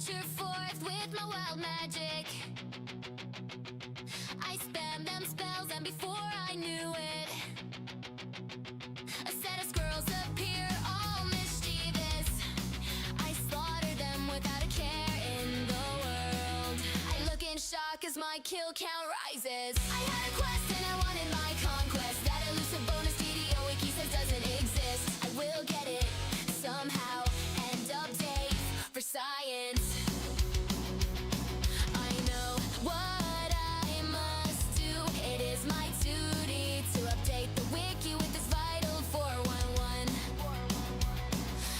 venture forth with my wild magic. I spam them spells, and before I knew it, a set of squirrels appear, all mischievous. I slaughter them without a care in the world. I look in shock as my kill count rises. I had a quest and I wanted my conquest. That elusive bonus DDO wiki says doesn't exist. I will get it somehow. End update for science. I know what I must do. It is my duty to update the wiki with this vital 411.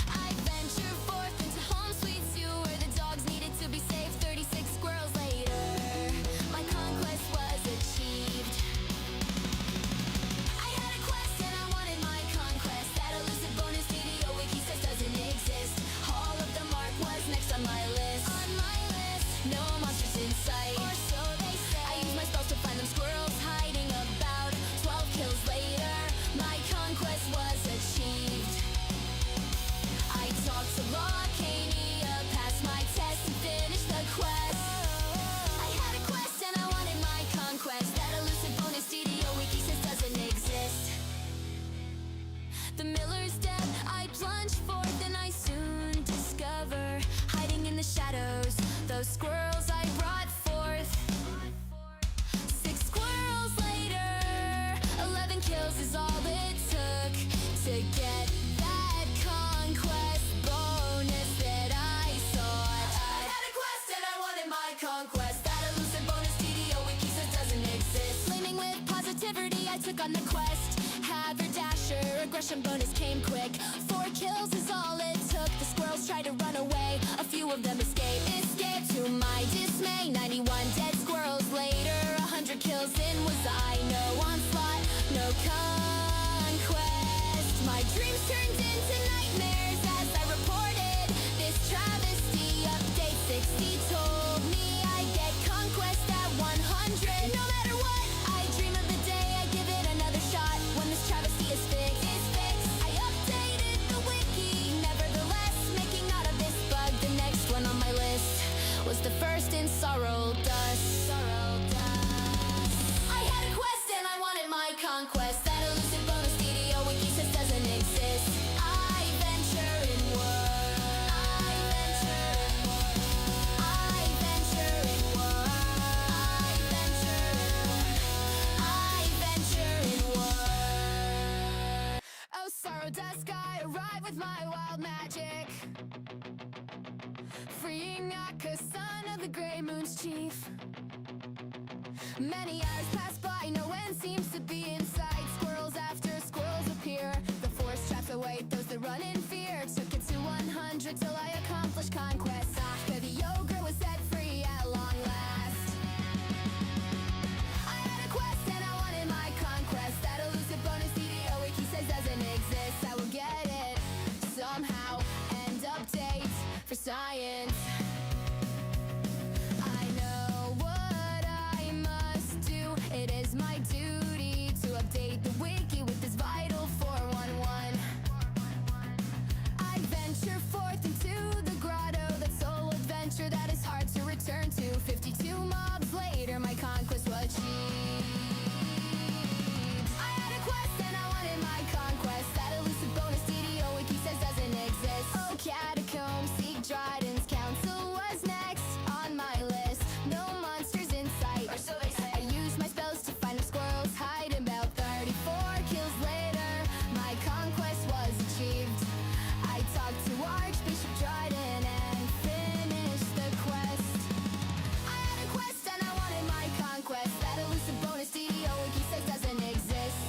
I venture forth into home sweet 2, where the dogs needed to be saved. 36 squirrels later, my conquest was achieved. I had a quest and I wanted my conquest. That elusive bonus DDO wiki says doesn't exist. Hall of the Mark was next on my list. No monsters in sight, or so they say. I use my spells to find them squirrels hiding about. 12 kills later, my conquest was achieved. I talked to Locania, passed my test and finished the quest. I had a quest and I wanted my conquest. That elusive bonus DDO wiki says doesn't exist. The miller's dead, I plunge forth and I soon discover, hiding in the shadows, those squirrels I brought forth. 6 squirrels later, 11 kills is all it took to get that conquest bonus that I sought. I had a quest and I wanted my conquest. That elusive bonus DDO wiki says doesn't exist. Flaming with positivity, I took on the quest. Haberdasher, aggression bonus came quick. 4 kills is all it took. The squirrels tried to run away, a few of them escaped. Escaped to my dismay. 91 dead squirrels later, 100 kills in was I. No onslaught, no conquest. My dreams turned into nightmares as I reported this travesty. Update 60 told me I'd get conquest at 100. No matter what, I dream of the day I give it another shot. When this travesty is fixed, I updated the wiki. Nevertheless, making out of this bug, the next one on my list was the first in sorrow dust. I had a quest and I wanted my conquest. That elusive bonus DDO wiki says doesn't exist. I venture in world. I venture in world. I venture in world. I venture in world. Oh, sorrow dusk, I arrive with my wild magic, freeing Akka, son of the Grey Moon's chief. Many hours pass by, no end seems to be in sight. Squirrels after squirrels appear, the force traps await those that run in fear. Took it to 100 till I accomplished conquest. Akka the ogre was set free at long last. I had a quest and I wanted my conquest. That elusive bonus DDO wiki says doesn't exist. I will get it somehow. End update for science. I know what I must do. It is my duty to update the wiki with this vital 411. I venture forth into the grotto, that sole adventure that is hard to return to. 52 mobs later, my conquest was achieved. I had a quest and I wanted my conquest. That elusive bonus DDO wiki says doesn't exist. Oh, catacombs, seek Dryden's council was next on my list. No monsters in sight, or so they say. I used my spells to find the squirrels hiding about. 34 kills later, my conquest was achieved. I talked to Archbishop Dryden and finished the quest. I had a quest and I wanted my conquest. That elusive bonus DDO wiki says doesn't exist.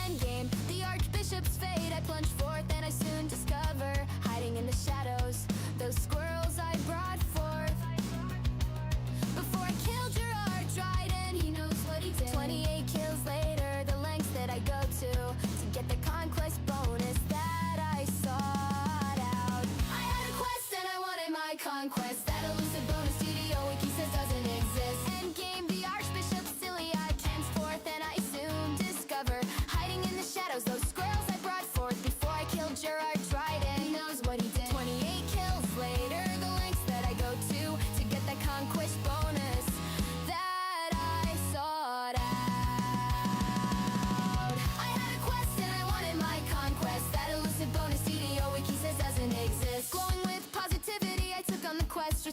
Endgame, the Archbishop's fate. I plunge forth and I soon discover, hiding in the shadows, those squirrels I brought forth. Before I killed Gerard Dryden, he knows what he did. 28 kills later, the lengths that I go to get the conquest bonus that I sought out. I had a quest and I wanted my conquest. That elusive bonus DDO wiki says doesn't exist. Endgame, the Archbishop Cilia turns forth and I soon discover, hiding in the shadows, those squirrels I brought forth. Before I killed Gerard Dryden, he knows what he did. 28 kills later,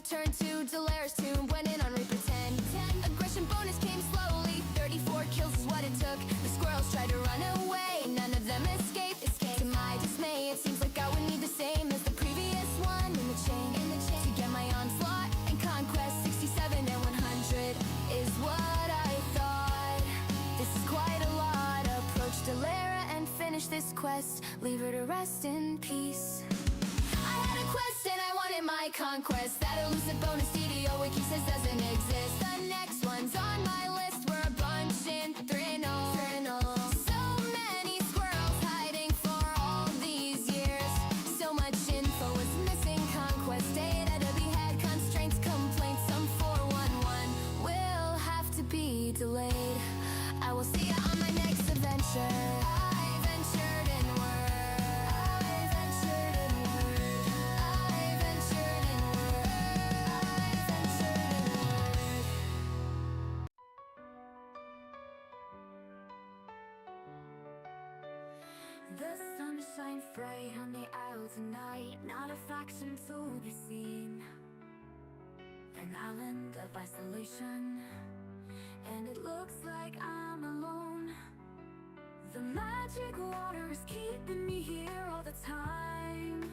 returned to Delaris tomb, went in on Reaper 10. Aggression bonus came slowly, 34 kills is what it took. The squirrels tried to run away, none of them escaped. To my dismay, it seems like I would need the same as the previous one in the chain. To get my onslaught and conquest, 67 and 100 is what I thought. This is quite a lot. Approach Delara and finish this quest. Leave her to rest in peace. I had a quest and I wanted my conquest. That elusive bonus DDO wiki says doesn't exist. The next ones on my list were a bunch in Thrinol. So many squirrels hiding for all these years. So much info was missing. Conquest data to be had. Constraints, complaints, some 411 will have to be delayed. I will see ya on my next adventure. I ventured inward. I ventured inward. I ventured inward. I ventured inward. The sun shines bright on the isle tonight. Not a faction to be seen. An island of isolation, and it looks like I'm alone. The magic water is keeping me here all the time.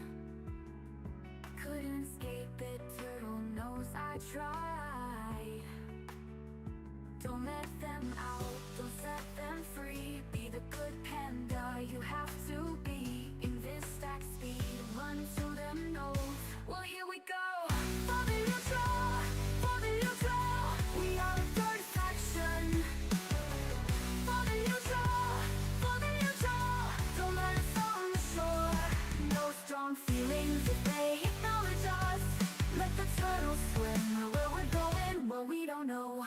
Couldn't escape it, turtle knows I tried. Don't let them out, don't set them free. Be the good panda you have to be. In this stack speed, run to them nose. Well, here we go. For the neutral, for the neutral. We are the third faction. For the neutral, for the neutral. Don't let us on the shore. No strong feelings if they acknowledge us. Let the turtles swim where we're going, well we don't know.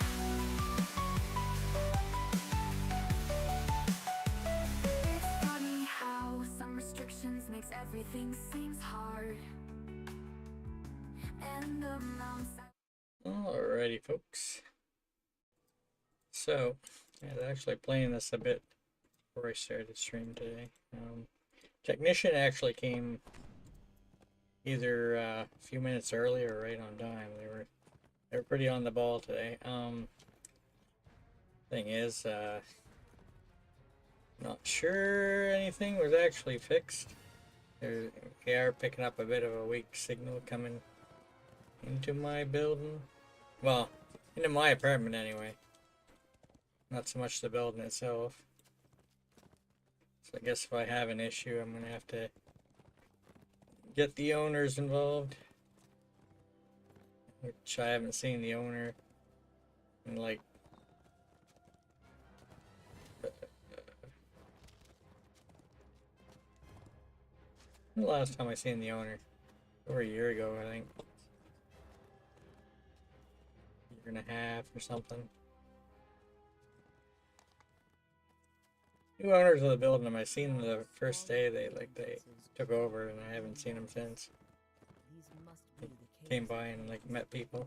It's funny how some restrictions makes everything seems hard. And the mountains. Alrighty, folks. So, I was actually playing this a bit before I started stream today. Technician actually came either a few minutes early or right on time. They were pretty on the ball today. Thing is, not sure anything was actually fixed. They are picking up a bit of a weak signal coming into my building. Well, into my apartment anyway. Not so much the building itself. So I guess if I have an issue, I'm gonna have to get the owners involved. Which I haven't seen the owner in like the last time I seen the owner. Over a year ago, I think. Year and a half or something. New owners of the building, I seen them the first day they took over, and I haven't seen them since. They came by and like met people.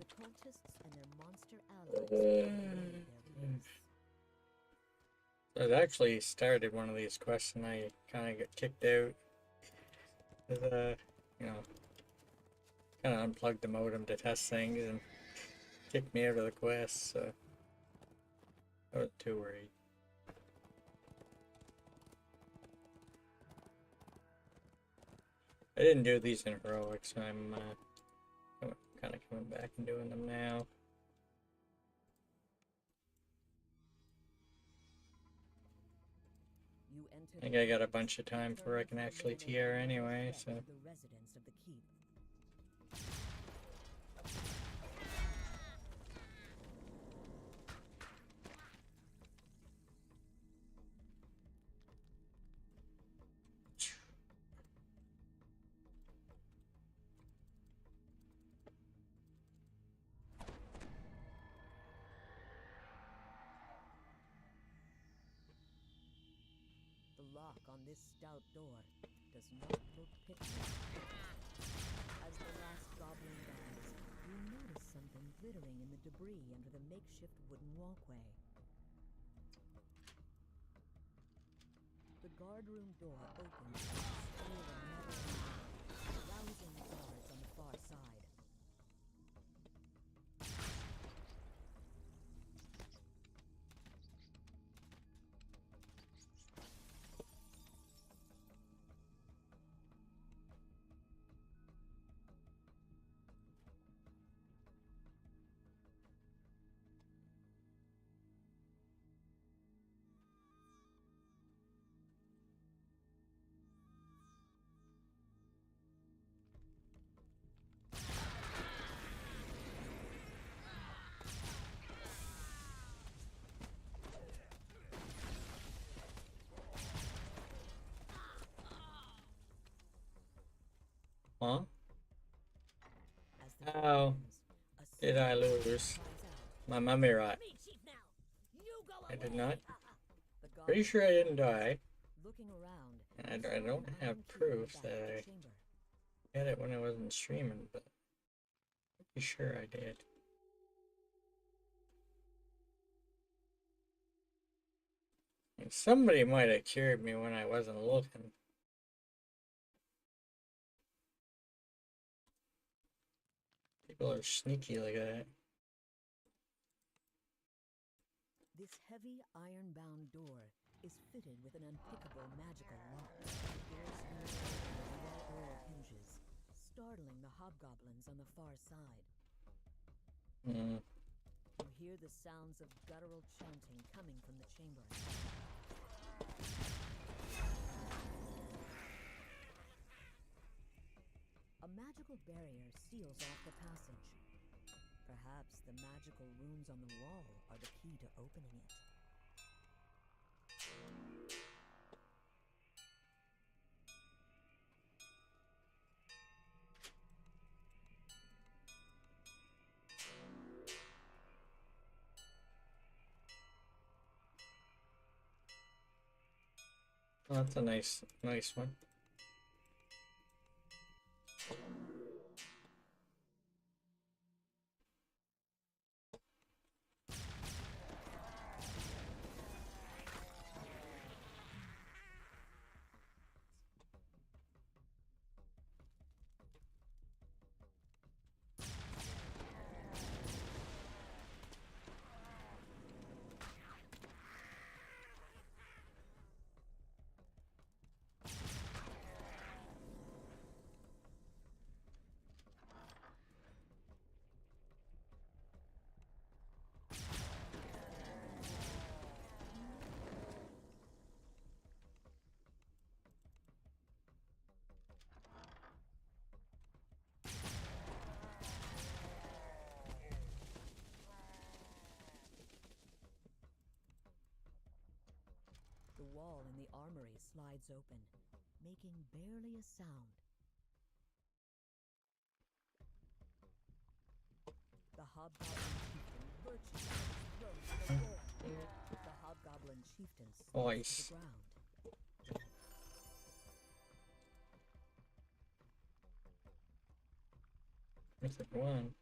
I actually started one of these quests and I kind of got kicked out. You know, kind of unplugged the modem to test things and kicked me out of the quest, so I wasn't too worried. I didn't do these in heroics, so I'm kind of coming back and doing them now. I think I got a bunch of time before I can actually TR anyway, so. On this stout door does not look picturesque. As the last goblin dies, you notice something glittering in the debris under the makeshift wooden walkway. The guardroom door opens to steal another rousing guards on the far side. Huh? As the Ow. begins, a Did I single lose? cries out, My mummy rot. "Me, Chief, now! You go I did away!" not. The Pretty goblin sure I didn't die. looking around, And he I saw an don't have iron key in the proof back that of the I chamber. had it when I wasn't streaming, but pretty sure I did. And somebody might have cured me when I wasn't looking. People are sneaky like that. This heavy iron-bound door is fitted with an unpickable magical lock. The door swings open on well-oiled hinges, startling the hobgoblins on the far side. Hmm. You hear the sounds of guttural chanting coming from the chamber. A magical barrier seals off the passage. Perhaps the magical runes on the wall are the key to opening it. Oh, that's a nice one. The wall in the armory slides open, making barely a sound. The hobgoblin chieftain lurches at his throat to the floor. The hobgoblin chieftain slides to Voice. the ground. Mythic one.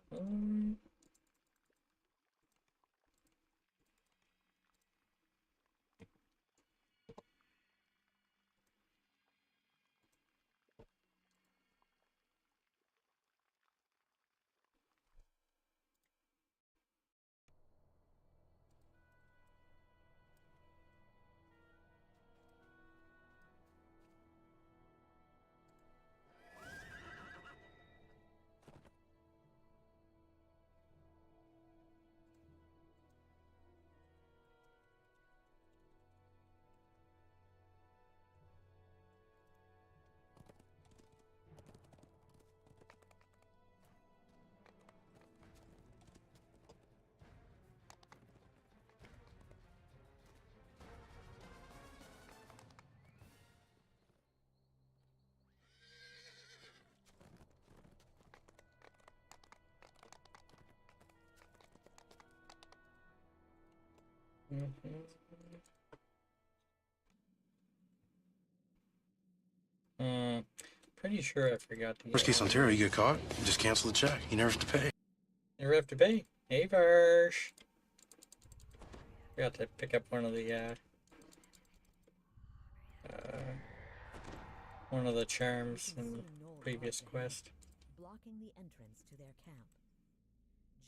Pretty sure I forgot to Worst get case Ontario, you get caught, you just cancel the check. You never have to pay. Never have to pay. Hey, Varsh. Forgot to pick up one of the charms You can in see the Noel previous Hodge ahead, quest. blocking the entrance to their camp.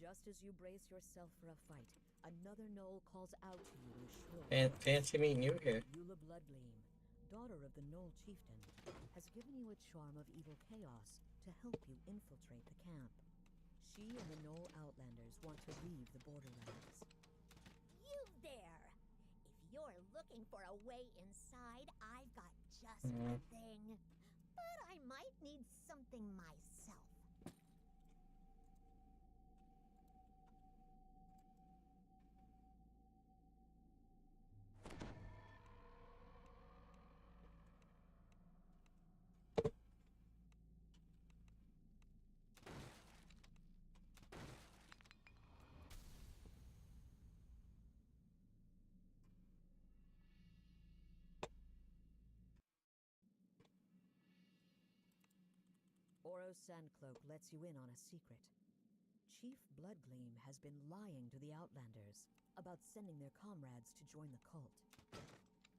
Just as you brace yourself for a fight, another Knoll calls out to you in a shrill voice. Fancy meeting you here. Eula Bloodgleam, daughter of the Knoll chieftain, has given you a charm of evil chaos to help you infiltrate the camp. She and the Knoll Outlanders want to leave the borderlands. You there! If you're looking for a way inside, I've got just Mhm. the thing. But I might need something myself. Oro's Sandcloak lets you in on a secret. Chief Bloodgleam has been lying to the Outlanders about sending their comrades to join the cult.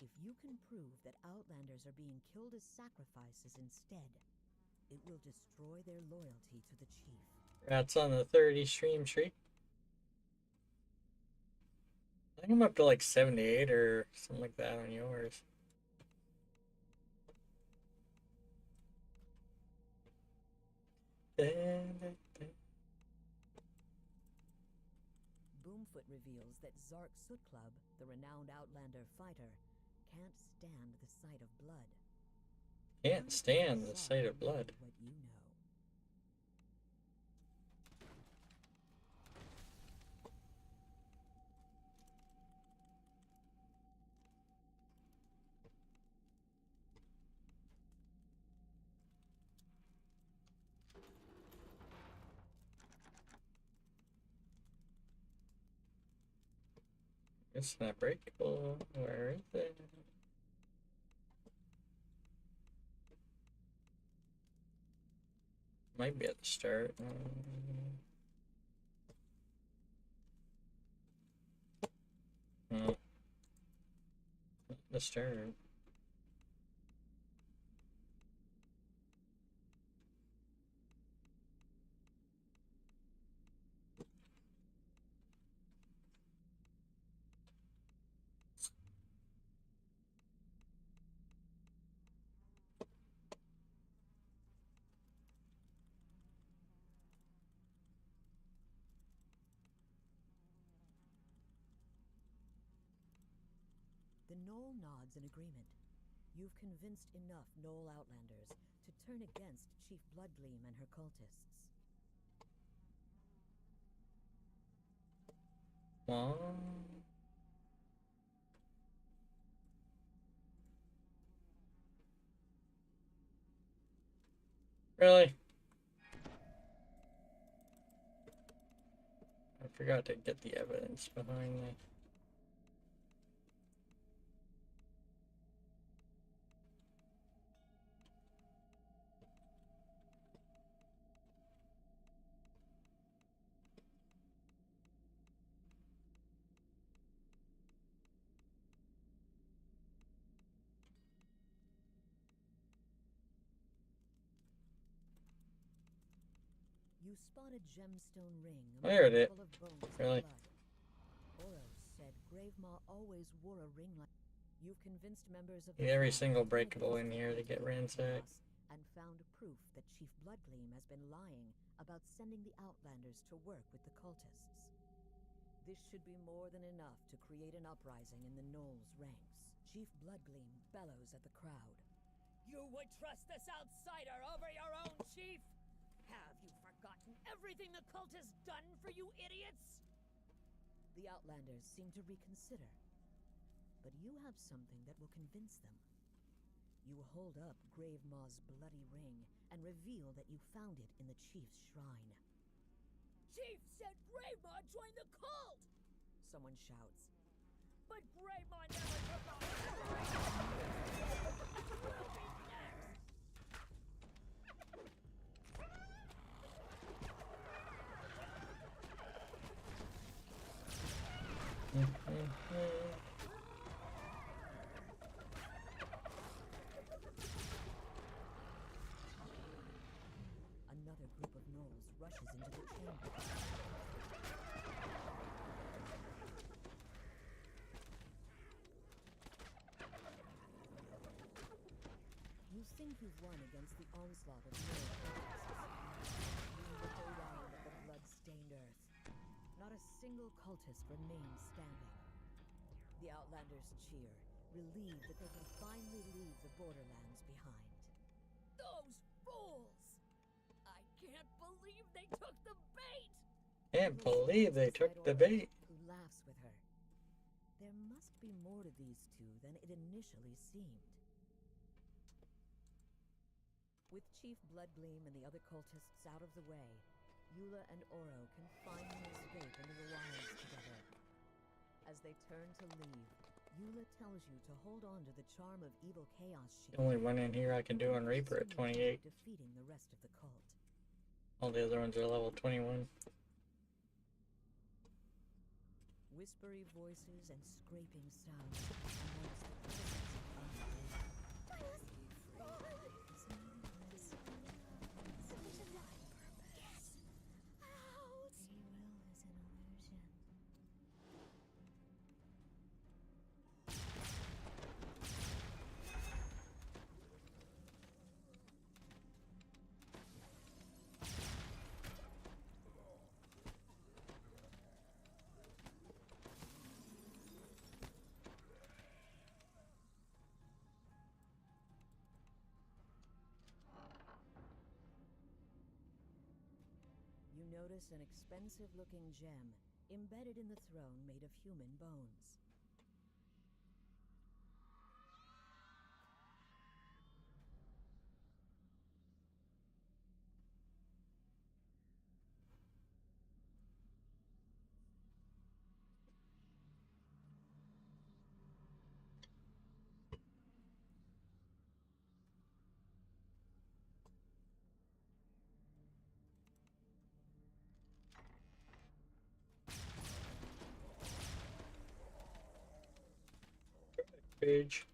If you can prove that Outlanders are being killed as sacrifices instead, it will destroy their loyalty to the chief. That's on the 30 stream streak. I think I'm up to like 78 or something like that on yours. Boomfoot reveals that Zark Sootclub, the renowned Outlander fighter, can't stand the sight of blood. Can't stand the sight of blood. What you know. It's not breakable. Where is it? Might be at the start. No. Not the start. The Knoll nods in agreement. You've convinced enough Knoll Outlanders to turn against Chief Bloodgleam and her cultists. Really? I forgot to get the evidence behind me. You spot a gemstone ring There it is. full of bones and Really? blood. Oro said Gravemaw always wore a ring like. You've convinced members of Need the every clan single to breakable in investigate here to the get ransacked. and found proof that Chief Bloodgleam has been lying about sending the Outlanders to work with the cultists. This should be more than enough to create an uprising in the Knoll's ranks. Chief Bloodgleam bellows at the crowd. You would trust this outsider over your own chief? Have you forgotten everything the cult has done for you idiots? The Outlanders seem to reconsider. But you have something that will convince them. You hold up Gravemaw's bloody ring and reveal that you found it in the chief's shrine. Chief said Gravemaw joined the cult! Someone shouts. But Gravemaw never took off. Another group of gnolls rushes into the chamber. You think you've won against the onslaught of gnoll cultists. You look around at the blood-stained earth. Not a single cultist remains standing. The Outlanders cheer, relieved that they can finally leave the borderlands behind. Those fools! I can't believe they took the bait! Can't believe they took the bait. Who laughs with her. There must be more to these two than it initially seemed. With Chief Bloodgleam and the other cultists out of the way, Eula and Oro can finally escape into the wilds together. As they turn to leave, Eula tells you to hold on to the charm of Evil Chaos Shield. The only one in here I can do on Reaper at 28. Defeating the rest of the cult. All the other ones are level 21. Whispery voices and scraping sounds amongst the presence of undead. Free will is an illusion. You notice an expensive-looking gem embedded in the throne made of human bones. Page.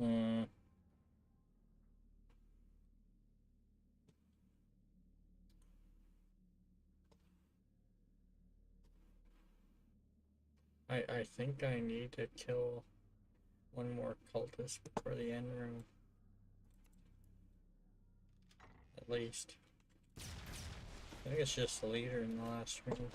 Mm. I think I need to kill one more cultist before the end room. At least. I think it's just the leader in the last room.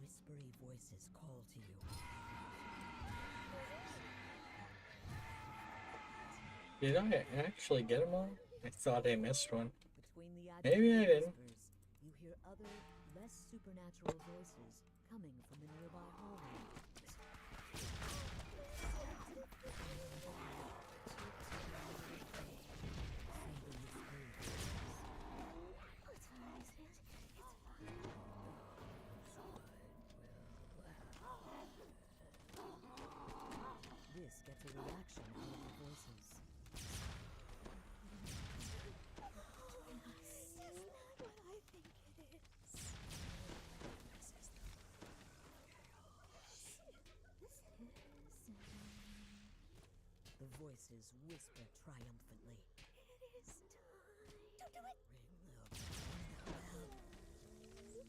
Whispery voices call to you. Did I actually get them all? I thought I missed one. Between the Maybe I agitated didn't. whispers, you hear other, less supernatural voices coming from the nearby hallway. This gets a reaction out of the voices. The voices whisper triumphantly. It is time. Don't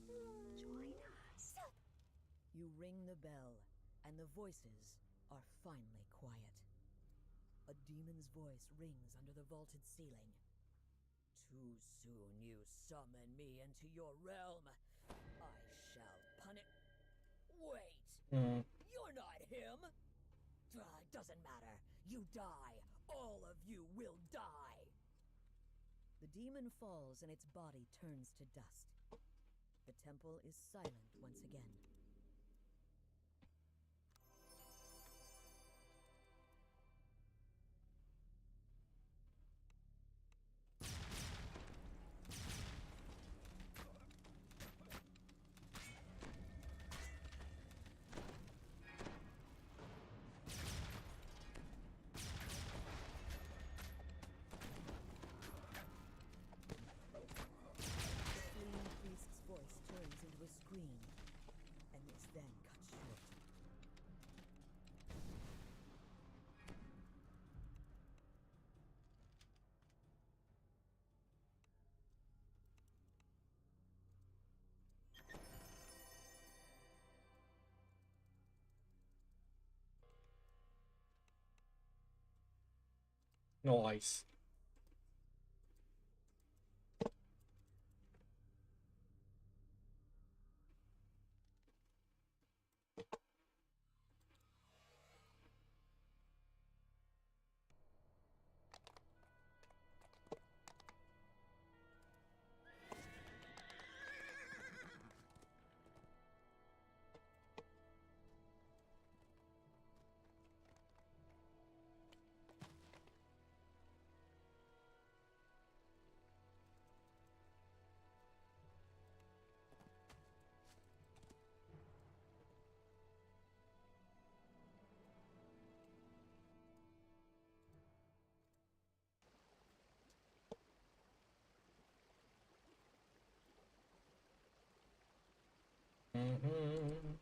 do it. Join us. You ring the bell, and the voices are finally quiet. A demon's voice rings under the vaulted ceiling. Too soon you summon me into your realm. I shall punish. Wait! Hmm. You're not him! Doesn't matter. You die. All of you will die. The demon falls and its body turns to dust. The temple is silent once again. Nice. Mm-hmm.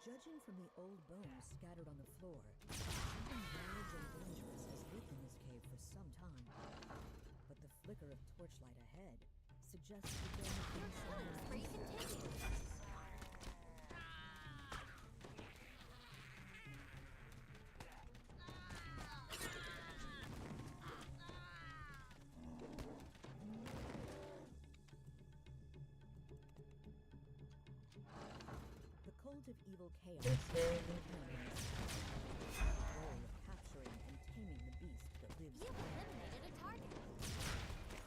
Judging from the old bones scattered on the floor, something large and dangerous has lived in this cave for some time. But the flicker of torchlight ahead suggests that there have been some Free continues. The cult of evil chaos is the goal of capturing and taming the beast that lives You within. eliminated a target.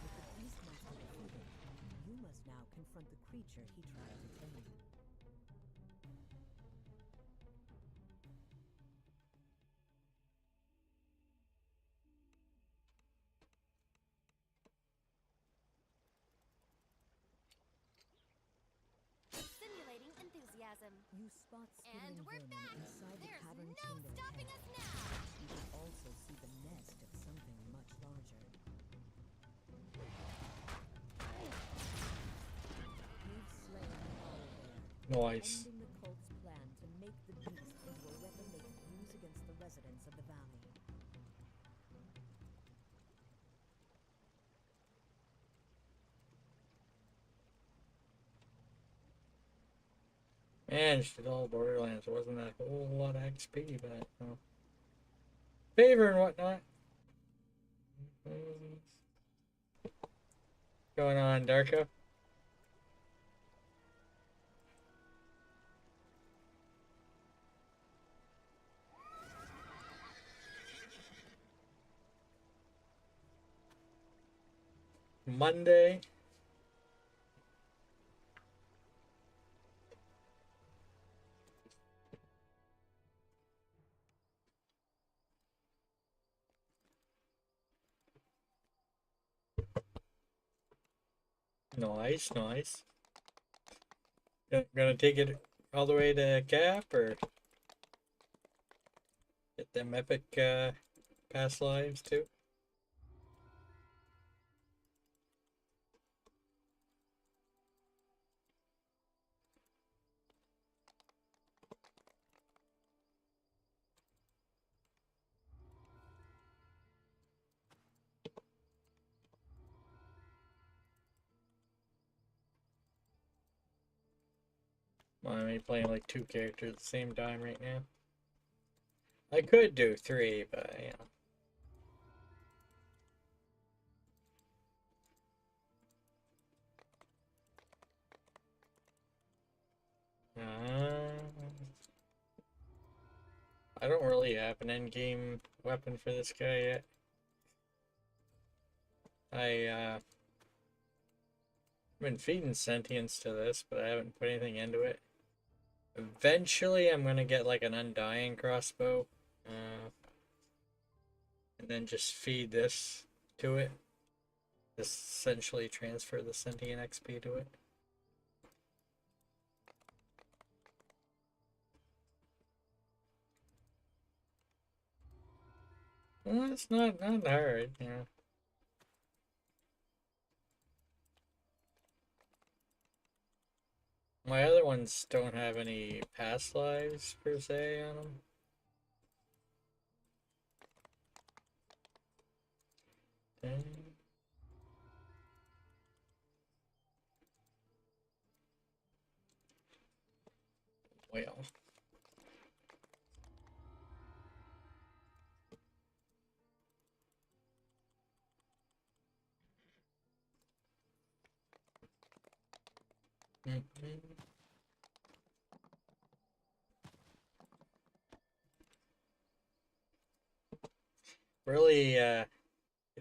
With the beast monster defeated, you must now confront the creature he tried to tame. Simulating enthusiasm. You spot And skittering we're vermin back! inside the There's cavern no chamber stopping ahead. us now! You can also see the nest of something much larger. You've slain the owlbear, Nice. ending the cult's plan to make the beast into a weapon they could use against the residents of the valley. Managed it all Borderlands. It wasn't a whole lot of XP, but favor and whatnot. Going on, Darko? Monday. Nice, nice. Gonna take it all the way to Cap or get them epic past lives too? Well, I'm only playing like 2 characters at the same time right now. I could do 3, but you know. I don't really have an endgame weapon for this guy yet. I've been feeding sentience to this, but I haven't put anything into it. Eventually, I'm gonna get like an undying crossbow, and then just feed this to it. Just essentially transfer the sentient XP to it. Well, it's not hard, you know. My other ones don't have any past lives per se on them. Dang. Well. Mhm. Really, it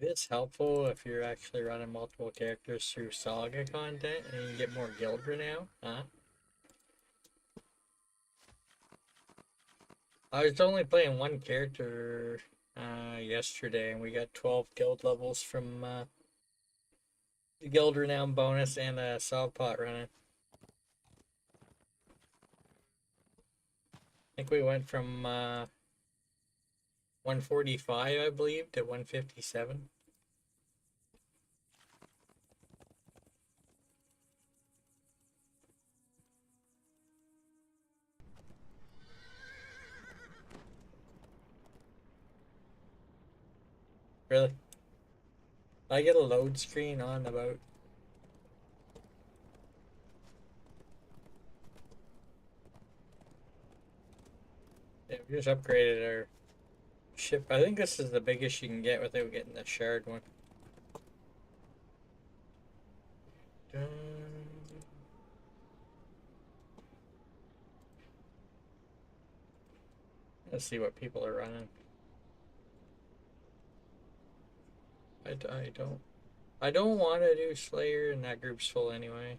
is helpful if you're actually running multiple characters through Saga content and you get more guild renown, huh? I was only playing one character yesterday and we got 12 guild levels from the guild renown bonus and a salt pot running. I think we went from 145, I believe, to 157. Really? I get a load screen on about. Yeah, we just upgraded our ship. I think this is the biggest you can get without getting the shard one. Dun. Let's see what people are running. I don't want to do Slayer, and that group's full anyway.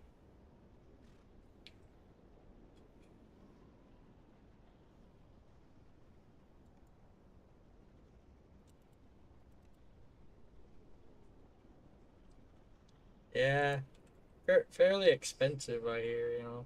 Yeah, fairly expensive, I hear, you know.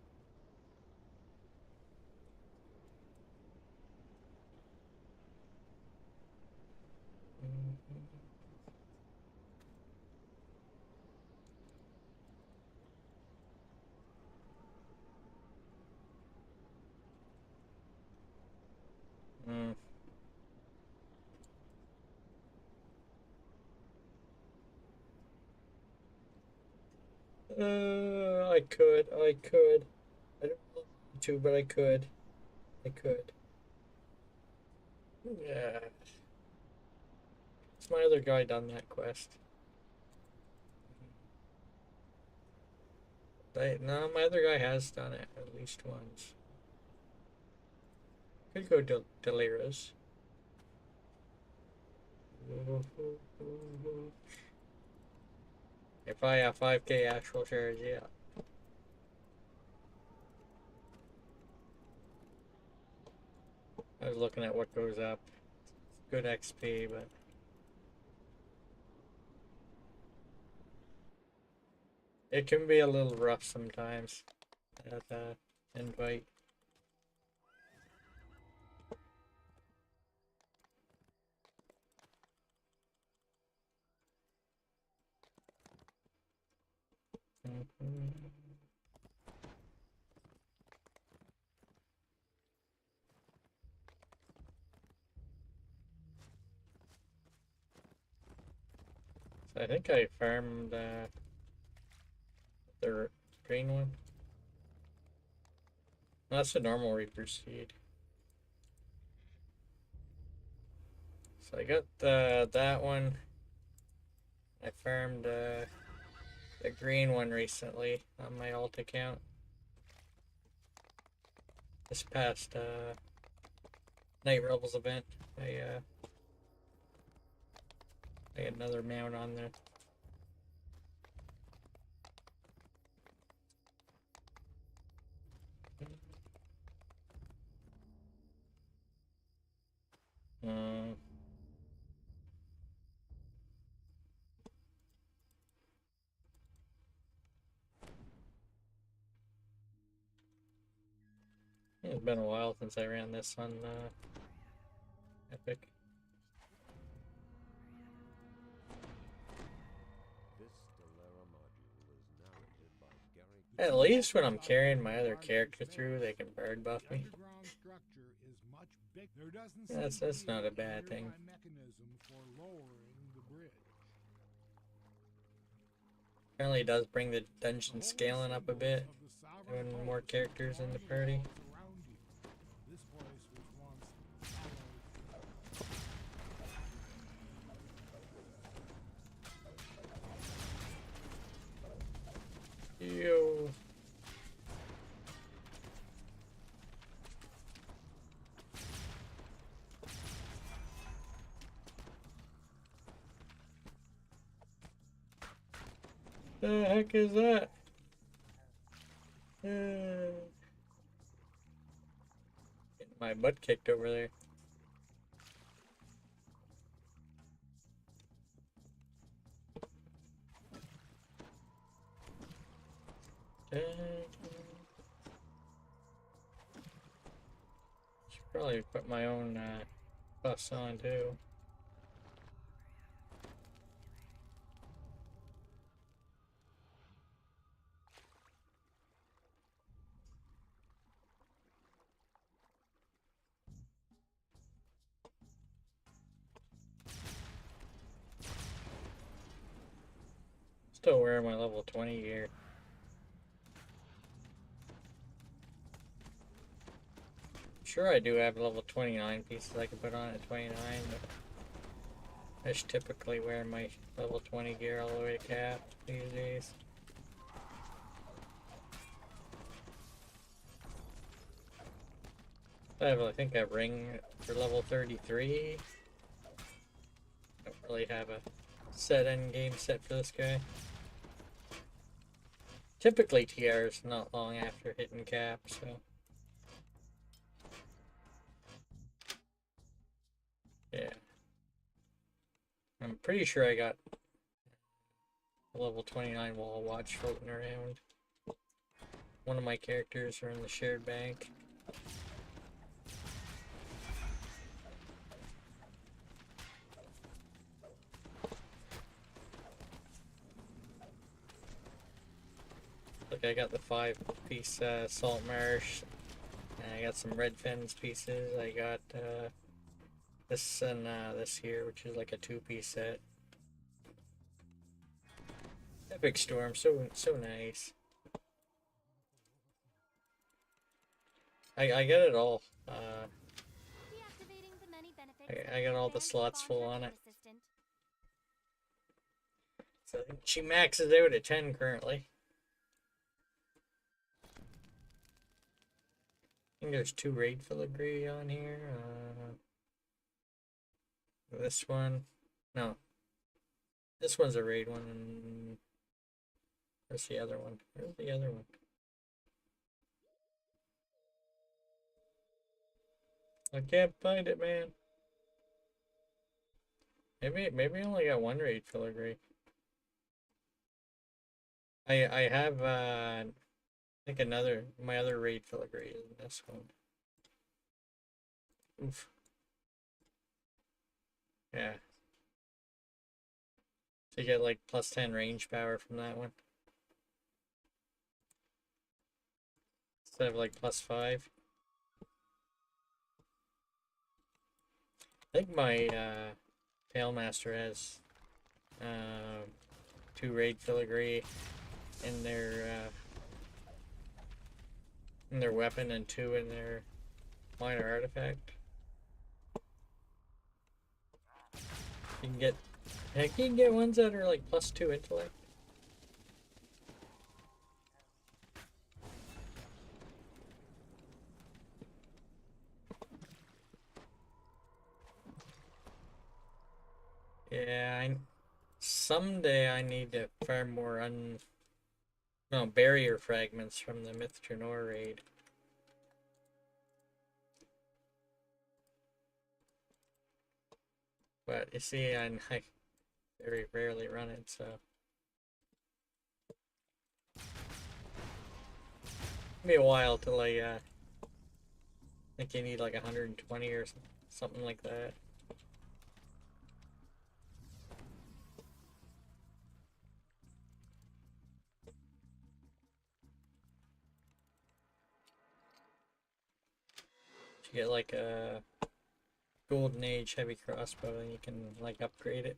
Mm. I could. I don't want to, but I could. I could. Yeah. It's my other guy done that quest. No, my other guy has done it at least once. Could go Delira's. If I have 5k actual shares, yeah. I was looking at what goes up. Good XP, but it can be a little rough sometimes. At invite. So I think I farmed the green one. That's the normal Reaper seed. So I got that one. I farmed the green one recently on my alt account. This past Night Rebels event, I got another mount on there. Mm. It's been a while since I ran this on Epic. At least when I'm carrying my other character through, they can bird buff me. That's not a bad thing. Apparently it does bring the dungeon scaling up a bit when more characters in the party. Yo. The heck is that? Getting my butt kicked over there. Should probably put my own buffs on too. Still wearing my level 20 gear. Sure, I do have level 29 pieces I can put on at 29, but I just typically wear my level 20 gear all the way to cap these days. I think I have ring for level 33. Don't really have a set end game set for this guy. Typically TR is not long after hitting cap, so. Yeah. I'm pretty sure I got a level 29 wall watch floating around. One of my characters are in the shared bank. Look, I got the 5-piece Salt Marsh. And I got some Red Fens pieces. I got this and this here, which is like a 2-piece set. Epic Storm, so nice. I got it all. I got all the slots full on it. So she maxes out at 10 currently. I think there's 2 raid filigree on here. This one, no. This one's a raid one, and where's the other one? Where's the other one? I can't find it, man. Maybe I only got 1 raid filigree. I have I think my other raid filigree is in this one. Oof. Yeah. So you get like plus 10 range power from that one. Instead of like plus 5. I think my Palemaster has 2 raid filigree in their weapon and 2 in their minor artifact. You can get, heck, you can get ones that are like plus 2 intellect. Yeah, someday I need to farm more barrier fragments from the Myth Trenor raid. But you see, I very rarely run it, so. It'll be a while till I think you need like 120 or something like that. you get like a Golden Age heavy crossbow, and you can like upgrade it.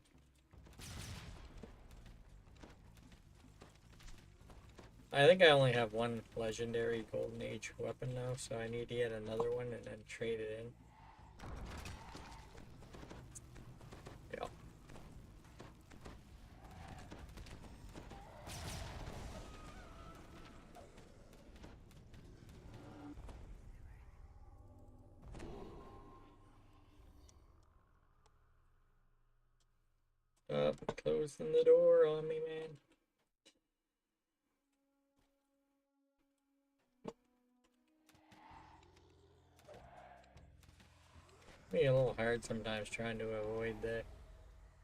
I think I only have one legendary Golden Age weapon now, so I need to get another one and then trade it in. Yeah. Closing the door on me, man. Be a little hard sometimes trying to avoid the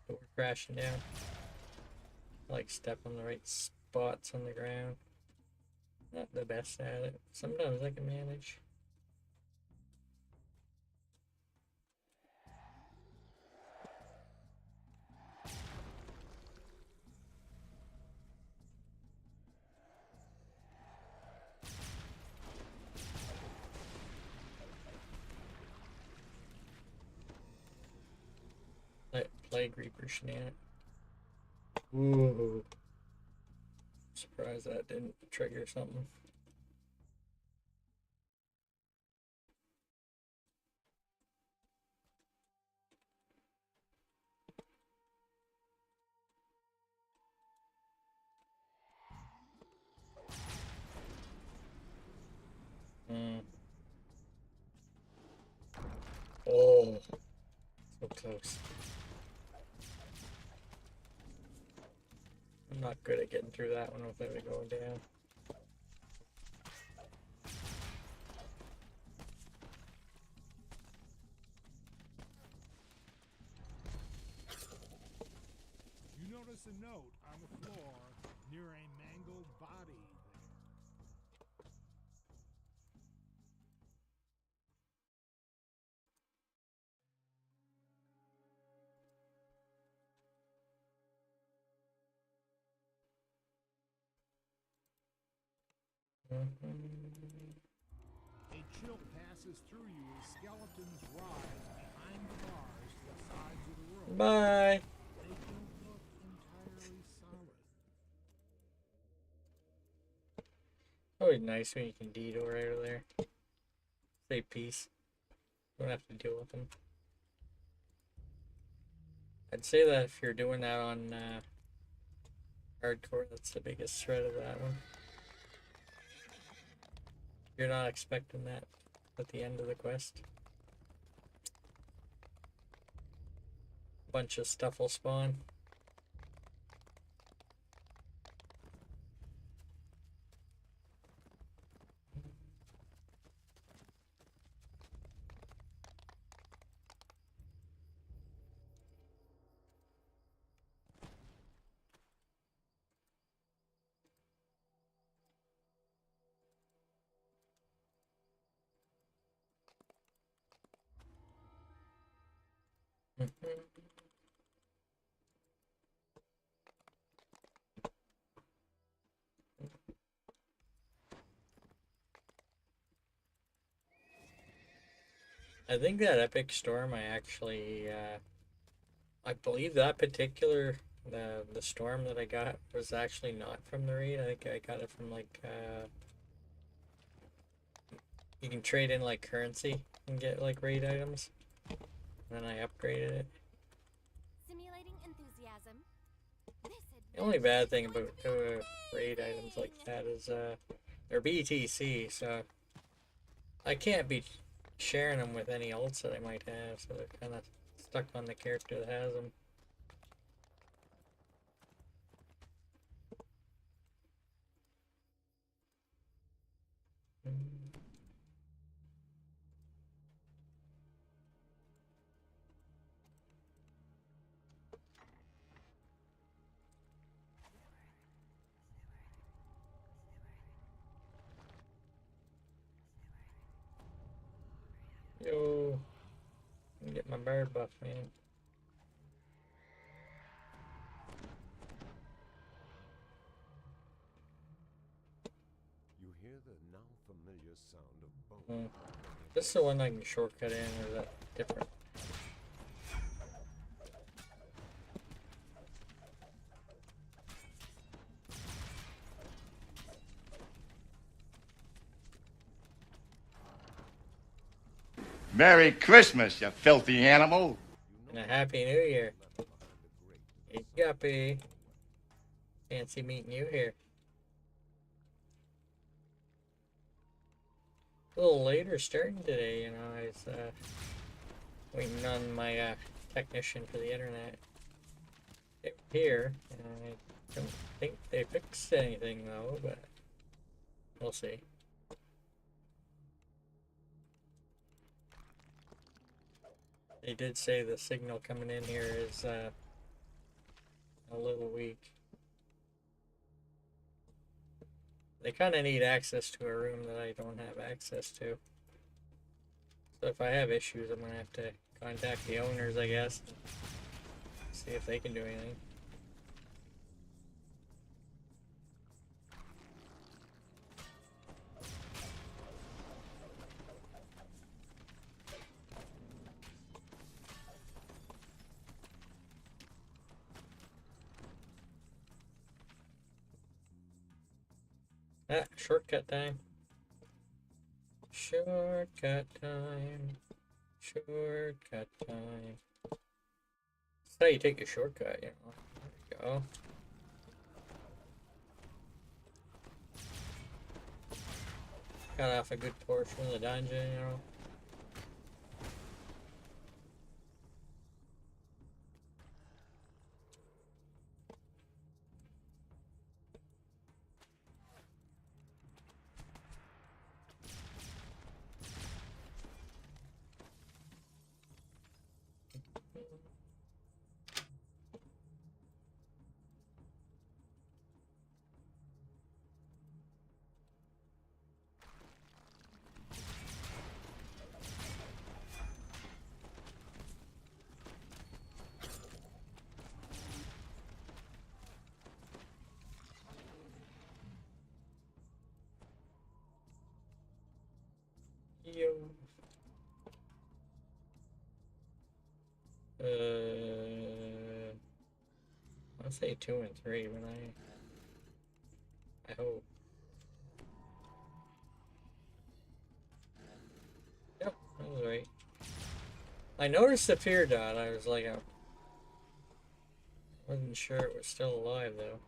door crashing down. I like step on the right spots on the ground. Not the best at it. Sometimes I can manage. Let Plague Reaper shenanigan. Ooh. Surprised that didn't trigger something. Oh, so close. I'm not good at getting through that one without it going down. You notice a note on the floor near a mangled body there. A chill passes through you as skeletons rise behind the bars to the sides of the room. Bye. They don't look entirely solid. Always nice when you can detour out of there. Say peace. Don't have to deal with them. I'd say that if you're doing that on hardcore, that's the biggest threat of that one. You're not expecting that at the end of the quest. A bunch of stuff will spawn. I think that Epic Storm, I believe that particular, the storm that I got was actually not from the raid. I think I got it from like, you can trade in like currency and get like raid items. And then I upgraded it. Simulating enthusiasm. The only bad thing about raid items like that is they're BTC, so I can't be sharing them with any ults that I might have, so they're kind of stuck on the character that has them. Yo, let me get my bird buff, man. You hear the now familiar curious sound of bone. This is the one I can shortcut in, or is that different? Merry Christmas, you filthy animal. And a Happy New Year. Hey, Guppy. Fancy meeting you here. A little later starting today, you know. I was waiting on my technician for the internet. They were here, and I don't think they fixed anything though, but we'll see. They did say the signal coming in here is a little weak. They kind of need access to a room that I don't have access to. So if I have issues, I'm going to have to contact the owners, I guess. See if they can do anything. Ah, shortcut time. Shortcut time. Shortcut time. That's how you take a shortcut, you know. There we go. Got off a good portion of the dungeon, you know. Yo. I'll say 2 and 3 when I hope. Yep, that was right. I noticed the fear dot. I was like, I wasn't sure it was still alive though.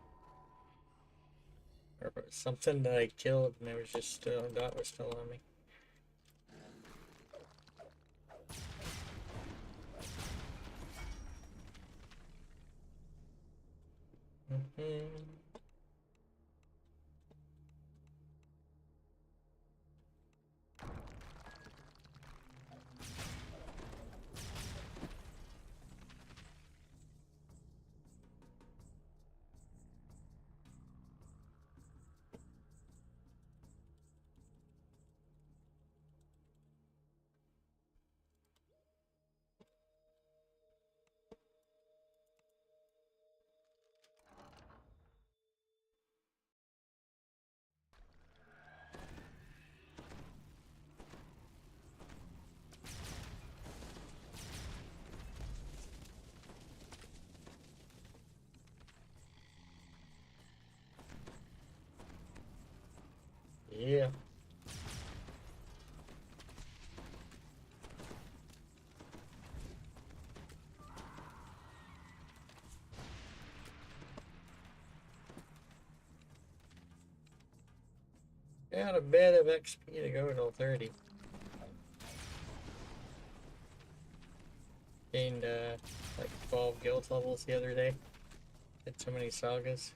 Or if it was something that I killed and it was just still, dot was still on me. Yeah. Got a bit of XP to go till 30. Gained like 12 guild levels the other day. Did so many sagas.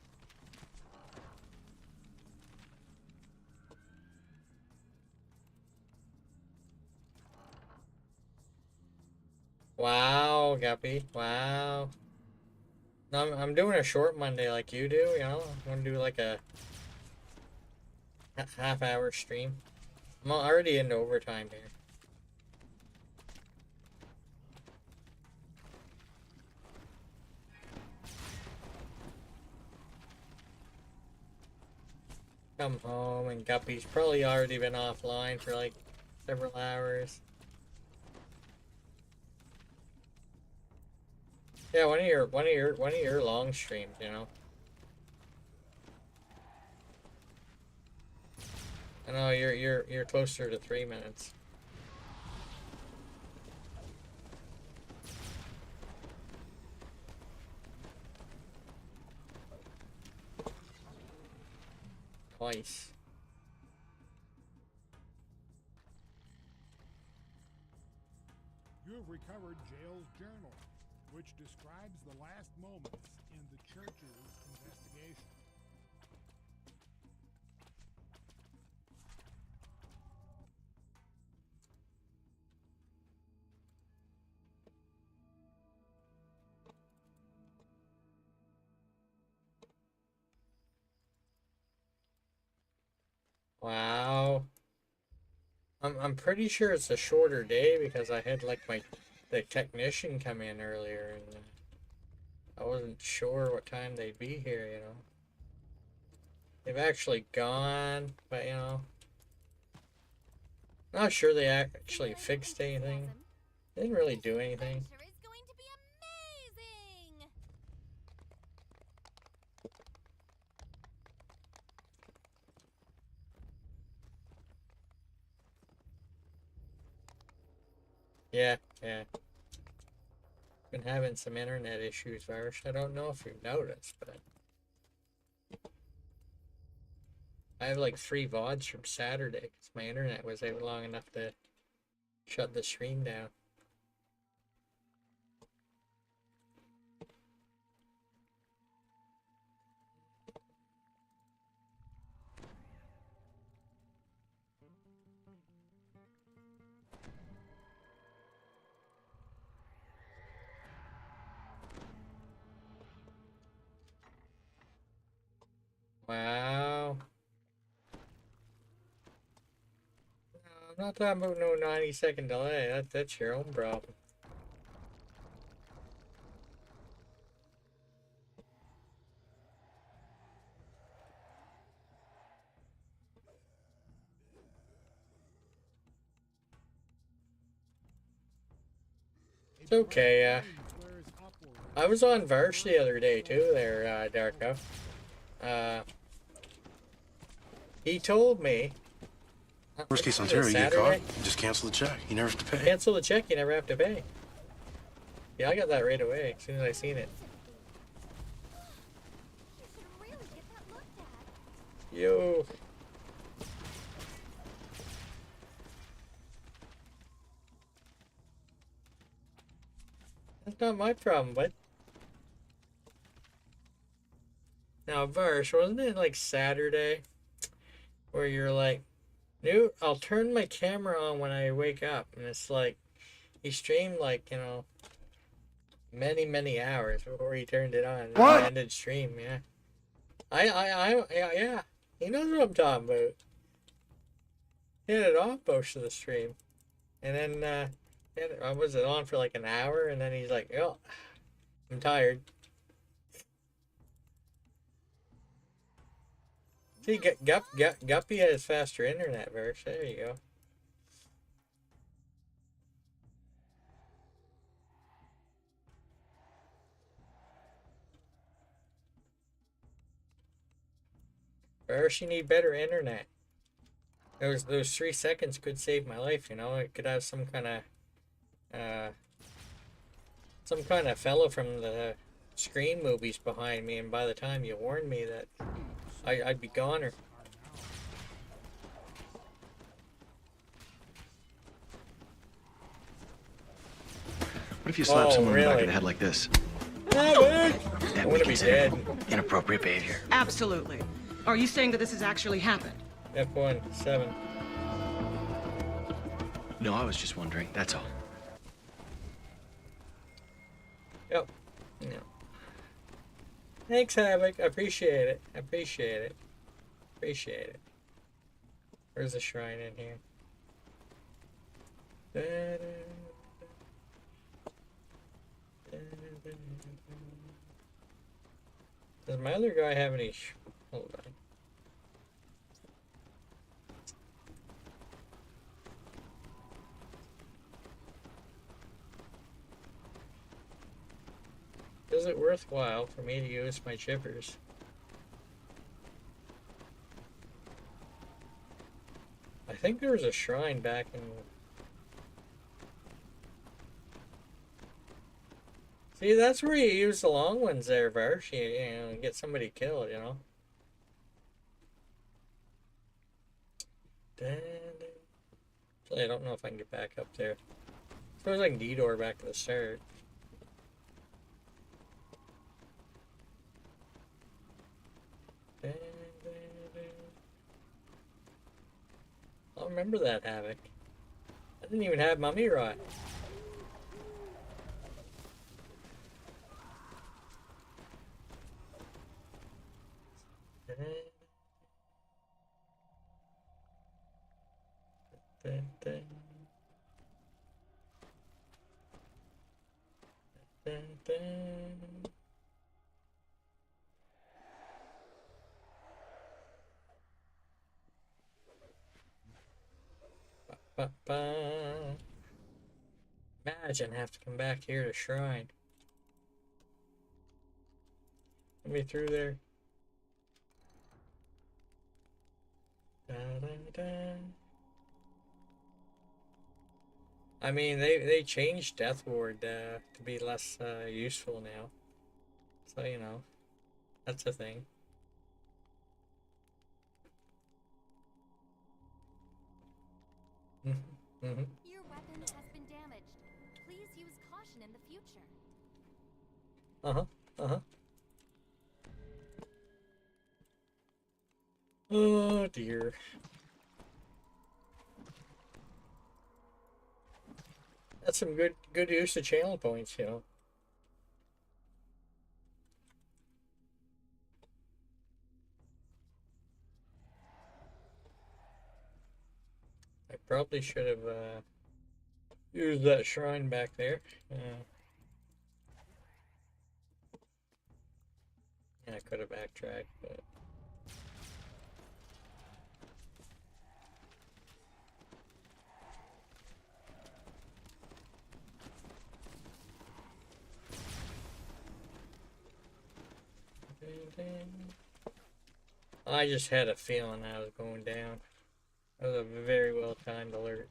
Wow, Guppy. Wow. No, I'm doing a short Monday like you do, you know? I'm gonna do like a half-hour stream. I'm already into overtime here. come home, and Guppy's probably already been offline for like several hours. Yeah, one of your long streams, you know. I know you're closer to 3 minutes. Twice. You have recovered Jail's journal, which describes the last moments in the church's investigation. Wow. I'm pretty sure it's a shorter day because I had like the technician come in earlier, and I wasn't sure what time they'd be here, you know. They've actually gone, but you know, not sure they actually fixed anything. They didn't really do anything. Adventure is going to be amazing. Yeah, yeah. Been having some internet issues, Virus. I don't know if you've noticed, but I have like 3 VODs from Saturday because my internet was out long enough to shut the stream down. Wow. No, I'm not talking about no 90-second delay. That's your own problem. It's okay, Flares upward. I was on Varsh the other day too there, Darko. He told me... Worst case was it Ontario, you get caught, Saturday? you just cancel the check. You never have to pay. Cancel the check, you never have to pay. Yeah, I got that right away as soon as I seen it. You should really get that looked at. Yo. That's not my problem, bud. Now, Varsh, wasn't it like Saturday where you're like, "No, I'll turn my camera on when I wake up," and it's like he streamed like, you know, many hours before he turned it on. What? Ended stream, yeah. Yeah. He knows what I'm talking about. He had it off most of the stream, and then was it on for like an hour, and then he's like, "Oh, I'm tired." See, Guppy has faster internet, Verse. There you go. Verse, you need better internet. Those 3 seconds could save my life, you know. It could have some kind of fellow from the Scream movies behind me, and by the time you warned me that I'd be goner. What if you slap Oh, someone in the back really? of the head like this? Ah, man! That I we want to be consider dead. inappropriate behavior. Absolutely. Are you saying that this has actually happened? F1 7. No, I was just wondering. That's all. Yep. No. Thanks, Havoc. I appreciate it. I appreciate it. Appreciate it. Where's the shrine in here? Does my other guy have any? Hold on. Was it worthwhile for me to use my chippers? I think there was a shrine back in... See, that's where you use the long ones there, Varsh. You know, get somebody killed, you know. Actually, I don't know if I can get back up there. I suppose I can detour back to the start. I'll remember that Havoc. I didn't even have Mummy Rot. Imagine I have to come back here to Shrine. Let me through there. Da, da, da. I mean, they changed Death Ward to be less useful now. So, you know, that's a thing. Your weapon has been damaged. Please use caution in the future. Oh dear. That's some good use of channel points, you know. I probably should have used that shrine back there. Yeah, I could have backtracked, but... I just had a feeling I was going down. That was a very well timed alert.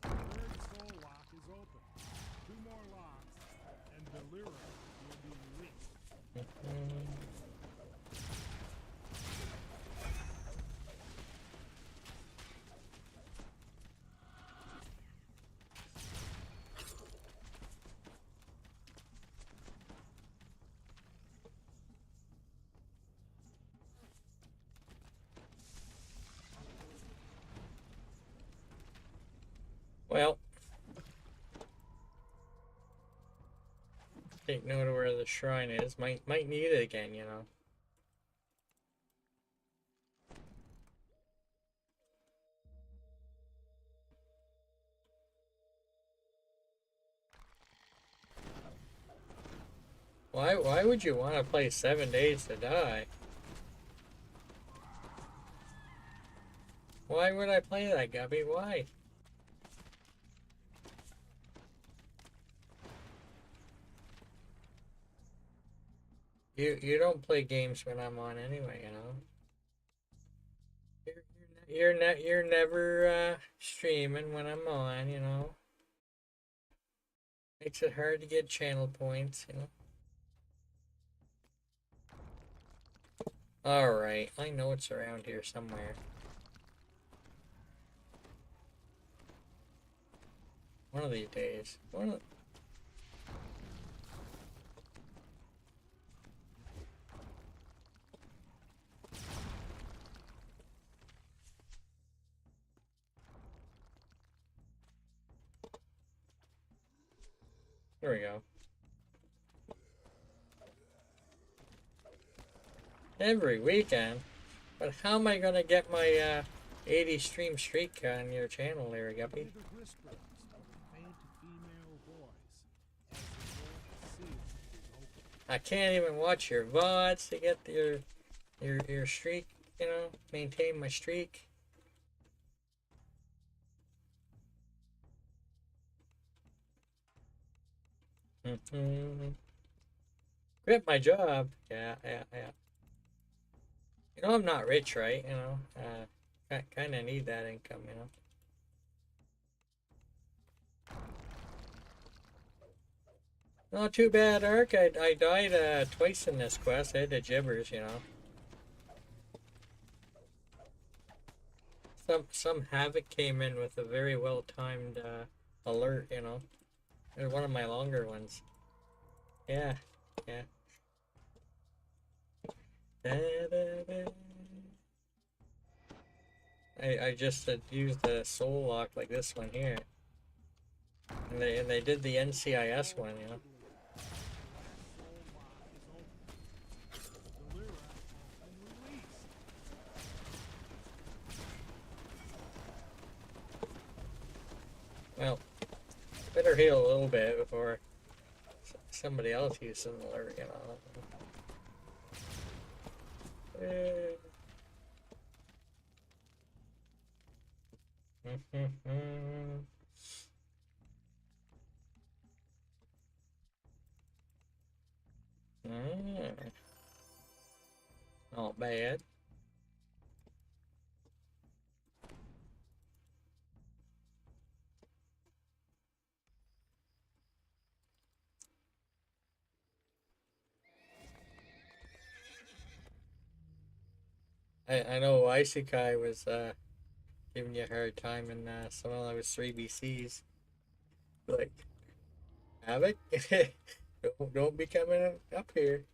The third soul lock is open. 2 more locks, and Delira will be released. Well, take note of where the shrine is. Might need it again, you know. Why would you want to play 7 Days to Die? Why would I play that, Gubby? Why? You don't play games when I'm on anyway, you know. You're never streaming when I'm on, you know. Makes it hard to get channel points, you know. Alright, I know it's around here somewhere. One of these days. There we go. Every weekend? But how am I gonna get my 80 stream streak on your channel there, Guppy? The whispers of a faint female voice as the north seal is opened. I can't even watch your VODs to get your streak, you know, maintain my streak. Quit my job. Yeah. You know, I'm not rich, right? You know, kind of need that income, you know. Not too bad, Ark. I died twice in this quest. I had the gibbers, you know. Some havoc came in with a very well timed alert, you know. It was one of my longer ones. Yeah. I just used the soul lock like this one here, and they did the NCIS one, you know. Well, better heal a little bit before somebody else uses an alert, you know. Not bad. I know Isekai was giving you a hard time in some of those 3BCs. Like, Havoc? don't be coming up here.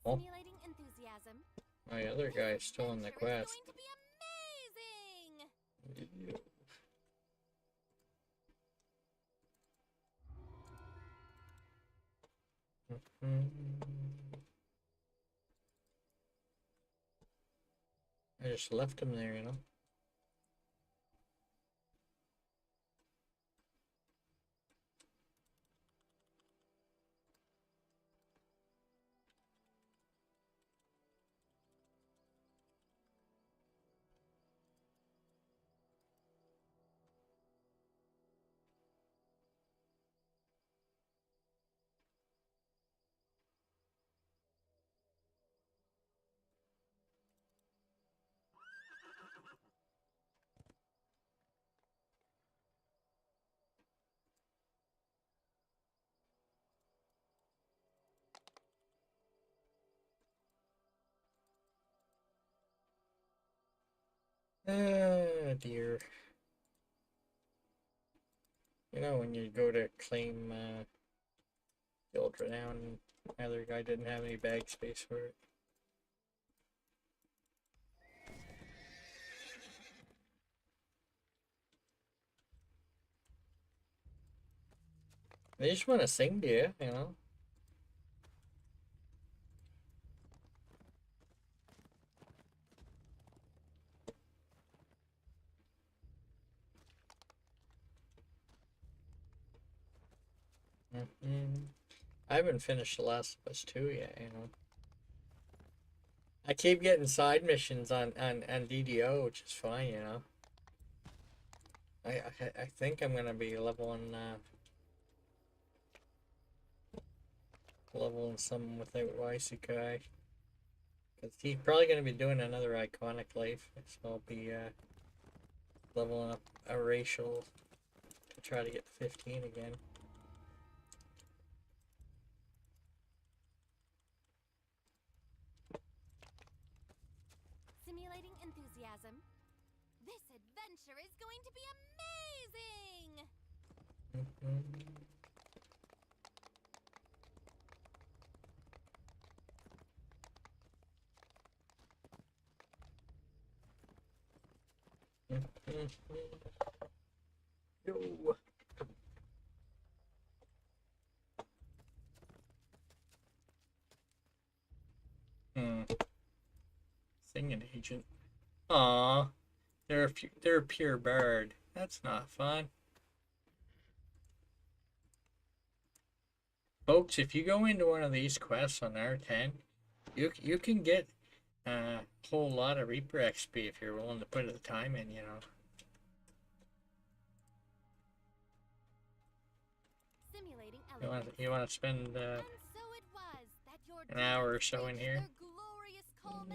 Simulating enthusiasm. My other guy's still in the quest. It's going to be amazing. Yeah. I just left him there, you know. Ah, dear. You know, when you go to claim Guild Renown, the other guy didn't have any bag space for it. They just want to sing to you, you know? I haven't finished The Last of Us 2 yet, you know. I keep getting side missions on DDO, which is fine, you know. I think I'm gonna be leveling some without Isekai. Because he's probably gonna be doing another Iconic Life, so I'll be leveling up a racial to try to get to 15 again. Simulating enthusiasm. This adventure is going to be amazing. Yo. Singing agent. Aw, they're a pure bird. That's not fun. Folks, if you go into one of these quests on R10, you can get a whole lot of Reaper XP if you're willing to put the time in, you know. Simulating You elegance. want to spend And so it was that your an hour or dreams so in reached here, their glorious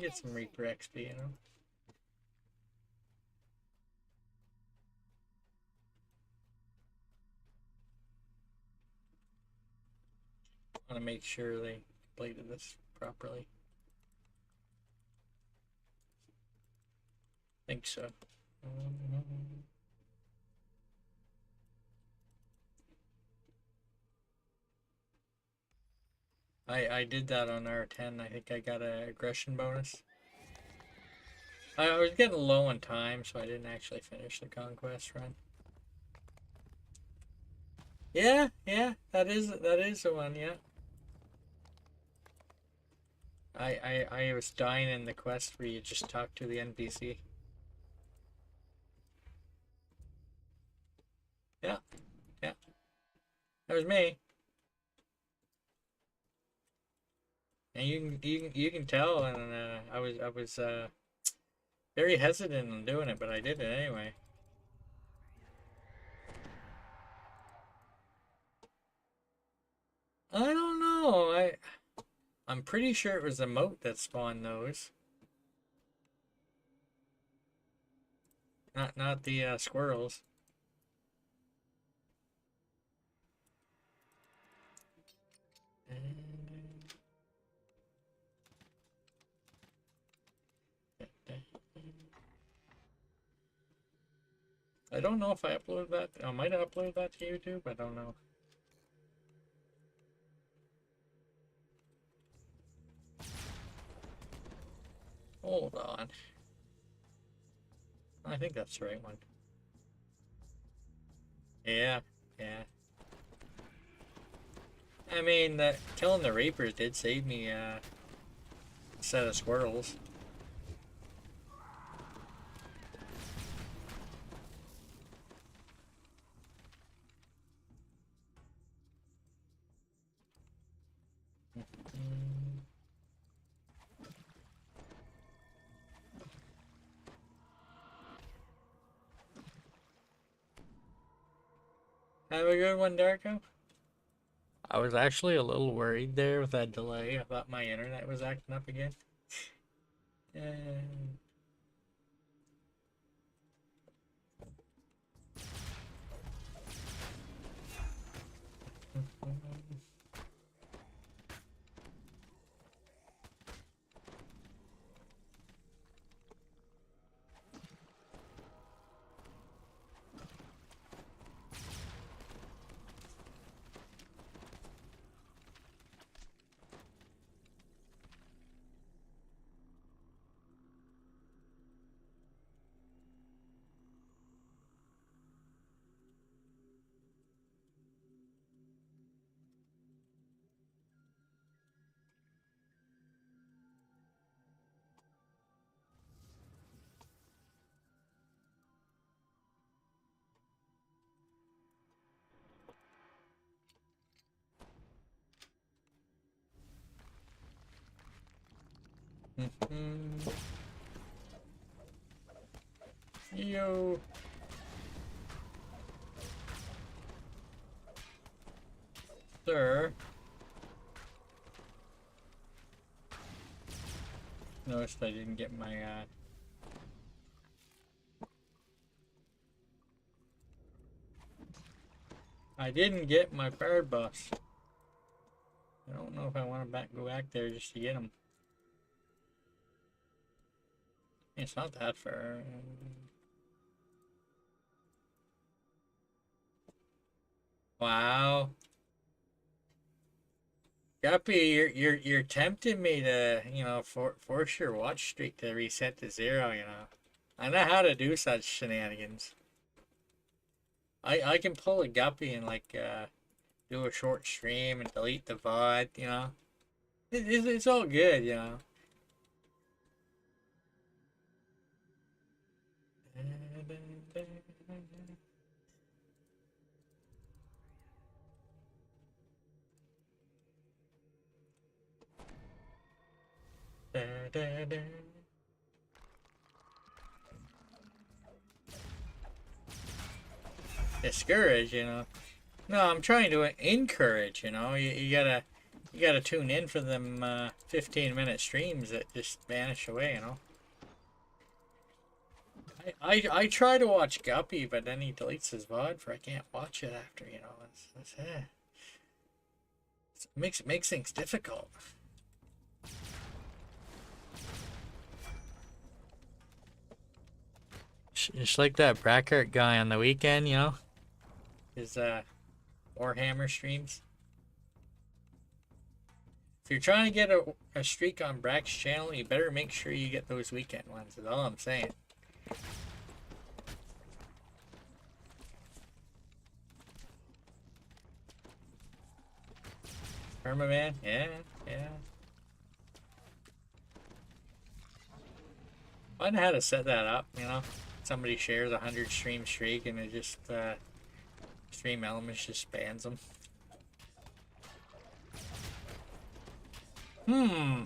get some culmination. Reaper XP, you know. Want to make sure they completed this properly. Think so. I did that on R10. I think I got an aggression bonus. I was getting low on time, so I didn't actually finish the conquest run. Yeah, that is the one. Yeah. I was dying in the quest where you just talk to the NPC. Yeah, that was me. And you can tell, and I was very hesitant on doing it, but I did it anyway. I don't know. I'm pretty sure it was a moat that spawned those. Not the squirrels. I don't know if I uploaded that. I might have uploaded that to YouTube. I don't know. Hold on. I think that's the right one. Yeah. I mean, killing the Reapers did save me a set of squirrels. Have a good one, Darko. I was actually a little worried there with that delay. I thought my internet was acting up again. And yo. Sir. Noticed I didn't get my bird buffs. I don't know if I want to go back there just to get them. It's not that far. Wow. Guppy, you're tempting me to, you know, force your watch streak to reset to 0, you know. I know how to do such shenanigans. I can pull a guppy and like do a short stream and delete the VOD, you know. It's all good, you know. Discourage, you know. No, I'm trying to encourage, you know. You gotta tune in for them 15-minute streams that just vanish away, you know. I try to watch Guppy, but then he deletes his VOD for I can't watch it after, you know. It makes things difficult. Just like that Brackert guy on the weekend, you know. His Warhammer streams. If you're trying to get a streak on Brack's channel, you better make sure you get those weekend ones. That's all I'm saying. Permaman? Yeah. I know how to set that up, you know. Somebody shares 100 stream streak and it just Stream Elements just bans them. Yeah,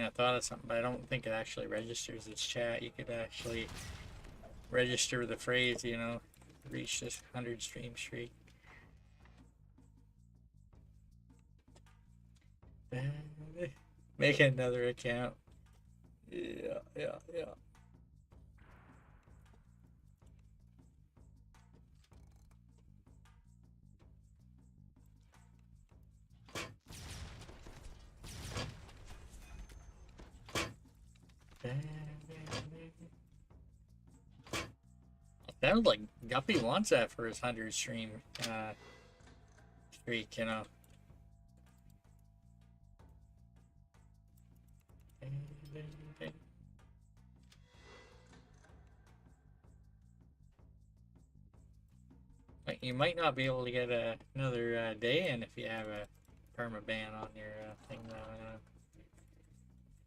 I thought of something, but I don't think it actually registers as chat. You could actually register the phrase, you know, reach this 100 stream streak. Make another account. Yeah. Sounds like Guppy wants that for his 100 stream streak, you know. You might not be able to get another day in if you have a permaban on your thing, though.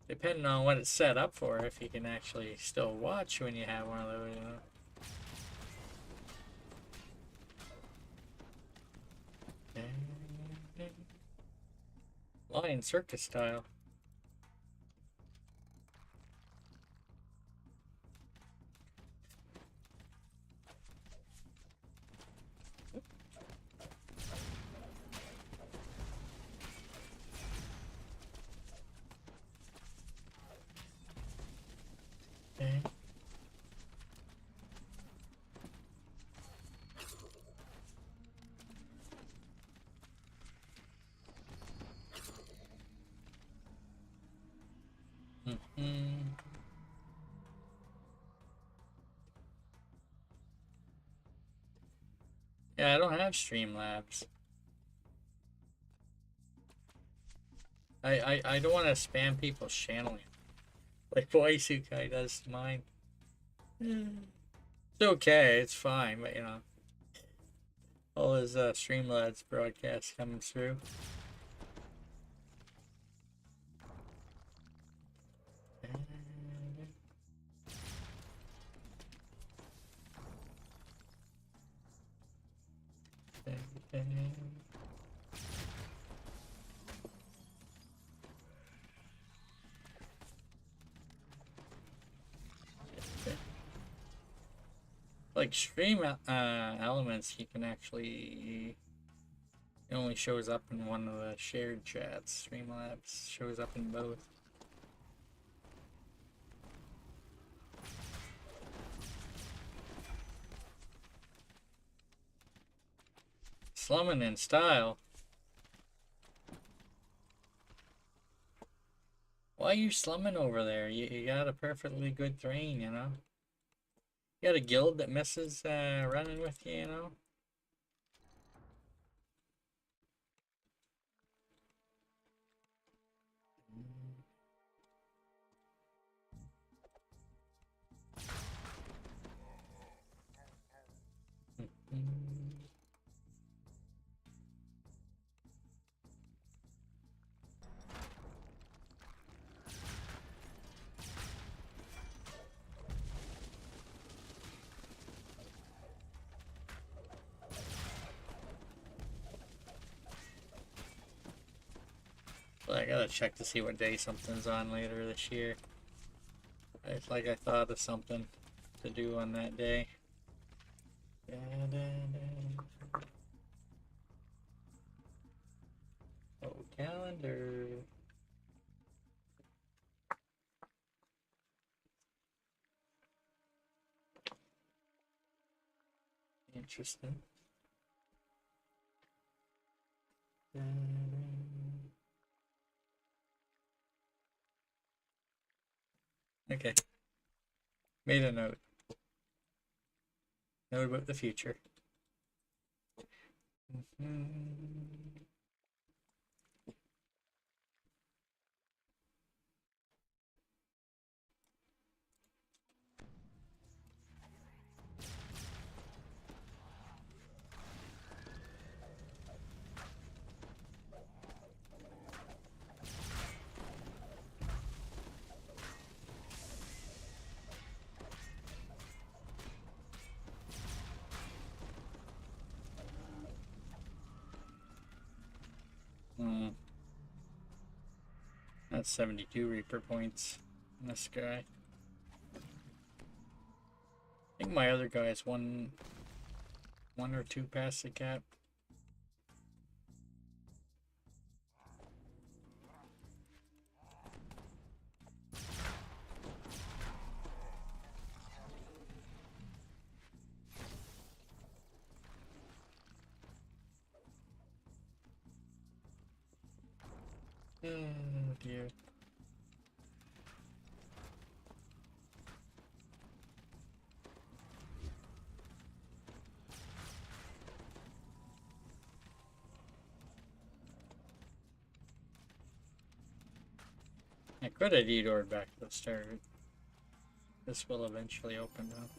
Depending on what it's set up for, if you can actually still watch when you have one of those, you know. Lion circus style. Okay. Yeah, I don't have Streamlabs. I don't want to spam people's channel like Boisukai does to mine. It's okay, it's fine, but you know, all his Streamlabs broadcasts coming through. Like Stream Elements, you can actually, it only shows up in one of the shared chats. Streamlabs shows up in both. Slumming in style. Why are you slumming over there? You got a perfectly good terrain, you know? You got a guild that misses running with you, you know? I gotta check to see what day something's on later this year. It's like I thought of something to do on that day. Oh, calendar. Interesting. Okay. Made a note. Note about the future. That's 72 Reaper points in this guy. I think my other guy's one or two past the cap. Oh dear. I could have detoured back to the start. This will eventually open up.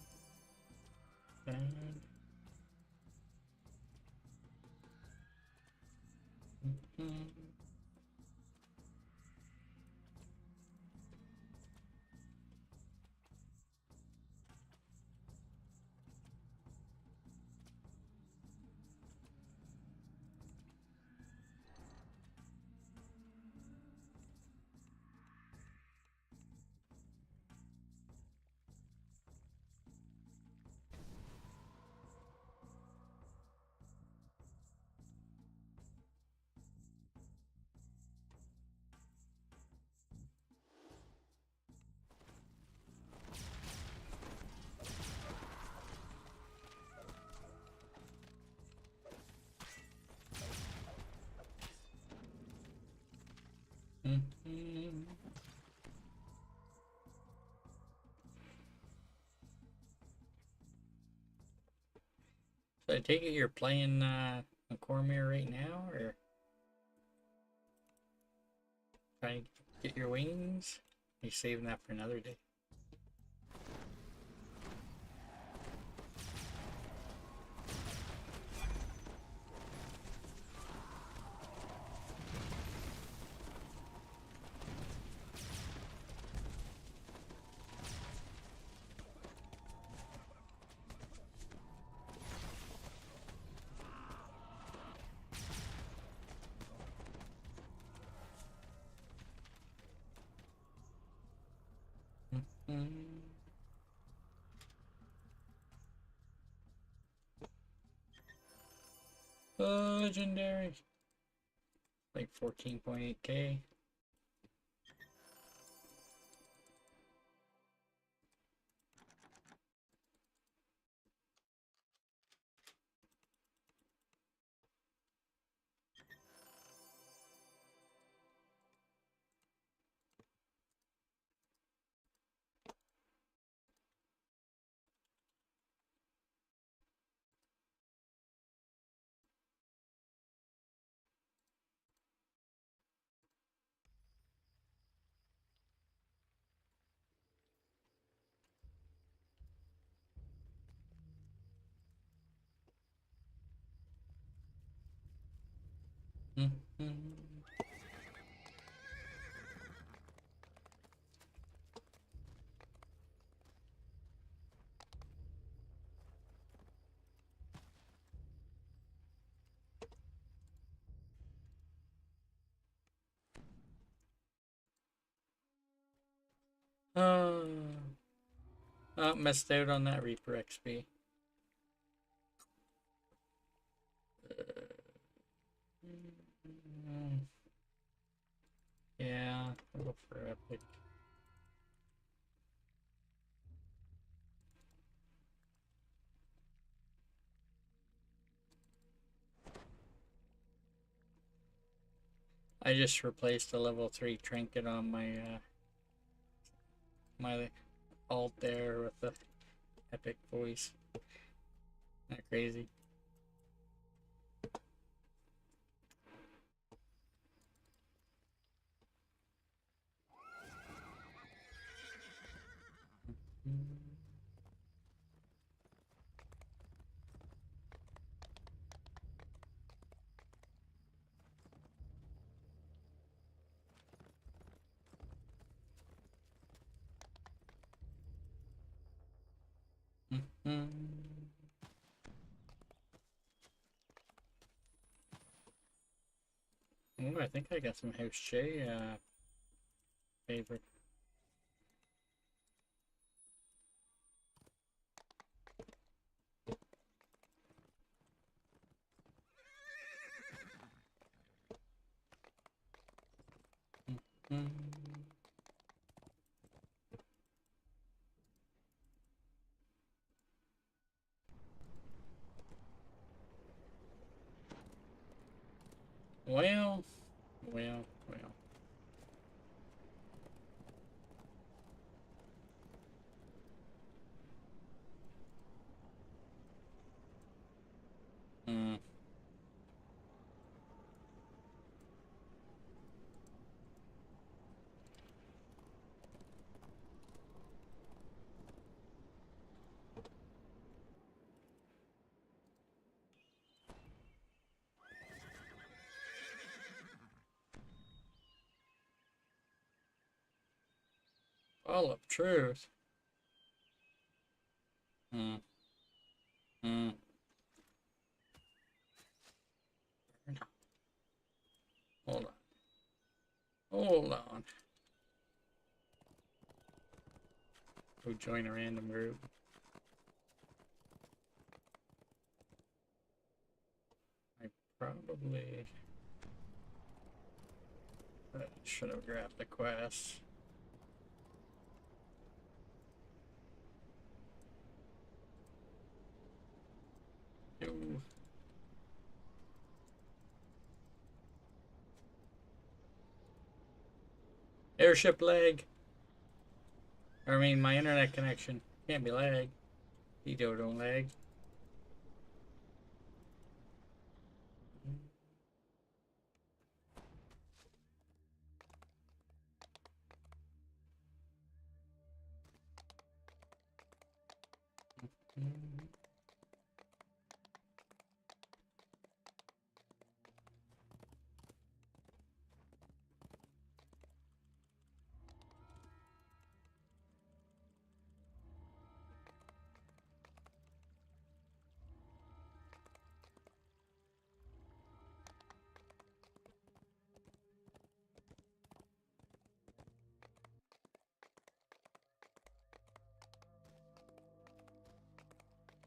So I take it you're playing Cormyr right now, or trying to get your wings? Are you saving that for another day? Legendary. Like 14.8k. Oh, missed out on that Reaper XP. Yeah, I'll go for epic. I just replaced a level 3 trinket on my my alt there with the epic voice. Not crazy. Oh, I think I got some House J favorite. Well. Hmm. All of truth. Hmm. Hmm. Hold on. Hold on. Go join a random group. I probably should have grabbed the quest. Ew. Airship lag. I mean, my internet connection can't be lag. Edo don't lag.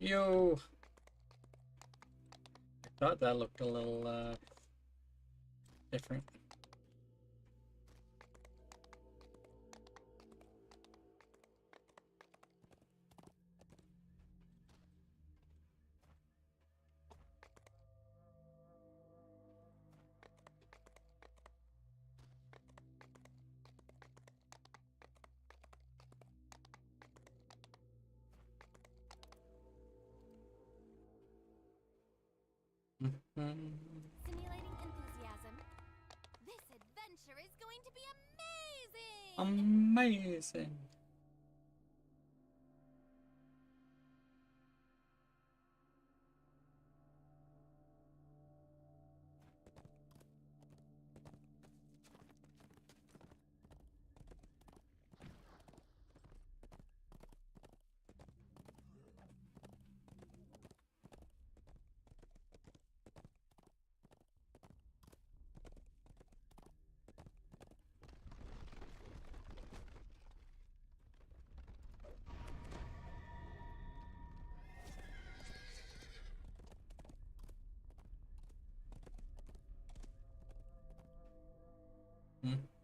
Yo. I thought that looked a little different. Simulating enthusiasm. This adventure is going to be amazing! Amazing.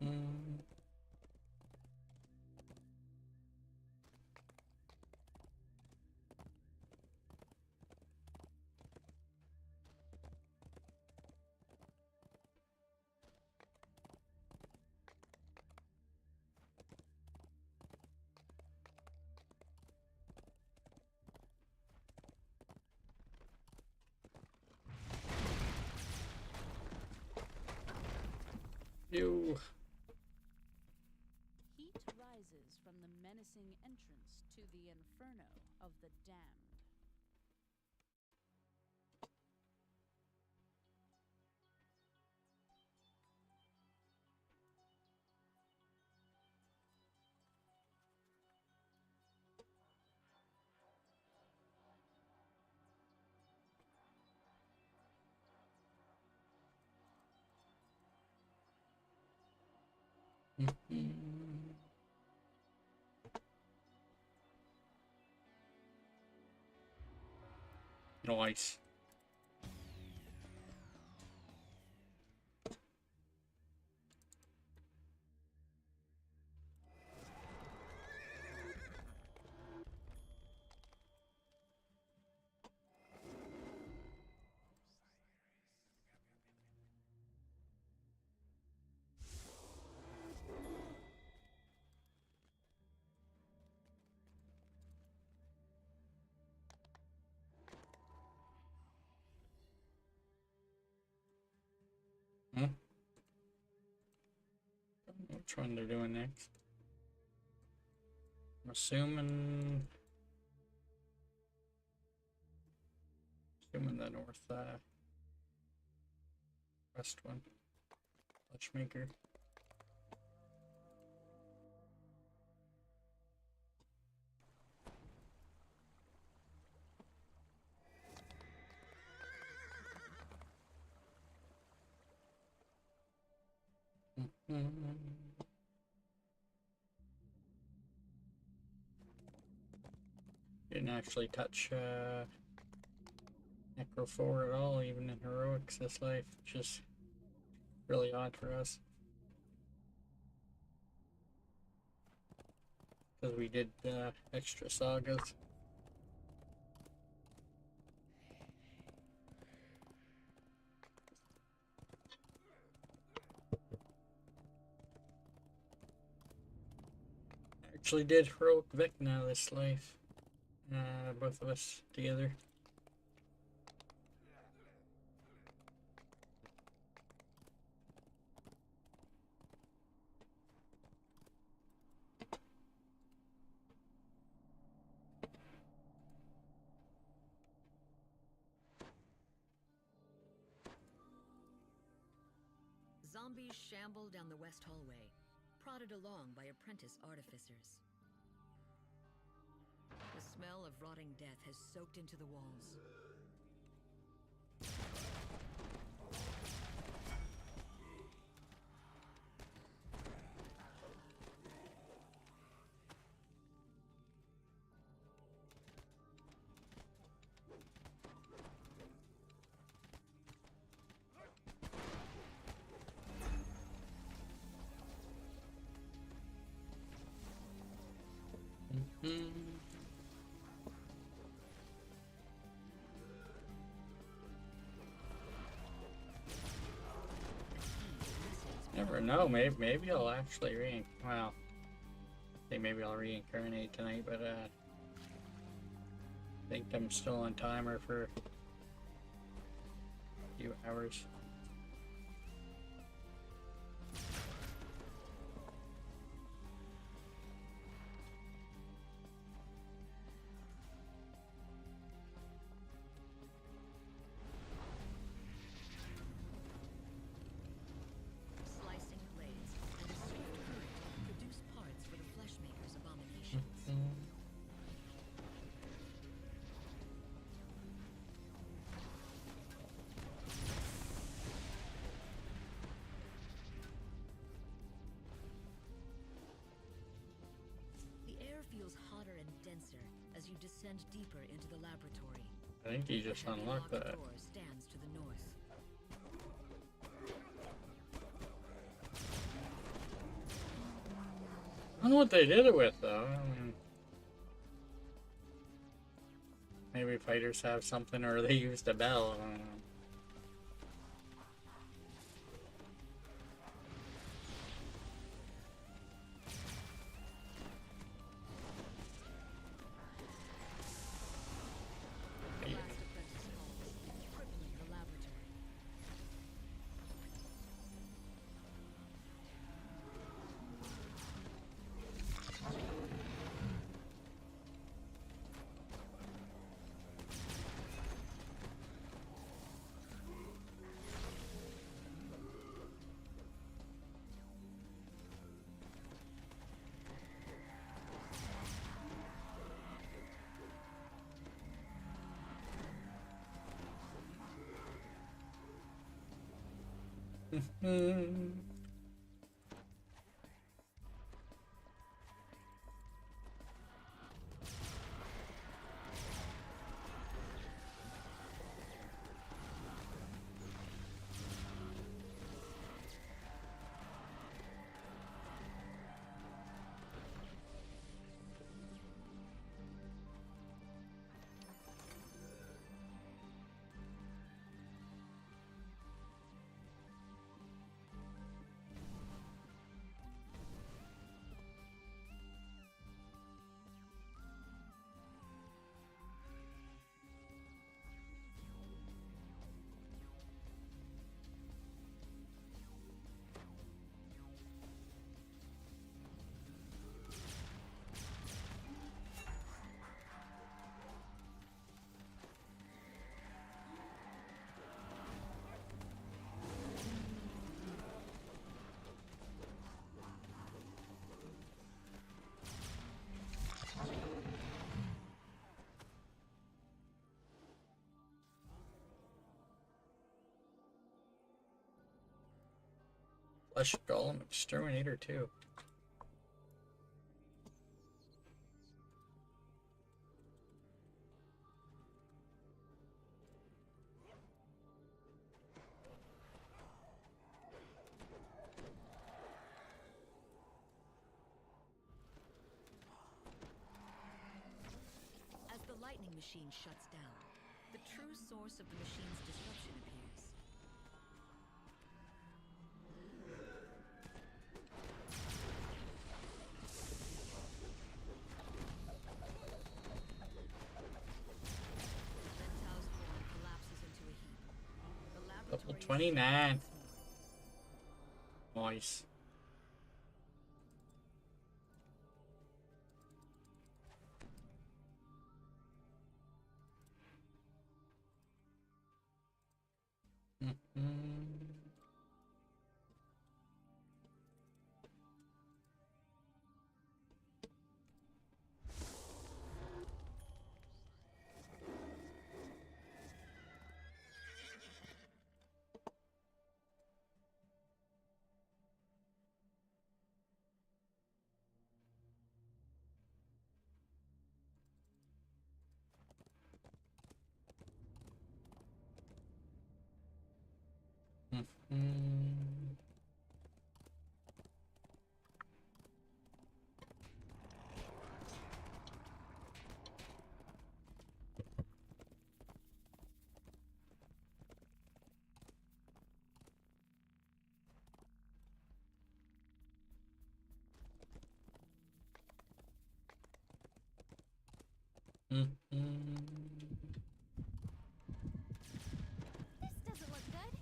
Mm-hmm. Ew. Heat rises from the menacing entrance to the inferno of the damned. Nice. Hmm? Which one they're doing next? I'm assuming the north west one. Watchmaker. Didn't actually touch Necro 4 at all, even in heroics this life, which is really odd for us. Because we did extra sagas. Actually did heroic Vic now this life. Both of us together. Zombies shamble down the west hallway, prodded along by apprentice artificers. The smell of rotting death has soaked into the walls. Never know, maybe I'll actually well, I think maybe I'll reincarnate tonight, but I think I'm still on timer for a few hours. Slicing blades and a swift current produce parts for the Fleshmaker's abominations. The air feels hotter and denser as you descend deeper into the laboratory. I think you just A heavy unlocked locked that. door stands to the north. don't know what they did it with though. I mean, maybe fighters have something, or they used a bell. I don't know. The last apprentice calls, crippling the laboratory. Flesh Golem Exterminator 2. As the lightning machine shuts down, the true source of the machine's disruption appears. Lentau's form collapses into a heap. The Level laboratory 29. once more. Nice. This doesn't look good.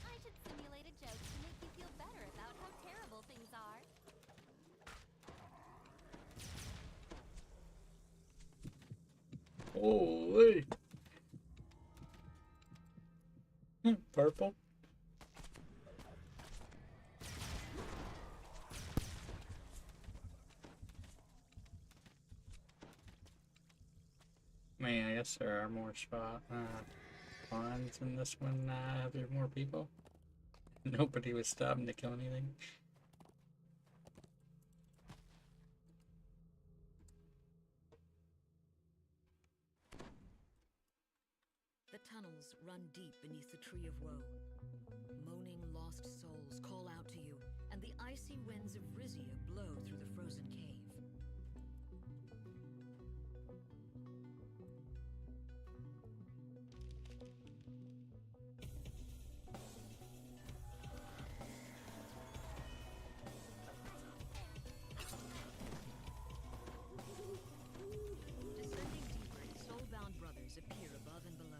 I should simulate a joke to make you feel better about how terrible things are. Holy. Purple. I mean, I guess there are more spawns in this one. There's more people. Nobody was stopping to kill anything. The tunnels run deep beneath the Tree of Woe. Moaning lost souls call out to you, and the icy winds of Rizia blow through the frozen cave. Descending deeper, soul-bound brothers appear above and below.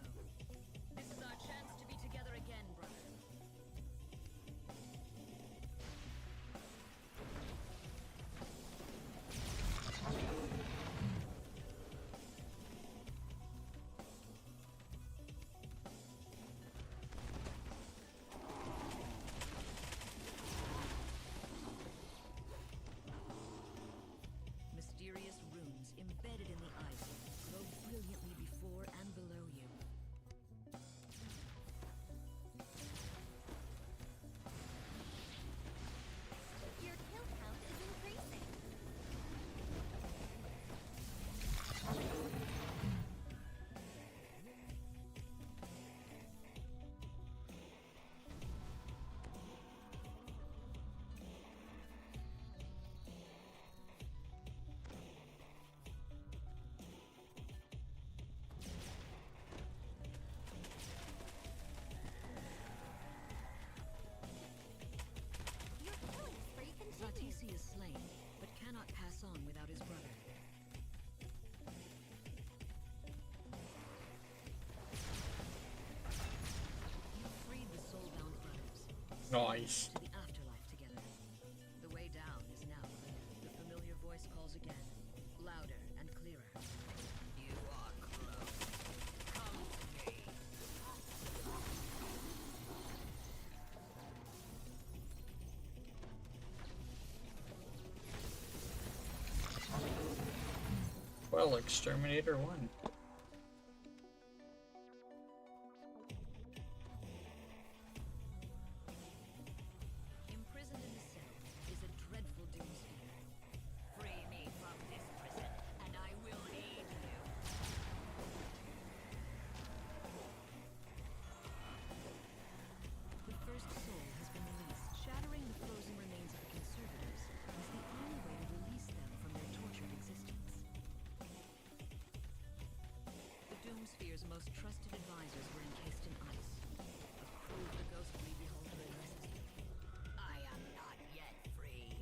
This is our chance to be together again, brother. Mysterious runes embedded in the ice glow brilliantly before and below you. Your kill count is increasing. Your killing spree continues. Zatisi is slain, but cannot pass on without his brother. You freed the soul-bound brothers. Nice. To the afterlife together. The way down is now clear. The familiar voice calls again, louder and clearer. You are close. Come to me. Well, Exterminator 1. Imprisoned in the cell is a dreadful doomsphere. Free me from this prison, and I will aid you. The first soul has been released. Shattering the frozen remains of the conservators is the only way to release them from their tortured existence. The Doomsphere's most trusted advisors were encased in ice. A crew of the ghostly beholder addresses you. I am not yet free.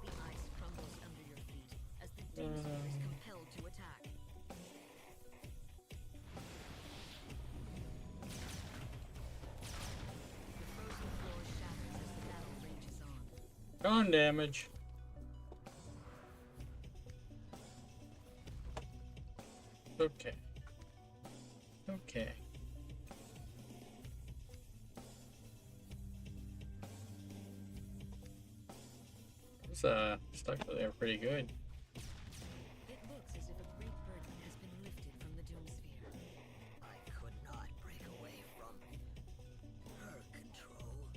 The ice crumbles under your feet as the Doomsphere is compelled to attack. The frozen floor shatters as the battle rages on. Gone damage. Okay. Okay. It's stuck there pretty good. It looks as if a great burden has been lifted from the Doomsphere. I could not break away from her control.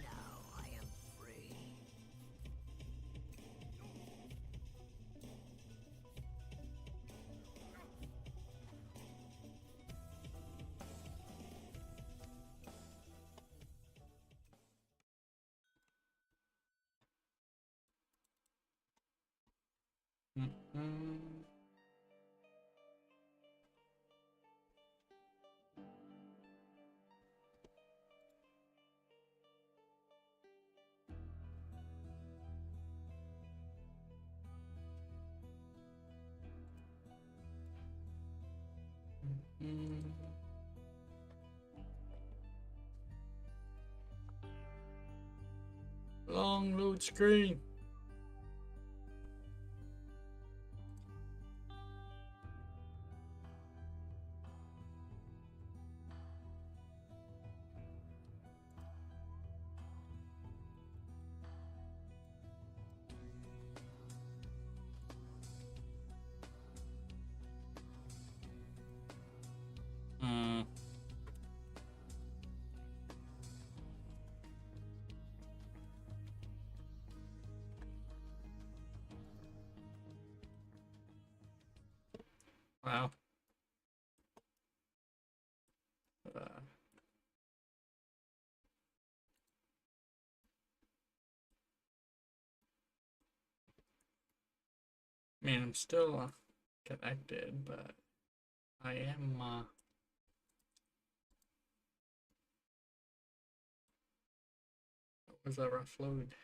Now I am free. Mm-mm. Mm. Long load screen. Wow. I mean, I'm still connected, but I am, it was a rough load.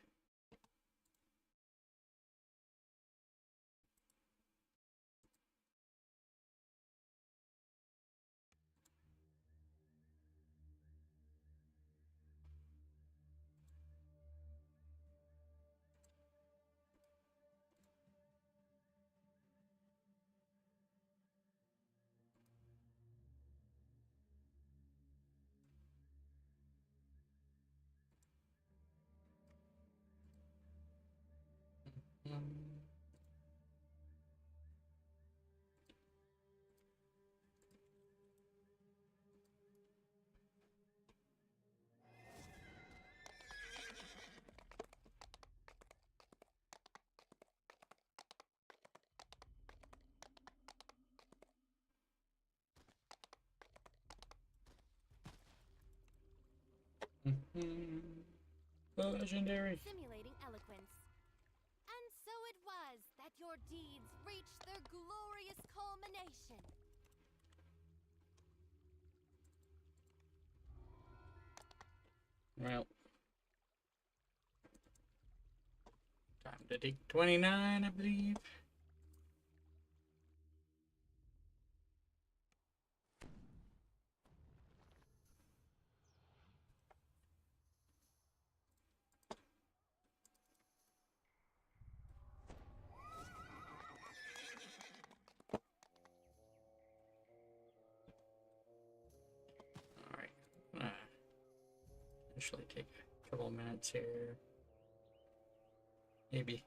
Legendary. Simulating eloquence. And so it was that your deeds reached their glorious culmination. Well, time to take 29, I believe. Actually take a couple minutes here. Maybe.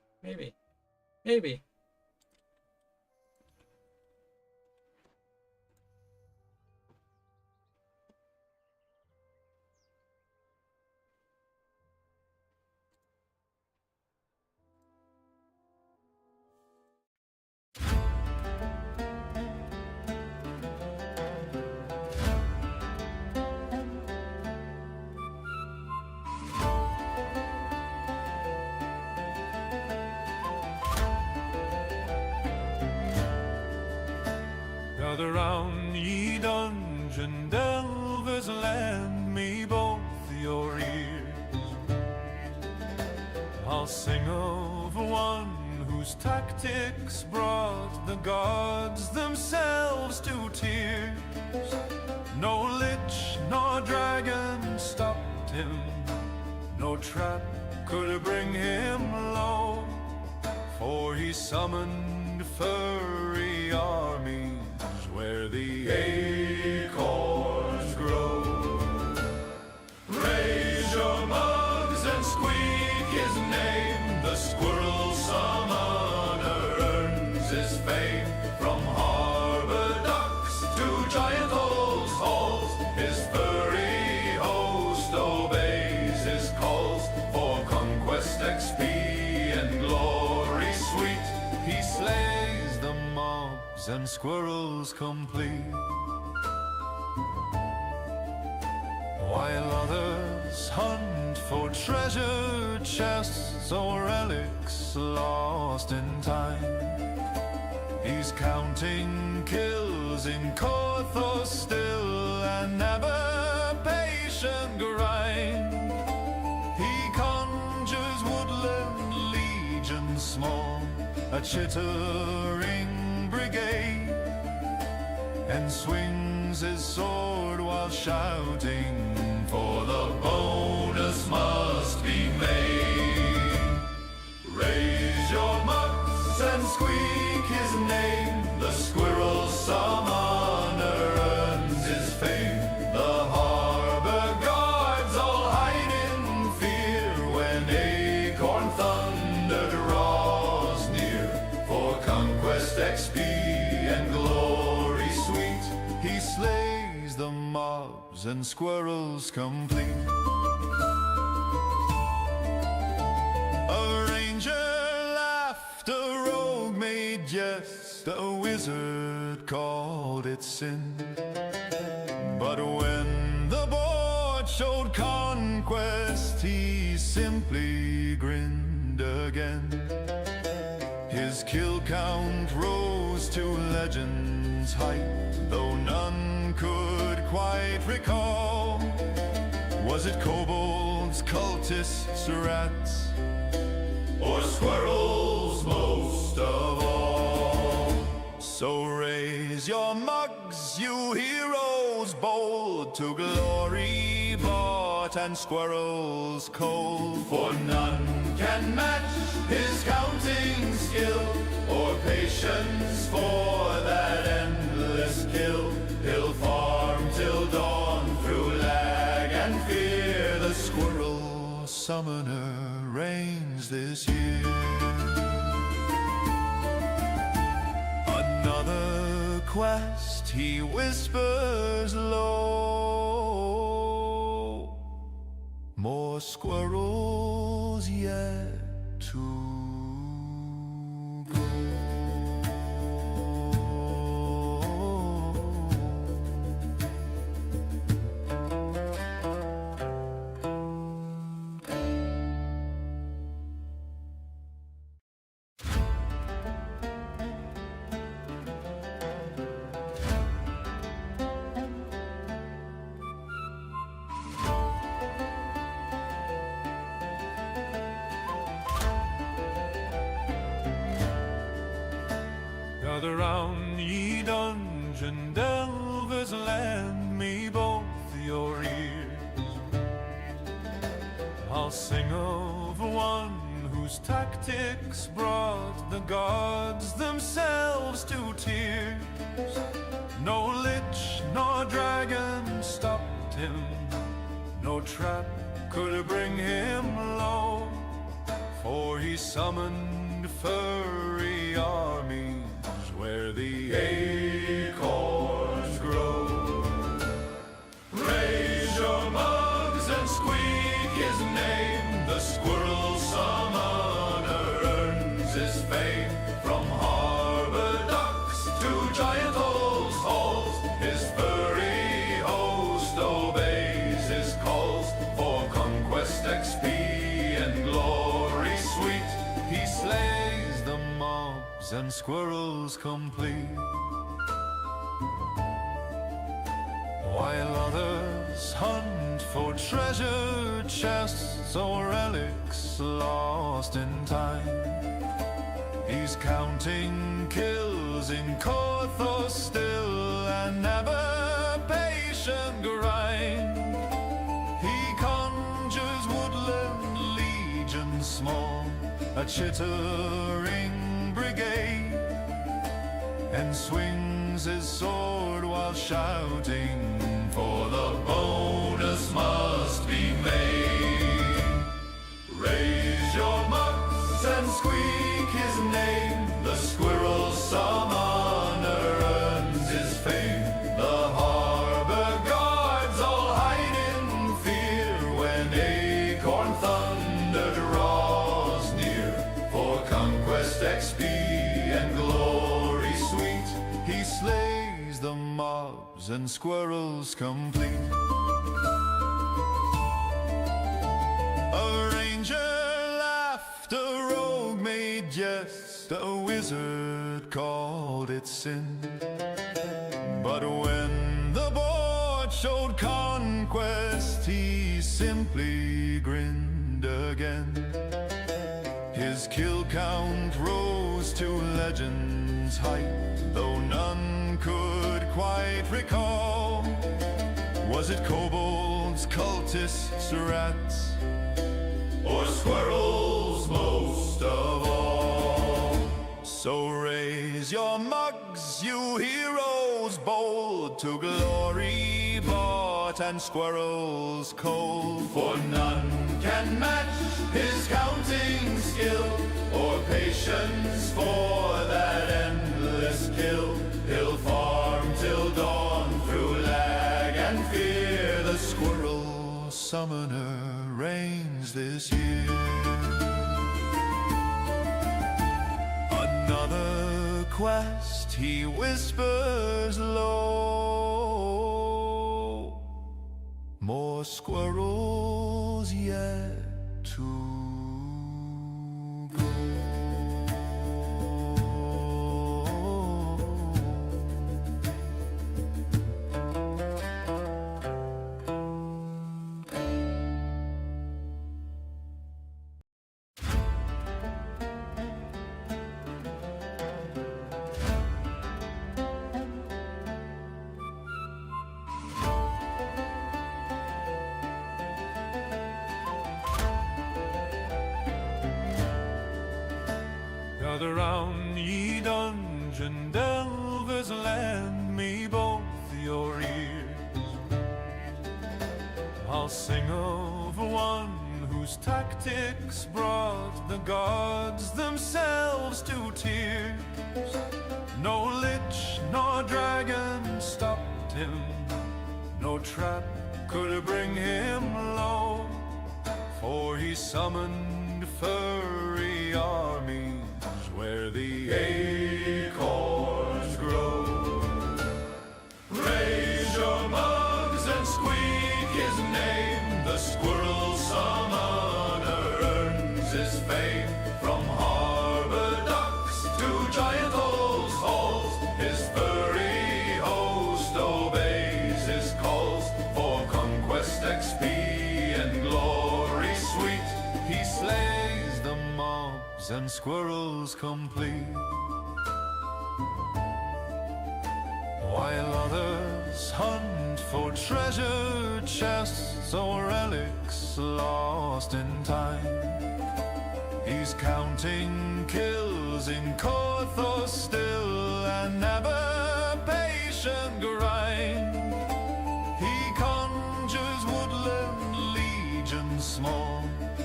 Gather round, ye dungeon delvers, lend me both your ears. I'll sing of one whose tactics brought the gods themselves to tears. No lich nor dragon stopped him, no trap could bring him low, for he summoned furry armies where the acorns grow. Raise your mugs and squeak his name. The squirrel summoner earns his fame. From harbor docks to giant old halls, his furry host obeys his calls. For conquest, XP, and glory sweet, he slays the mobs and squirrels complete, while others hunt for treasure chests or relics lost in time. He's counting kills in Korthos still, and never patient grind. He conjures woodland legions small, a chittering brigade, and swings his sword while shouting, for the bonus must be made. Raise your mugs and squeak his name. The squirrel summoner earns his fame. The harbor guards all hide in fear when acorn thunder draws near. For conquest, XP, and glory sweet, he slays the mobs and squirrels complete. A ranger laughed, a rogue made jests, jest, a wizard called it sin. But when the board showed conquest, he simply grinned again. His kill count rose to legend's height, though none could quite recall. Was it kobolds, cultists, rats, or squirrels most of all? So raise your mugs, you heroes bold, to glory bought and squirrels cold. For none can match his counting skill, or patience for that endless kill. He'll farm till dawn through lag and fear. The squirrel summoner reigns this year. Another quest, he whispers low. More squirrels yet to go. Gather round, ye dungeon delvers, lend me both your ears. I'll sing of one whose tactics brought the gods themselves to tears. No lich nor dragon stopped him, no trap could bring him low, for he summoned furry armies where the acorns grow. Raise your mugs and squeak his name. The squirrel summoner earns his fame. From harbor docks to giant holes, halls, his furry host obeys his calls. For conquest, XP, and glory sweet, he slays the mobs and squirrels complete. While others hunt for treasure chests or relics lost in time, he's counting kills in Korthos still, and ever patient grind. He conjures woodland legions small, a chittering brigade, and swings his sword while shouting, for the bonus must be made. Raise your mugs and squeak his name. The squirrel summoner earns his fame. The harbor guards all hide in fear when acorn thunder draws near. For conquest, XP, and glory sweet, he slays the mobs and squirrels complete. A ranger laughed, a rogue made jest, a wizard called it sin. But when the board showed conquest, he simply grinned again. His kill count rose to legend's height, though none could quite recall. Was it kobolds, cultists, rats, or squirrels most of all? So raise your mugs, you heroes bold, to glory bought and squirrels cold. For none can match his counting skill, or patience for that endless kill. He'll farm till dawn through lag and fear. The squirrel summoner reigns this year. Another quest, he whispers low, more squirrels yet to Gather round, ye dungeon delvers, lend me both your ears. I'll sing of one whose tactics brought the gods themselves to tears. No lich nor dragon stopped him, no trap could bring him low, for he summoned furry armies where the acorns grow. Raise your mugs and squeak his name. The squirrel summoner earns his fame. From harbor docks to giant holes, halls, his furry host obeys his calls. For conquest, XP, and glory sweet, he slays the mobs and squirrels complete, while others hunt for treasure chests or relics lost in time. He's counting kills in Korthos still, and never patient grind. He conjures woodland legions small,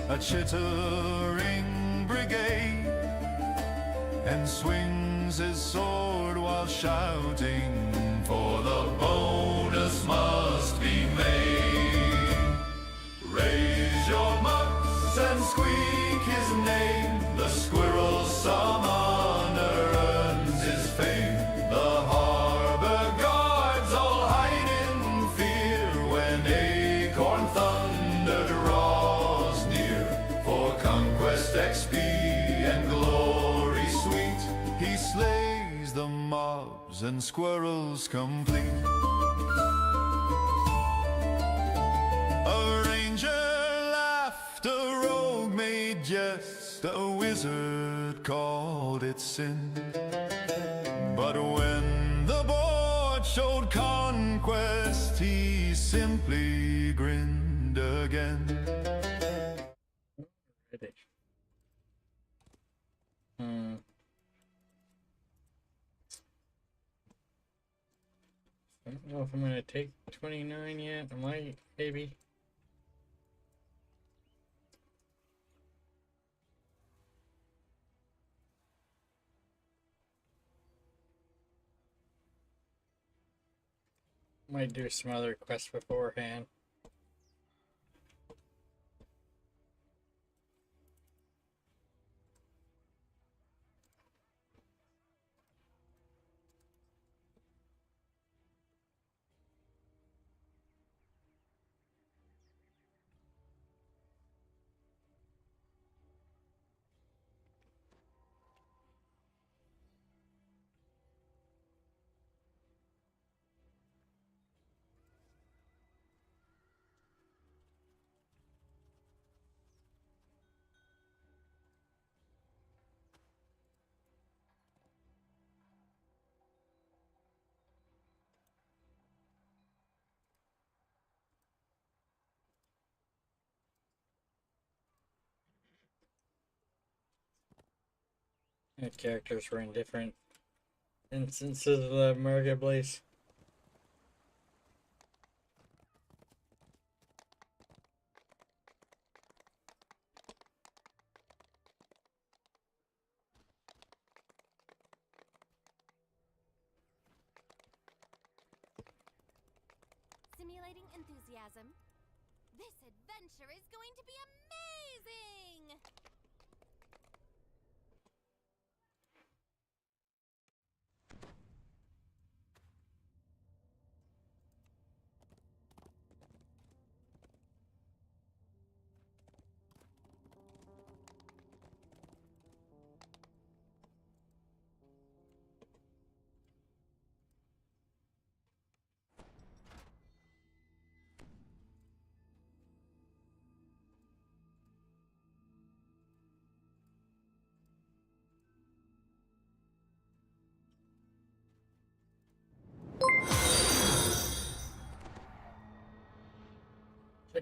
a chittering brigade, and swings his sword while shouting, for the bonus must be made. Raise your mugs and squeak his name. The squirrel summoner earns his fame. The harbor guards all hide in fear when acorn thunder draws near. For conquest, XP, and glory sweet, he slays the mobs and squirrels complete. A ranger laughed, a rogue made jest, a wizard called it sin. But when the board showed conquest, he simply grinned again. Ready. I don't know if I'm gonna take 29 yet. I might, maybe. Might do some other quests beforehand. The characters were in different instances of the marketplace. Simulating enthusiasm. This adventure is going to be amazing!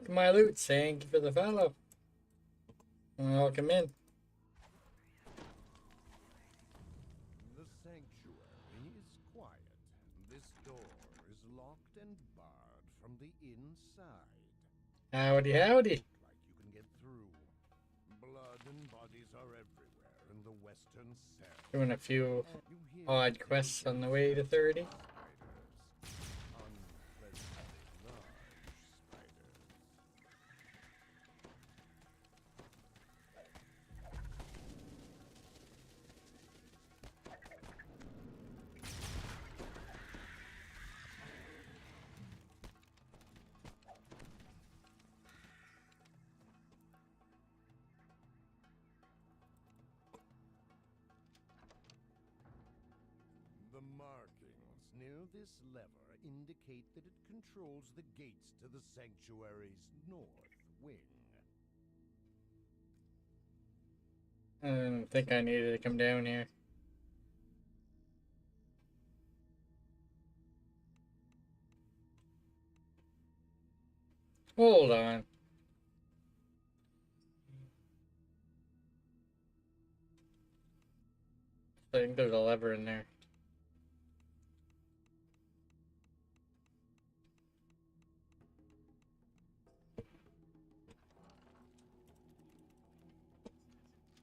to my loot. Thank you for the follow. Welcome in. The sanctuary is quiet. This door is locked and barred from the inside. Howdy, howdy. Like you can get through. Blood and bodies are everywhere in the western cell. Doing a few You hear odd quests on the way to 30. spiders. Unpleasantly large spiders. The markings near this lever indicate that it controls the gates to the sanctuary's north wing. I didn't think I needed to come down here. Hold on. I think there's a lever in there.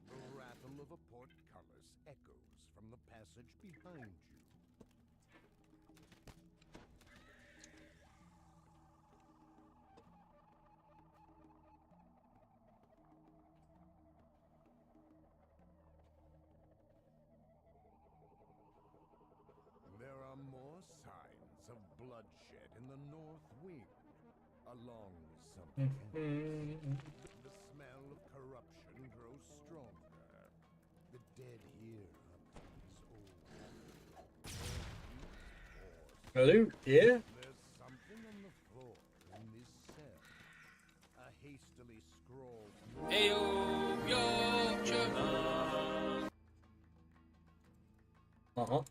The rattle of a portcullis echoes from the passage behind you. There are more signs of bloodshed in the north wing, along with something else. The smell of corruption grows stronger. The dead here is old. Hello? Yeah? There's something on the floor in this cell. A hastily scrawled. Uh-huh.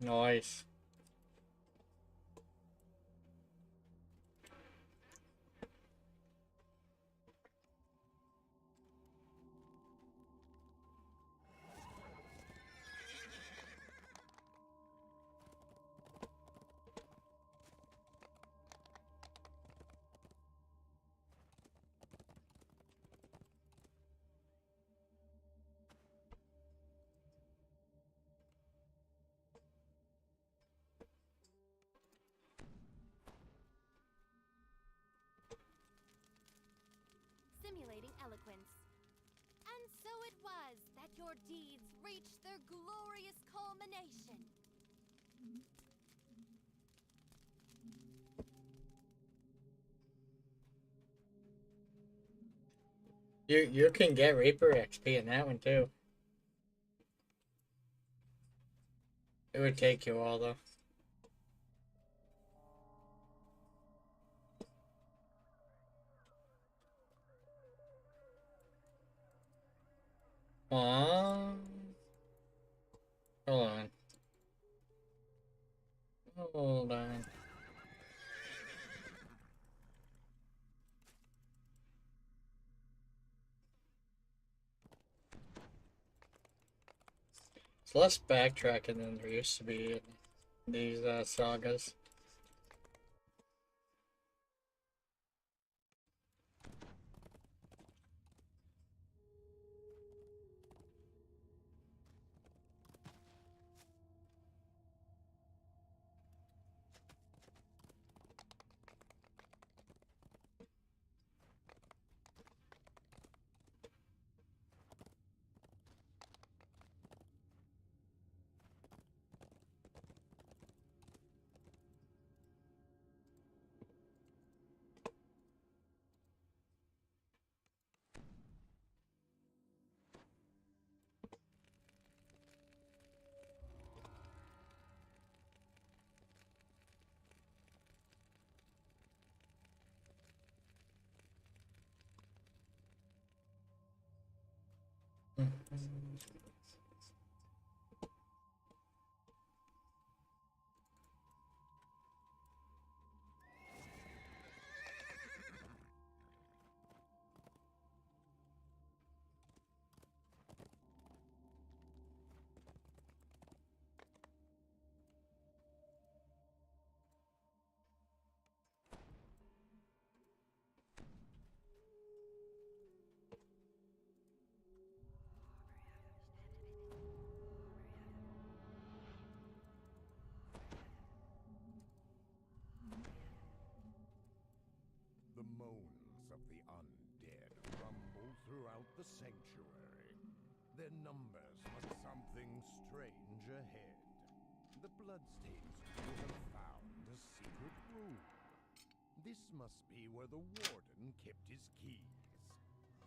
Nice. Simulating eloquence. And so it was that your deeds reached their glorious culmination. You can get Reaper XP in that one too. It would take you all though. Hold on. Hold on. It's less backtracking than there used to be in these sagas. The moans of the undead rumble throughout the sanctuary. Their numbers must something strange ahead. The bloodstains could have found a secret room. This must be where the warden kept his keys.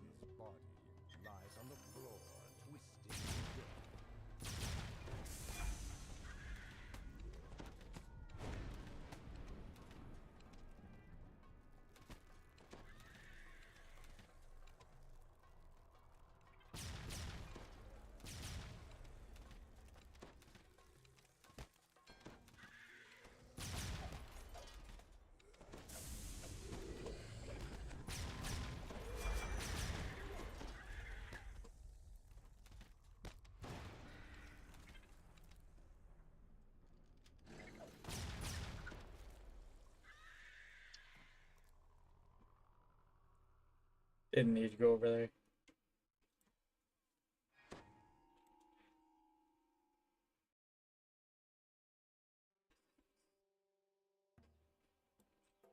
His body lies on the floor, twisted to death. Didn't need to go over there.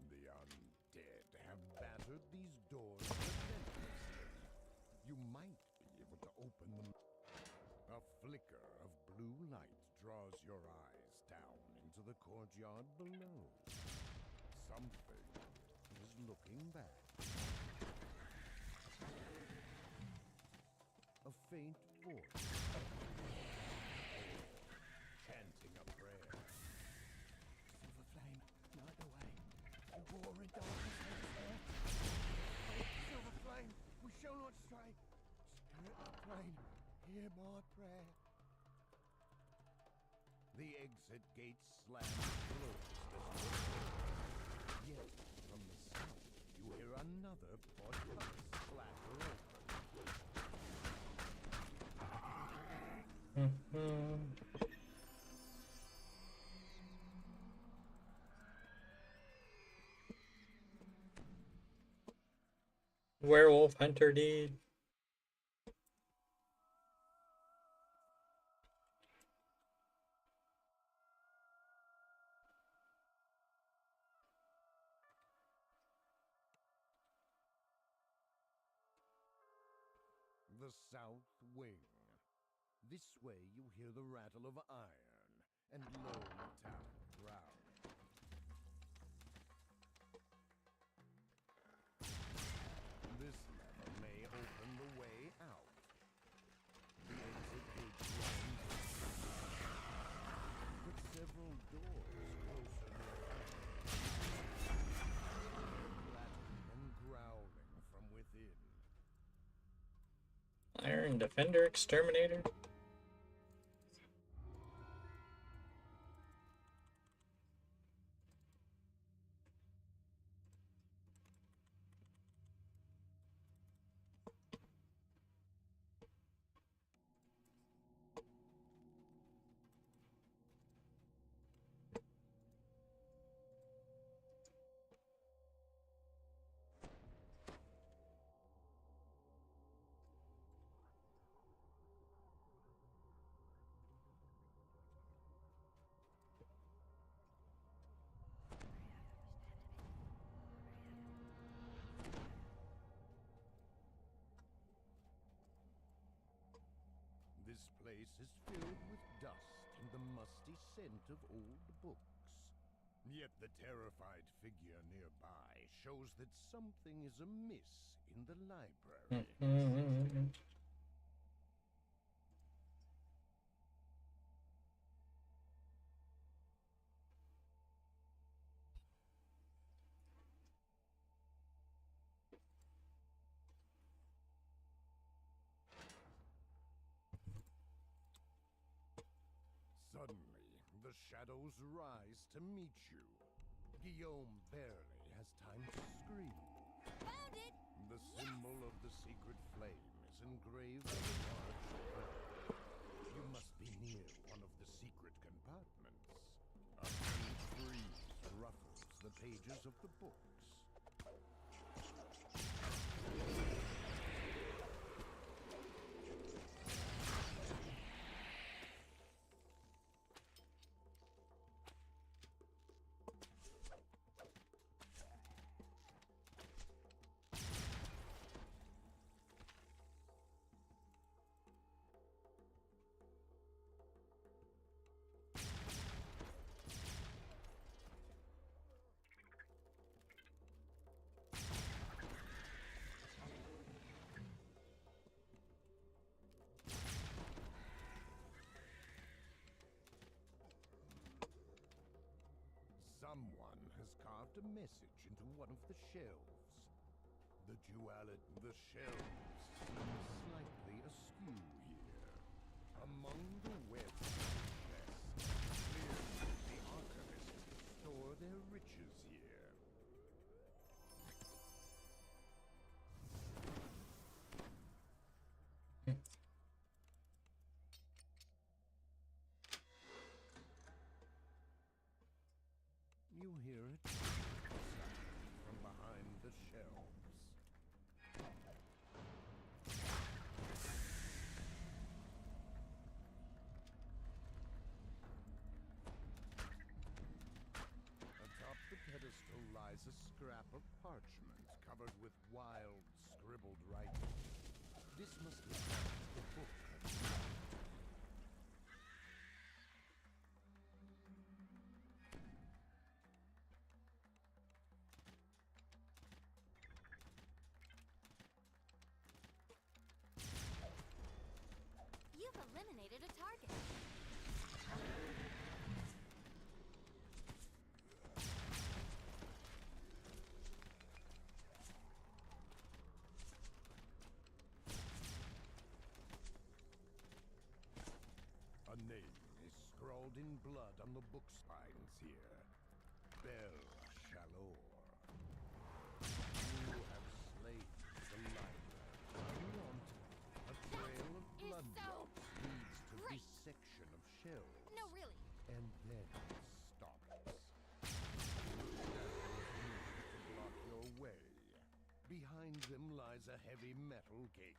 The undead have battered these doors relentlessly. You might be able to open them. A flicker of blue light draws your eyes down into the courtyard below. Something is looking back. A faint voice. Chanting a prayer. Silver flame, light the way. The war in darkness is there. Oh, silver flame, we shall not stray. Spirit of flame, hear my prayer. The exit gate slams closed as you approach. Yet, from the south, you hear another portcullis clatter open. Werewolf hunter deed. The south wing. This way you hear the rattle of iron and low metallic ground. This lever may open the way out. The exit gate runs, but several doors closer nearby. Clattering and growling from within. Iron Defender Exterminator. This place is filled with dust and the musty scent of old books. Yet the terrified figure nearby shows that something is amiss in the library. Suddenly, the shadows rise to meet you. Guillaume barely has time to scream. Found it! The symbol of the secret flame is engraved on a large plaque. You must be near one of the secret compartments. A faint breeze ruffles the pages of the books. Someone has carved a message into one of the shelves. The shelves seem slightly askew here. Among the webs of the chest, clearly the archivists store their riches here. You hear it from behind the shelves. Atop the pedestal lies a scrap of parchment covered with wild, scribbled writing. This must be the book. You've eliminated a target. A name is scrawled in blood on the book spines here. Belle Chalor. You have slain the library. Unwanted. A trail of blood drops leads to this section of shelves. No, really. And then stops. Shadows move to block your way. Behind them lies a heavy metal gate.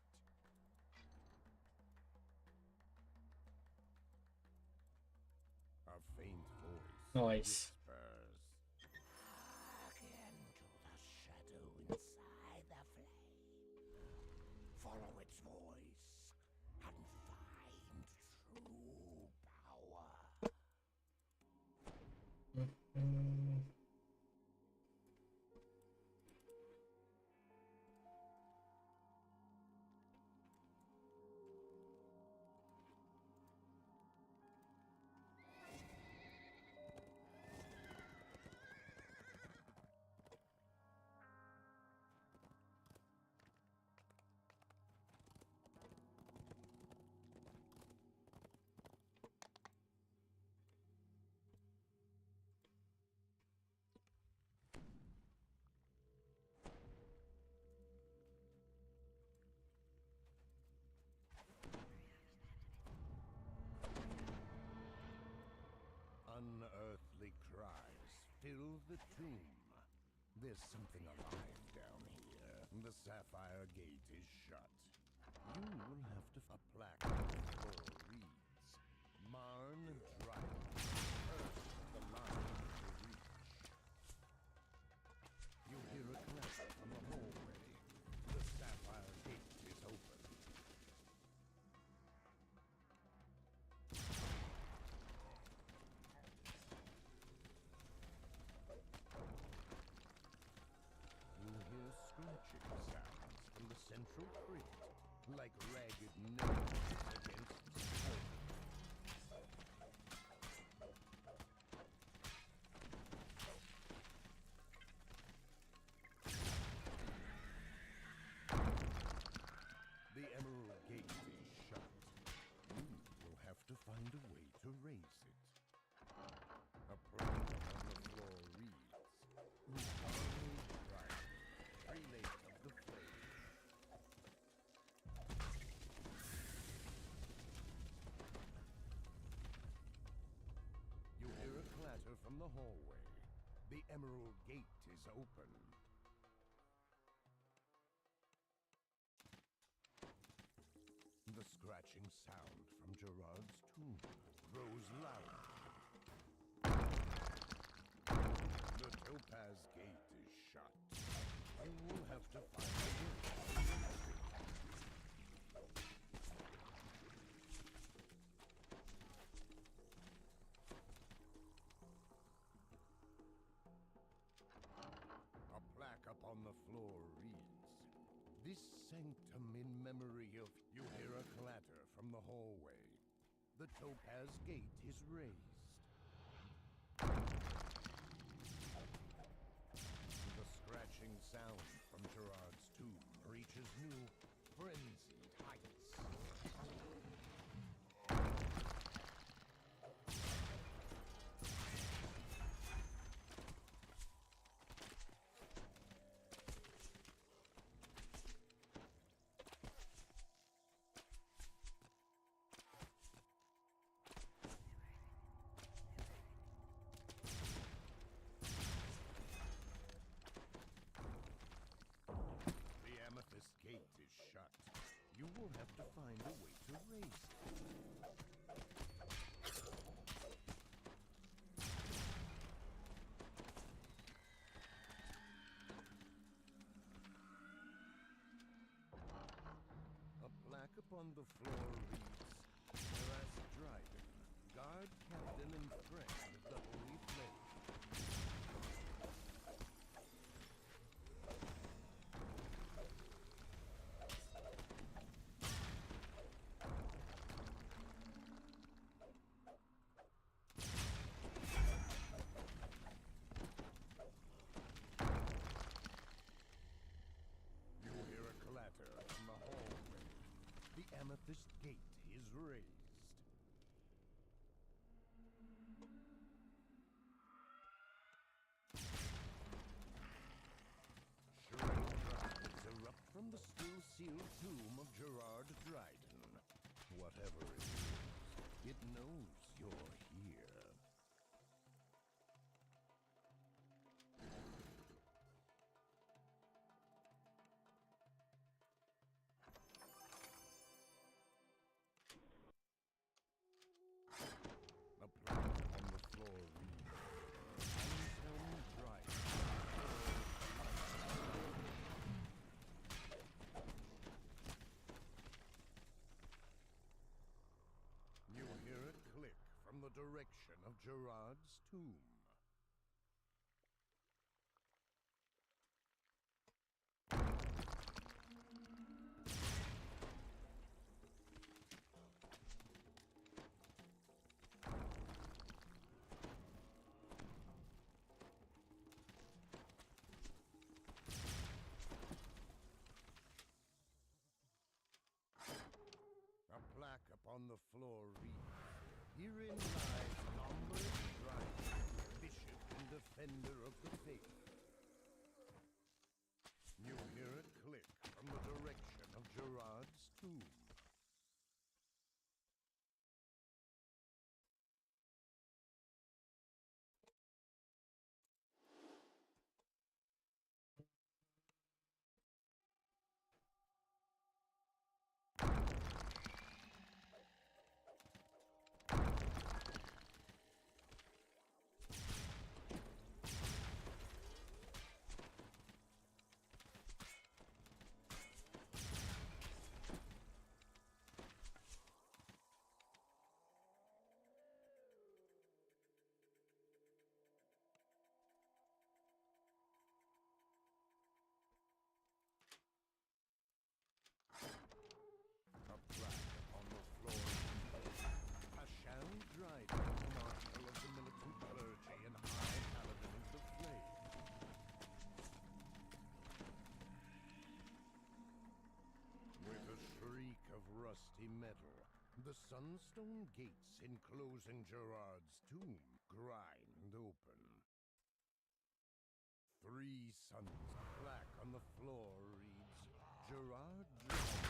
A faint voice whispers. Look into the shadow inside the flame. Follow its voice and find true power. Unearthly cries fill the tomb. There's something alive down here. The Sapphire Gate is shut. You will have to... A plaque on the floor reads, Marn Dryden, first the line to reach. You hear a clap from the hallway. The Sapphire Gate is open. You hear scratching sounds from the central crypt, like ragged nails against stone. The Emerald Gate is shut. You will have to find a way to raise it. the hallway. The Emerald Gate is open. The scratching sound from Gerard's tomb grows louder. The Topaz Gate is shut. You will have to find a way. A plaque upon the floor reads, "This sanctum in memory of..." You hear a clatter from the hallway. The Topaz Gate is raised. The scratching sound from Gerard's tomb reaches new, frenzied heights. The Amethyst Gate is shut. You will have to find a way to raise it. A plaque upon the floor reads, "Geras Dryden, guard captain and friend of the Holy Flame." You hear a clatter from the hallway. The Amethyst Gate is raised. Shrill cries erupt from the still sealed tomb of Gerard Dryden. Whatever it is, it knows you're here. A plaque on the floor reads, "Anselm Dryden." You hear a click from the direction of Gerard's tomb. A plaque upon the floor reads, "Herein lies Lambert Dryden, bishop and defender of the faith." You hear a click from the direction of Gerard's tomb. A plaque upon the floor reads, "Paschal Dryden, Marshal of the militant clergy and High Paladin of the Flame." With a shriek of rusty metal, the sunstone gates enclosing Gerard's tomb grind open. 3 suns. A plaque on the floor reads, "Gerard Dryden,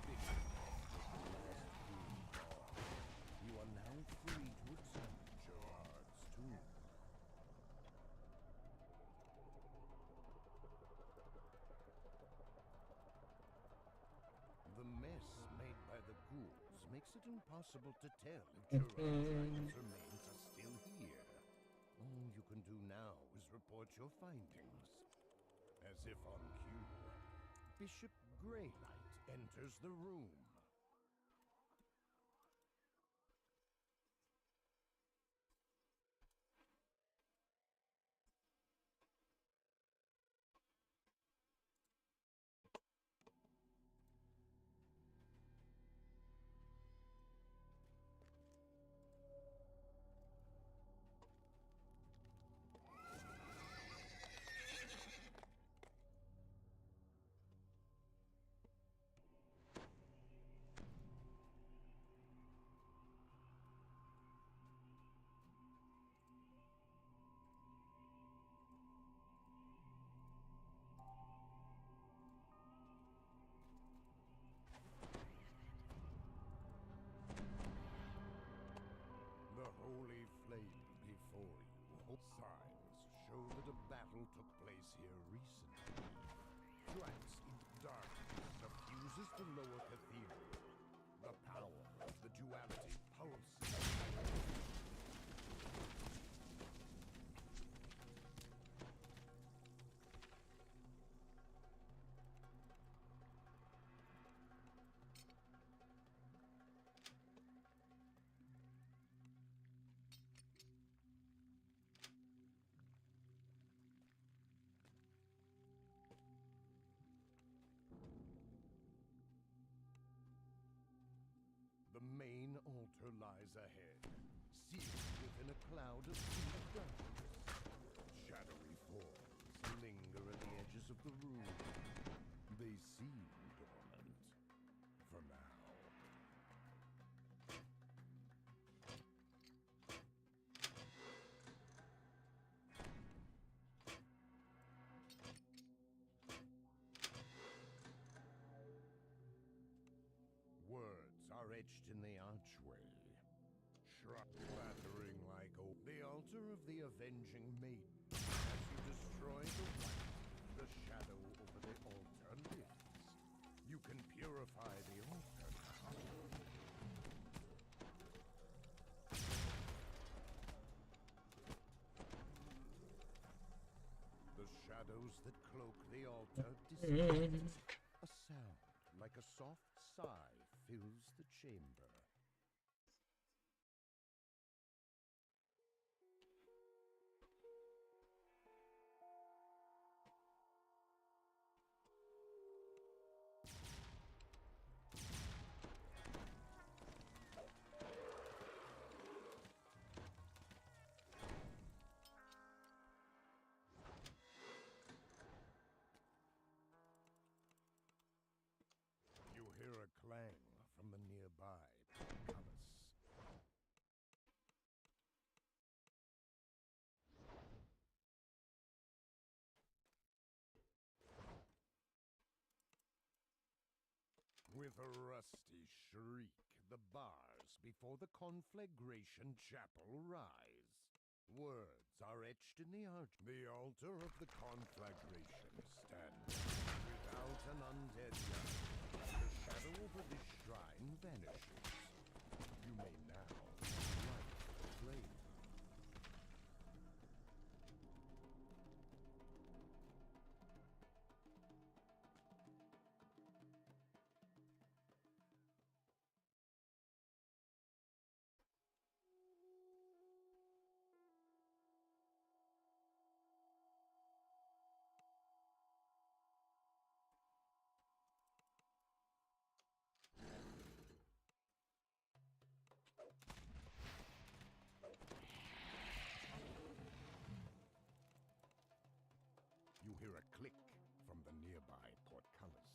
bishop of the Lost Tomb Bar." You are now free to examine Gerard's tomb. rules makes it impossible to tell if Gerard's remains are still here. All you can do now is report your findings. As if on cue, Bishop Greylight enters the room. The holy flame before you. Signs show that a battle took place here recently. Transient darkness suffuses the lower cathedral. The power of the duality pulses. The main altar lies ahead, sealed within a cloud of deep darkness. Shadowy forms linger at the edges of the room. They seem dormant. For now. Words are etched in the archway. Clattering like the altar of the avenging maiden. As you destroy the light, the shadow over the altar lifts. You can purify the altar now. The shadows that cloak the altar dissipate. A sound like a soft sigh fills the chamber. You hear a clang from the nearby portcullis. With a rusty shriek, the bars before the Conflagration Chapel rise. Words are etched in the arch. The altar of the Conflagration stands without an undead knight. The shadow over this shrine vanishes. You may now light the flame. You hear a click from the nearby portcullis.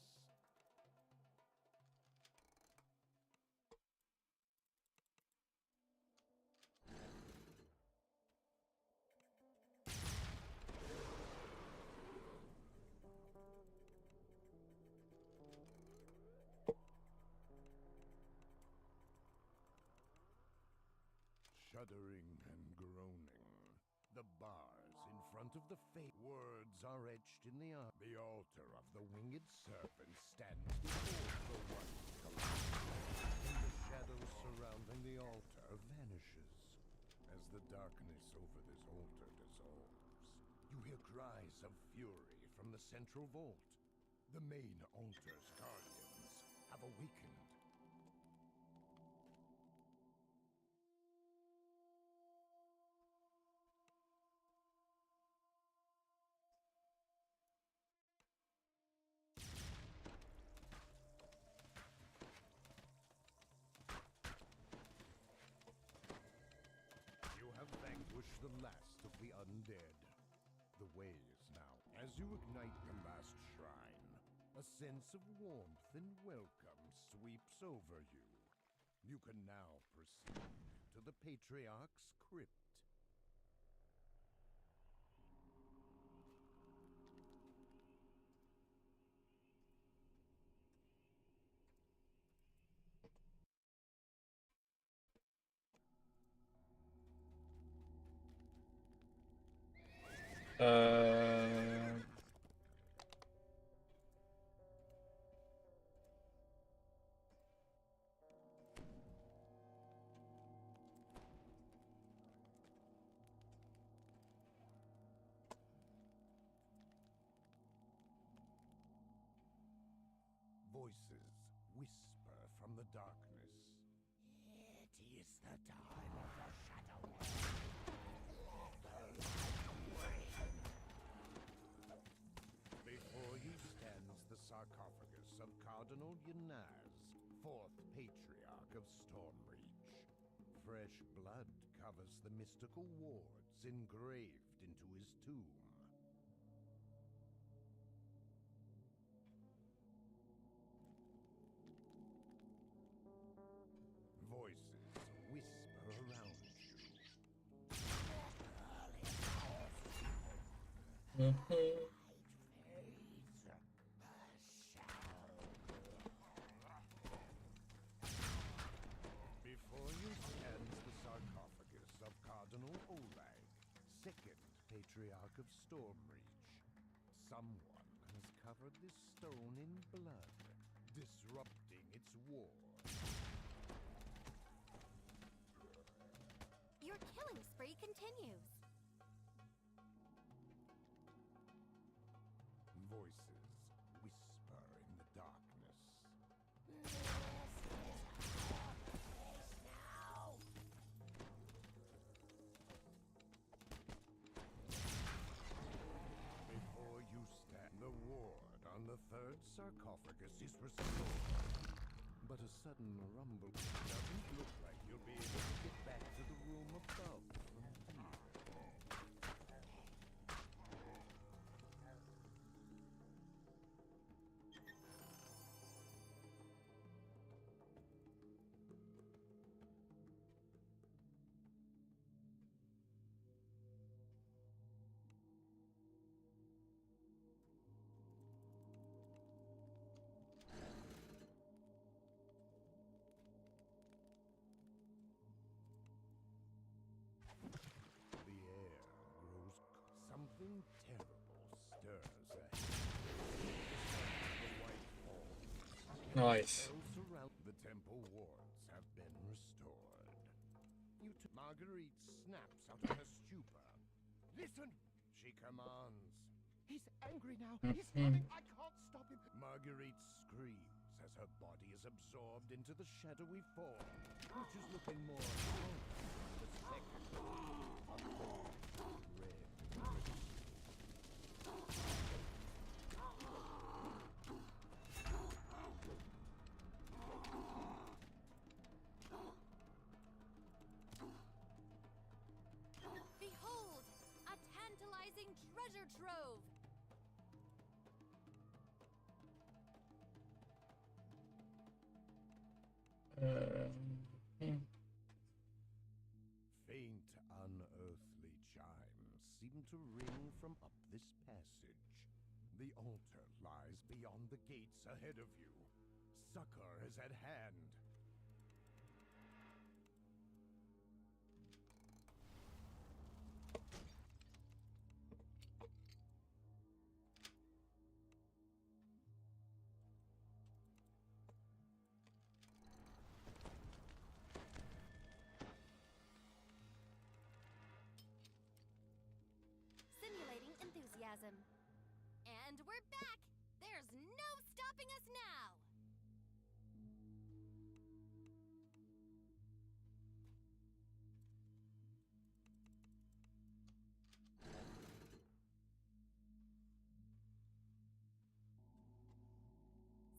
Shuddering and groaning, the bars in front of the fate. Words are etched in the art. The altar of the winged serpent stands before the one collapsed. surrounding the altar vanishes as the darkness over this altar dissolves. You hear cries of fury from the central vault. The main altar's guardians have awakened. You have vanquished the last of the undead. The way is now. As you ignite the last shrine, a sense of warmth and welcome sweeps over you. You can now proceed to the Patriarch's crypt. Voices whisper from the darkness. It is the time of the Shadow. Let the light away. Before you stands the sarcophagus of Cardinal Yanaz, 4th Patriarch of Stormreach. Fresh blood covers the mystical wards engraved into his tomb. Voices whisper around you. Before you stands the sarcophagus of Cardinal Oleg, 2nd Patriarch of Stormreach. Someone has covered this stone in blood, disrupting its ward. Your killing spree continues. Voices whisper in the darkness. Before you stand, the ward on the 3rd sarcophagus is restored. But a sudden rumble doesn't look like you'll be able to get back to the room above from here. The air grows something terrible stirs ahead. The white walls. Nice. The temple wards have been restored. Marguerite snaps out of her stupor. Listen, she commands. He's angry now. He's coming. I can't stop him. Marguerite screams as her body is absorbed into the shadowy form, which is looking more like the second red. Behold, a tantalizing treasure trove. Faint, unearthly chimes seem to ring from up this passage. The altar lies beyond the gates ahead of you. Succor is at hand. And we're back! There's no stopping us now!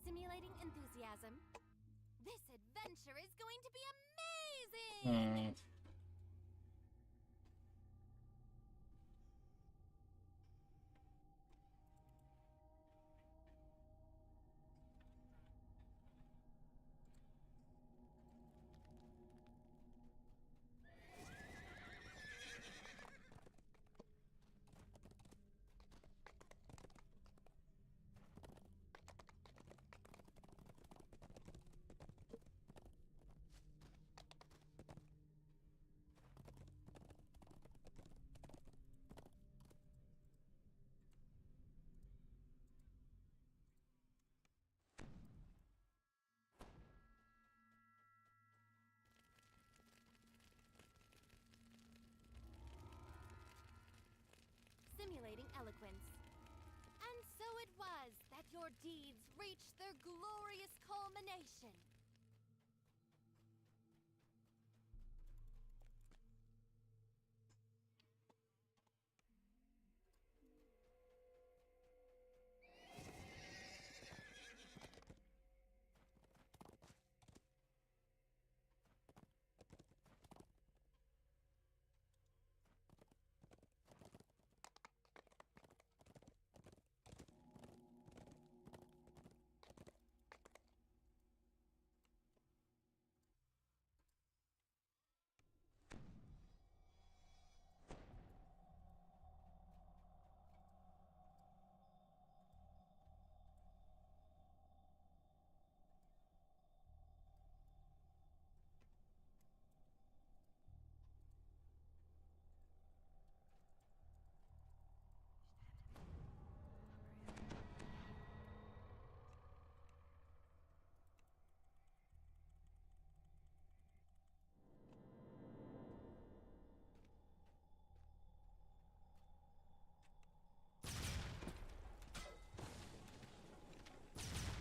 Simulating enthusiasm. This adventure is going to be amazing! Simulating eloquence. And so it was that your deeds reached their glorious culmination.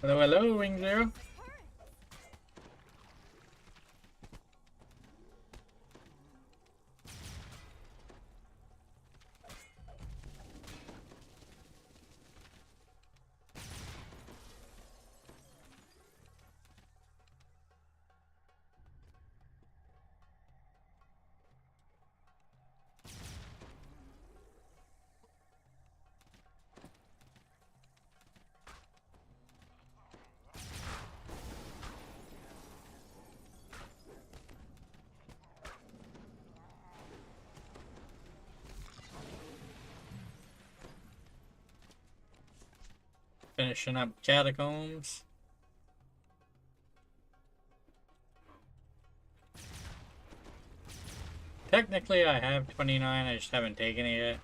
Hello, hello, Wing Zero. Finishing up Catacombs. Technically, I have 29, I just haven't taken it yet.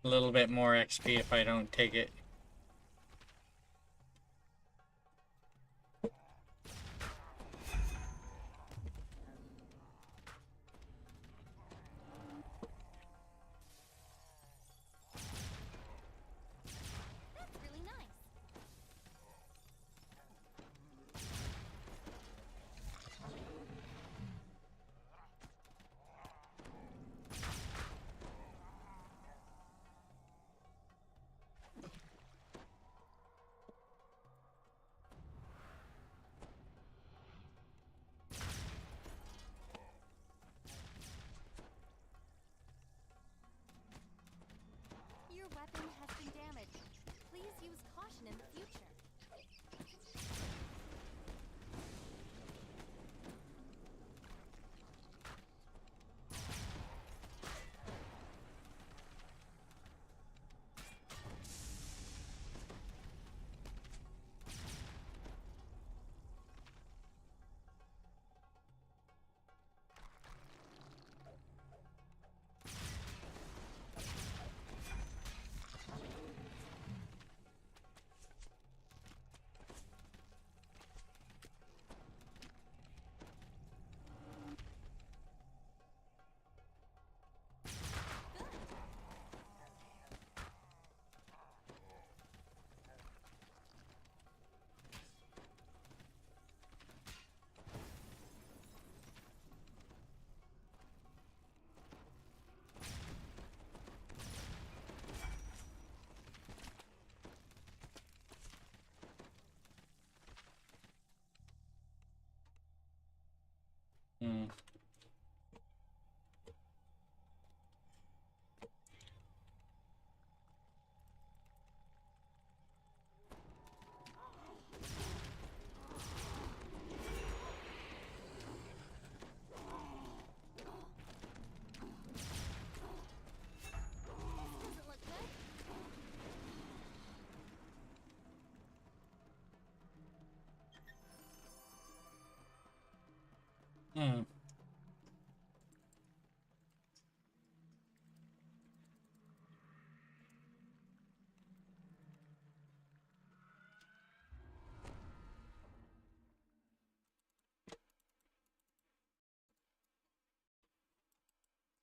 A little bit more XP if I don't take it. That's really nice. Your weapon has been damaged. Please use caution in the future.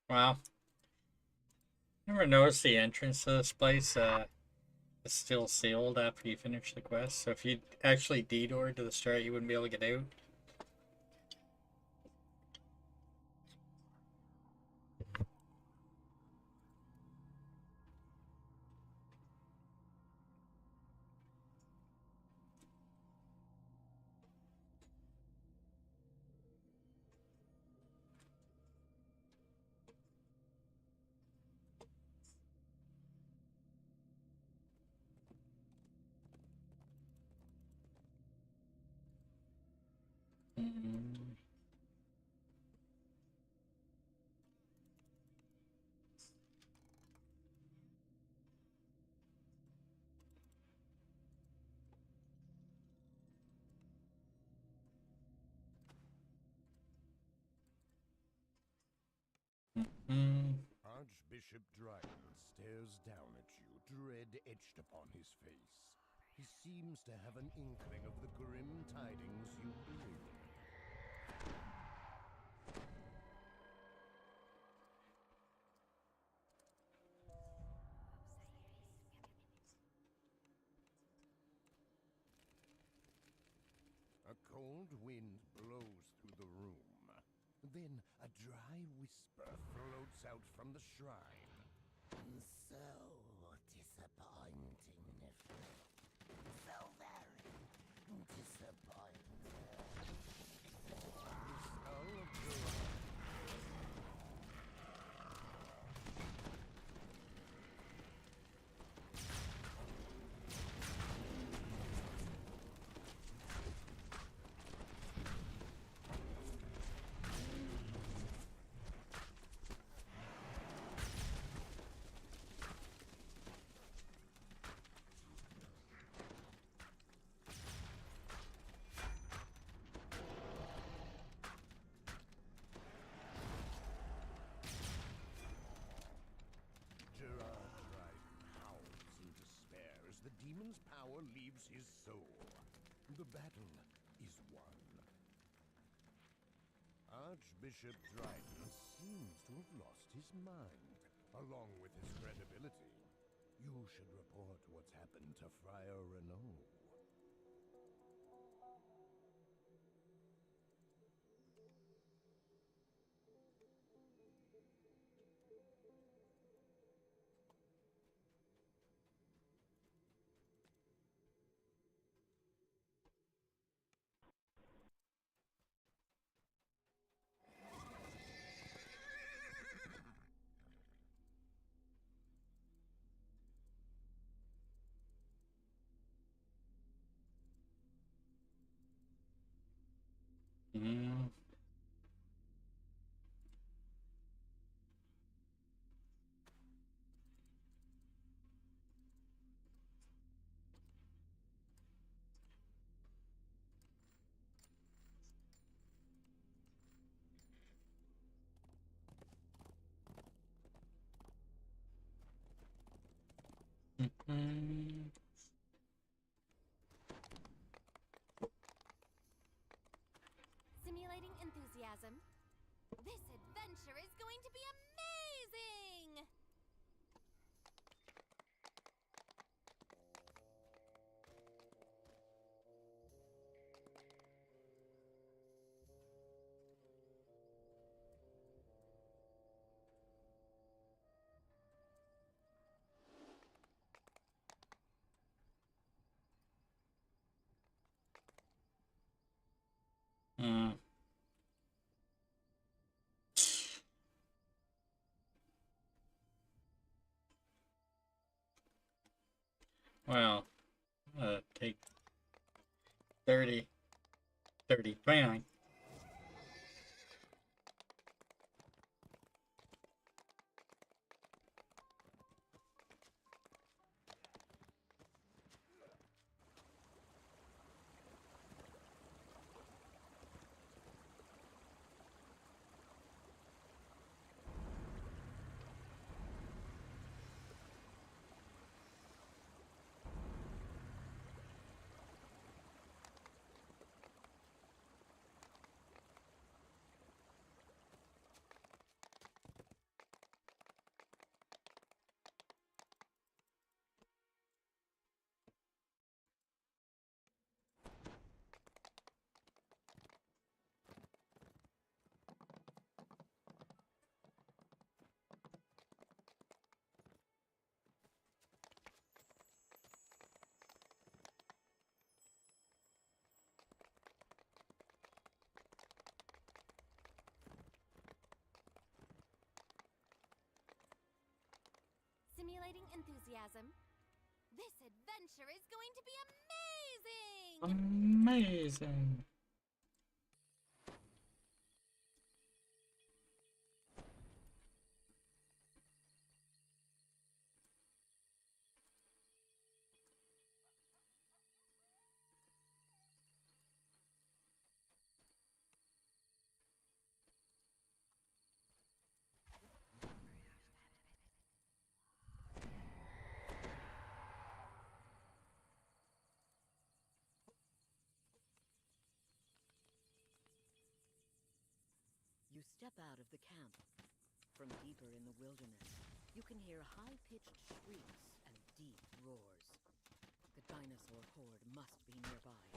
Wow. Never noticed the entrance to this place is still sealed after you finish the quest. So if you actually detoured to the start, you wouldn't be able to get out. Mm. Mm. Archbishop Dryden stares down at you, dread etched upon his face. He seems to have an inkling of the grim tidings you bring. A cold wind blows through the room. Then a dry whisper floats out from the shrine. So disappointing, Nifrit. So very disappointing. The skull of the Gerard Dryden howls in despair as the demon's power leaves his soul. The battle is won. Archbishop Dryden seems to have lost his mind, along with his credibility. You should report what's happened to Friar Renaud. Mm. Mm. Simulating enthusiasm. This adventure is going to be amazing! Mm. Well, take 30, 30, 29. simulating enthusiasm. This adventure is going to be amazing! Amazing. You step out of the camp. From deeper in the wilderness, you can hear high-pitched shrieks and deep roars. The dinosaur horde must be nearby.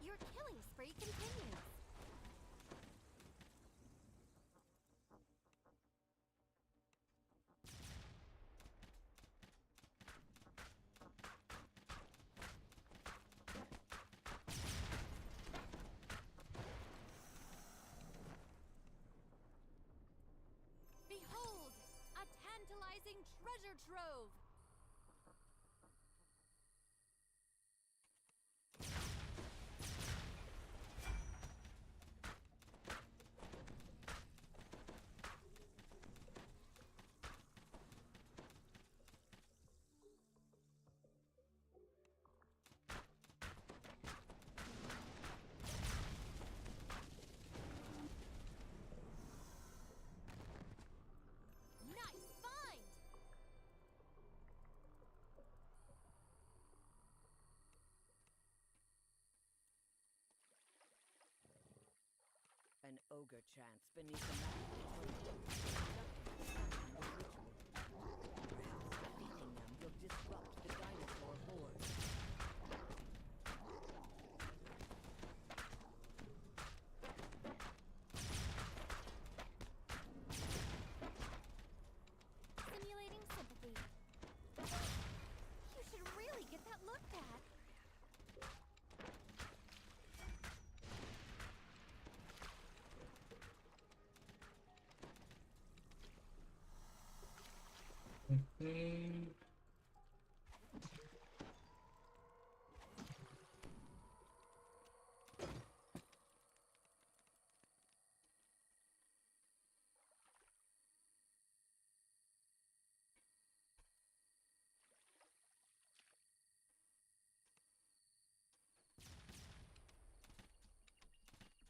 Your killing spree continues. Behold, a tantalizing treasure trove! Nice find! An ogre chants beneath the mountain. Perhaps defeating them will disrupt the dinosaur horde. Simulating sympathy. You should really get that looked at. Mm.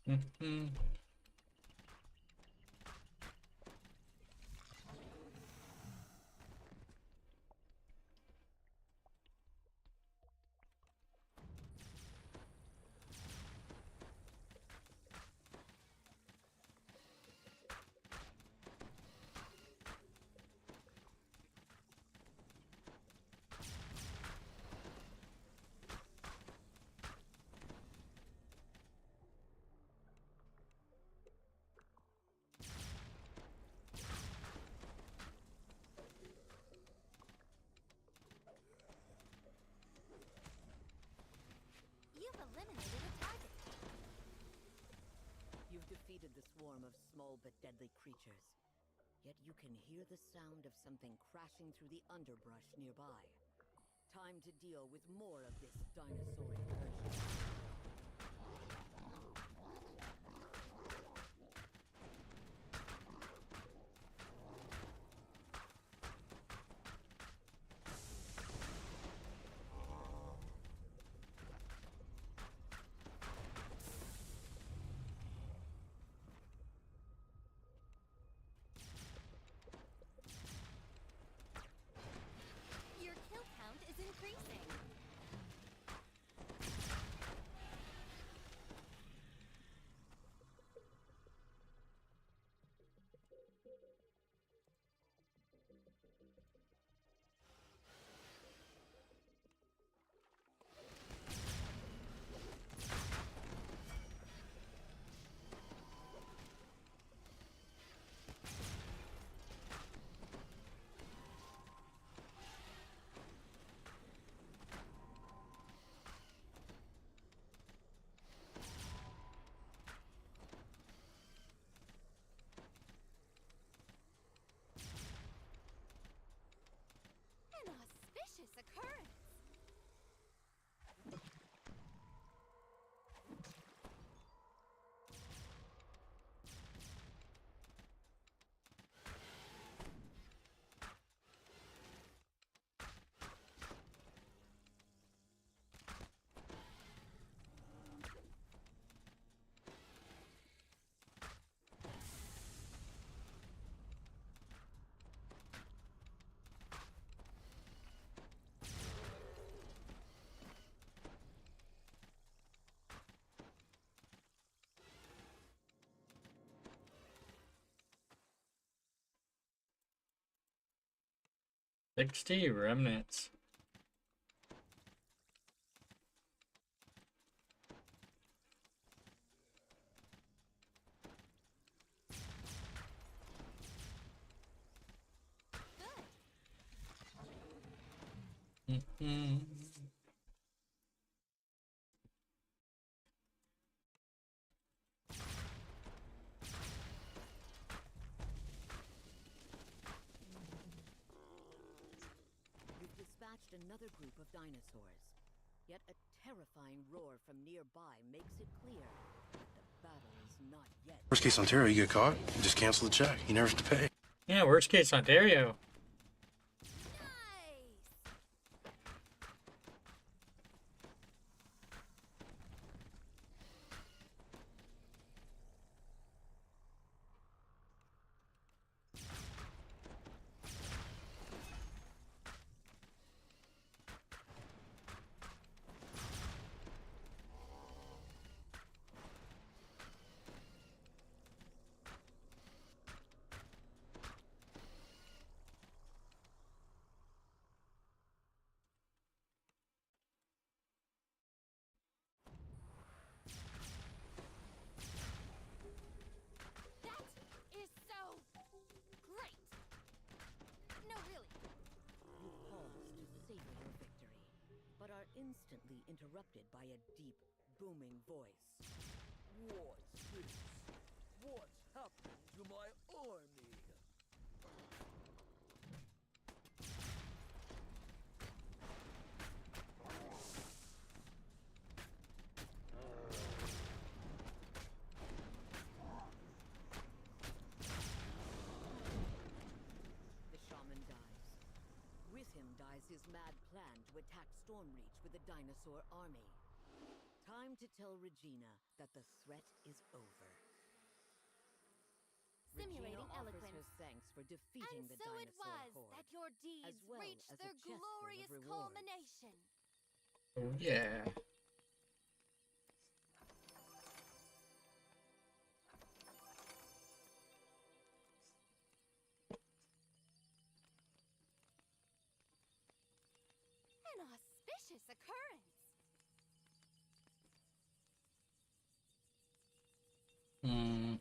Mm-hmm. You've eliminated a target. You've defeated the swarm of small but deadly creatures. Yet you can hear the sound of something crashing through the underbrush nearby. Time to deal with more of this dinosaur incursion. Your kill count is increasing. 60 remnants. Mhm. You've dispatched another group of dinosaurs. Yet a terrifying roar from nearby makes it clear that the battle is not yet. Worst case Ontario, you get caught, you just cancel the check. You never have to pay. Yeah, worst case Ontario. Nice! That is so great! No, really. You pause to savor your victory, but are instantly interrupted by a deep, booming voice. What's this? What's happened to my army? The shaman dies. With him dies his mad plan to attack Stormreach with a dinosaur army. Time to tell Regina that the threat is over. Simulating Regina offers her eloquence. thanks for defeating And the so it dinosaur was horde. that your deeds well reached as a their chest full of glorious rewards. culmination. Oh yeah. An auspicious occurrence. Hmm.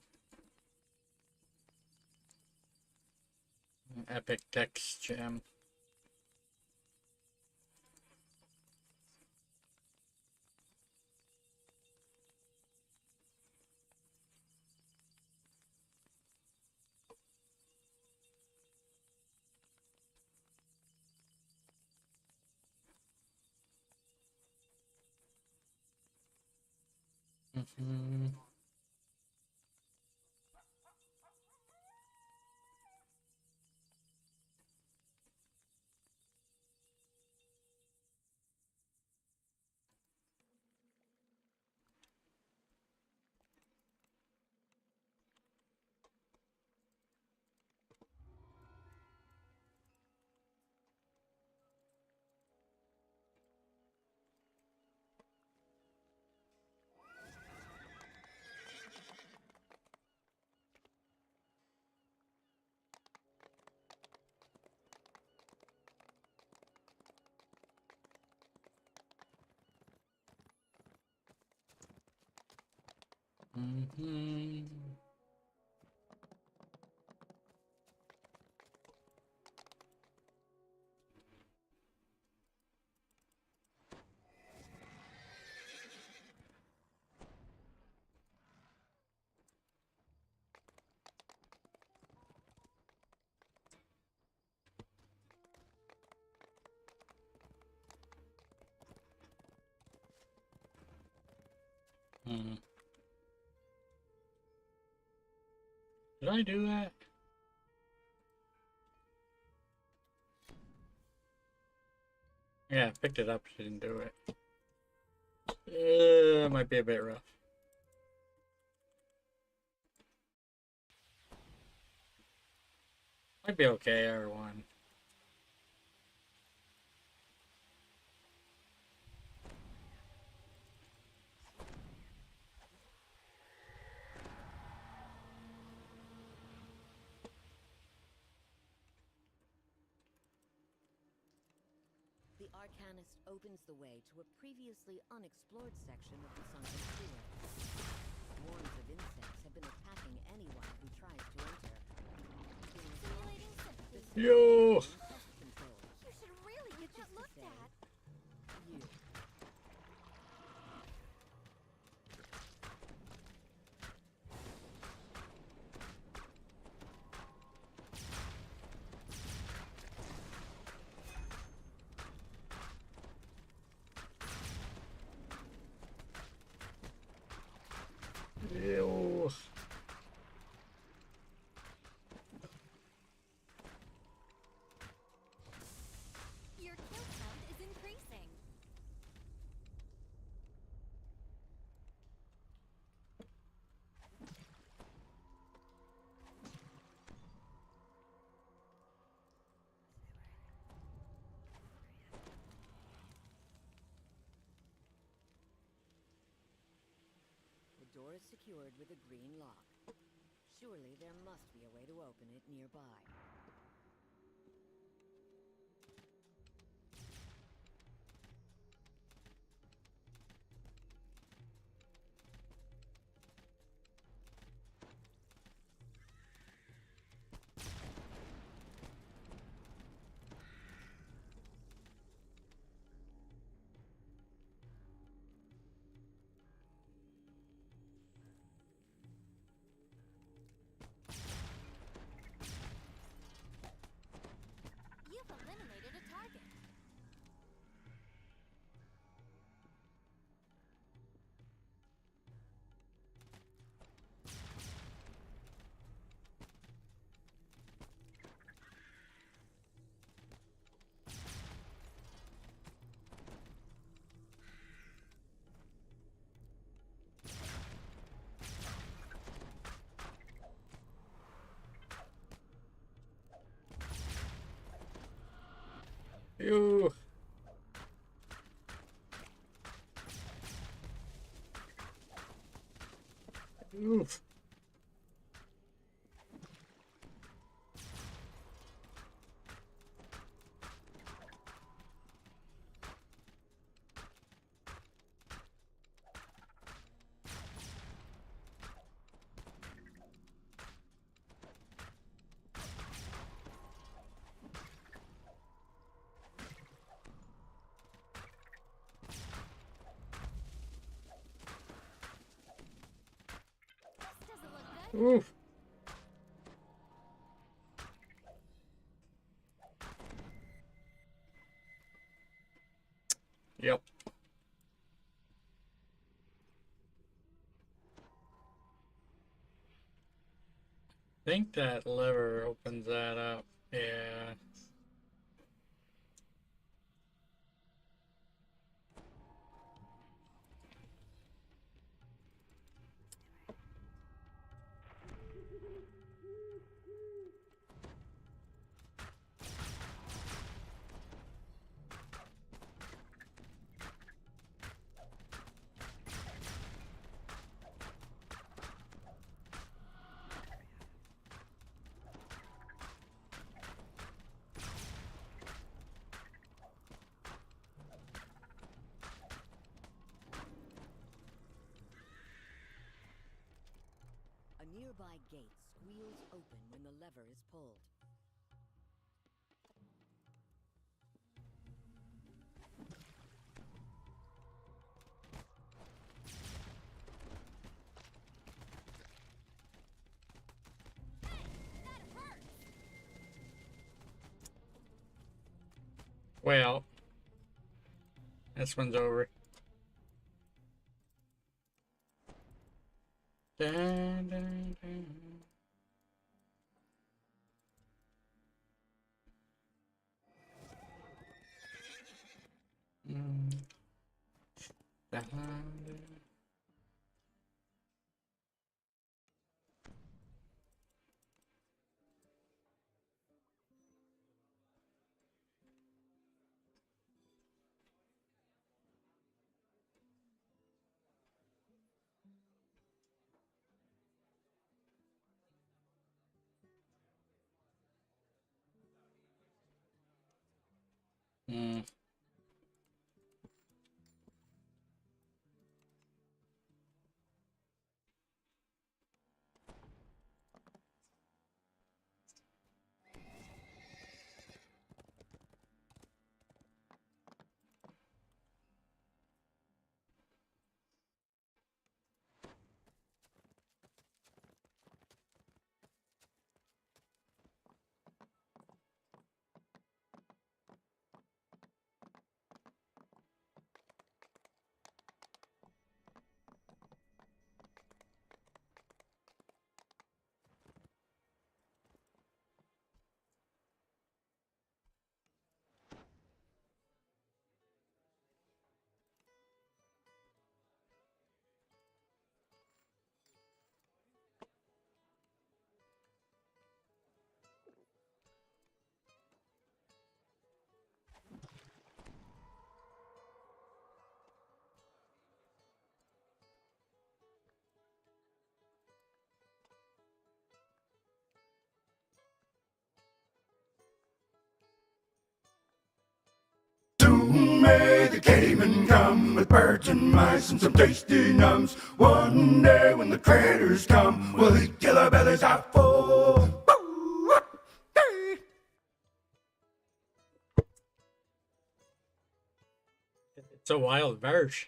Epic text gem. Mhm. Mhm. Hmm. Did I do that? Yeah, I picked it up, she didn't do it. That might be a bit rough. Might be okay, R1. Arcanist opens the way to a previously unexplored section of the sunken sewer. Swarms of insects have been attacking anyone who tries to enter. Simulating sympathy. Yo! Pest control. You should really get that looked say, at. You. Ew. Your kill count is increasing. The door is secured with a green lock. Surely there must be a way to open it nearby. You've eliminated a target. Ew. Oof. This doesn't look good. Oof. Yep. Think that lever opens that up. Yeah. A nearby gate squeals open when the lever is pulled. Well, this one's over. Dun, dun, dun. Dun, dun. the cavemen come with birds and mice and some tasty numbs. One day when the critters come, we'll eat till our bellies are full. It's a wild verse.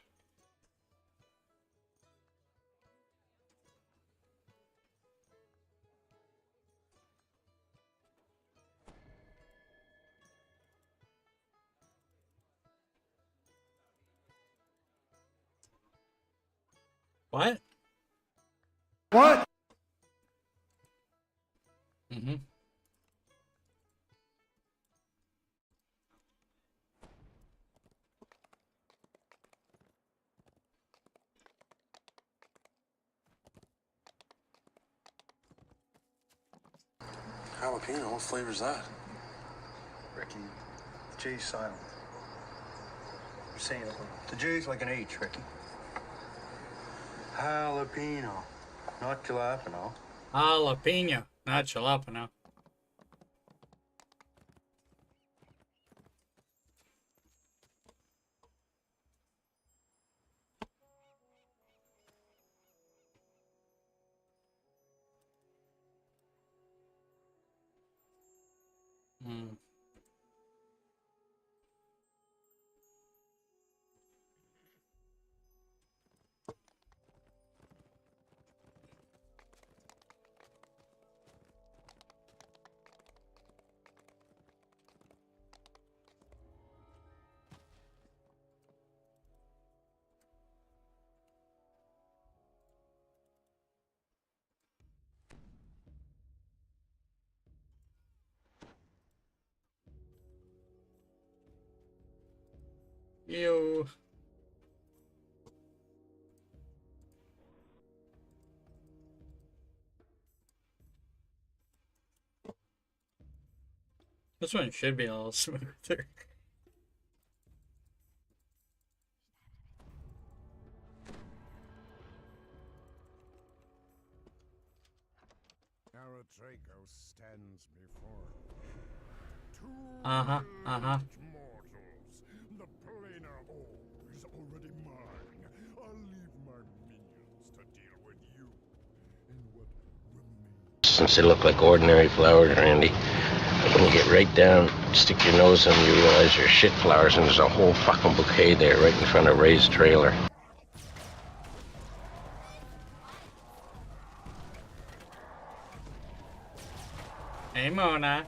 What? What? Mm-hmm. Jalapeno, what flavor's that? Ricky, the J's silent. I'm saying it. The J's like an H, Ricky. Jalapeno, not jalapeno. Jalapeno, not jalapeno. Hmm. Ew. This one should be a little smoother. Aratraco stands before two Uh-huh, uh-huh. mortals. The planar orb is already mine. I'll leave my minions to deal with you and what remains. Since they look like ordinary flowers, Randy, when you get right down, stick your nose in them, you realize they're shit flowers, and there's a whole fucking bouquet there right in front of Ray's trailer. Hey, Mona.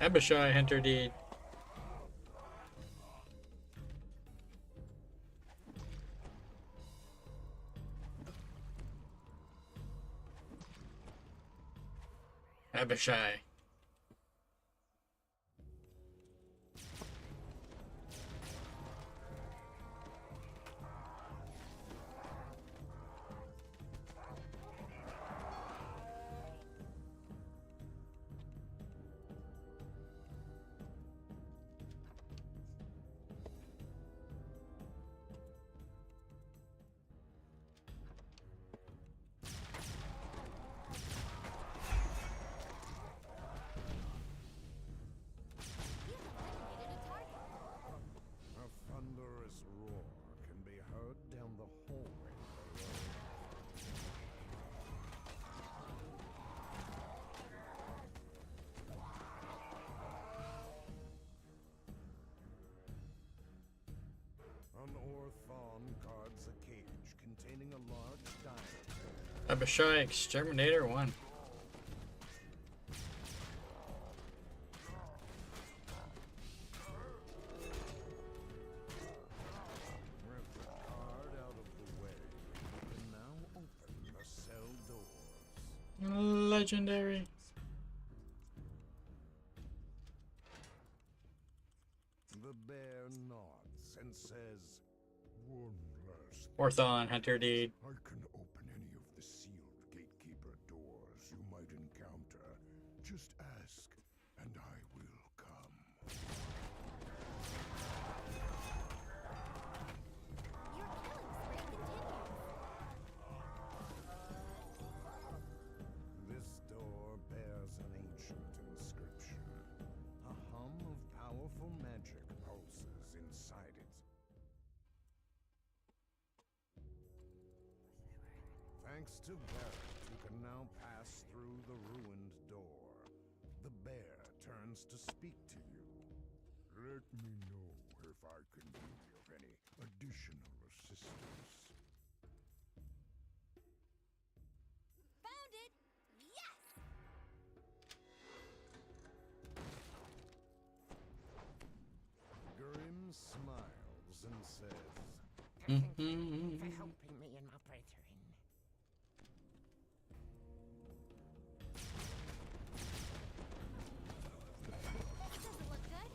Abishai Hunter Deed. Abishai. A thunderous roar can be heard down the hallway below. An Orthon guards a cage containing a large diamond. Abishai Exterminator 1. With the guard out of the way, you can now open the cell doors. Legendary. The bear nods and says, "One last Orthon Hunter Deed. I can open any of the sealed gatekeeper doors you might encounter. Just ask, and I will come." Your killing spree continues. Thanks to Barrett, you can now pass through the ruined door. The bear turns to speak to you. Let me know if I can be of any additional assistance. Found it! Yes! Grim smiles and says, Thank you for helping me and my brethren. That doesn't look good.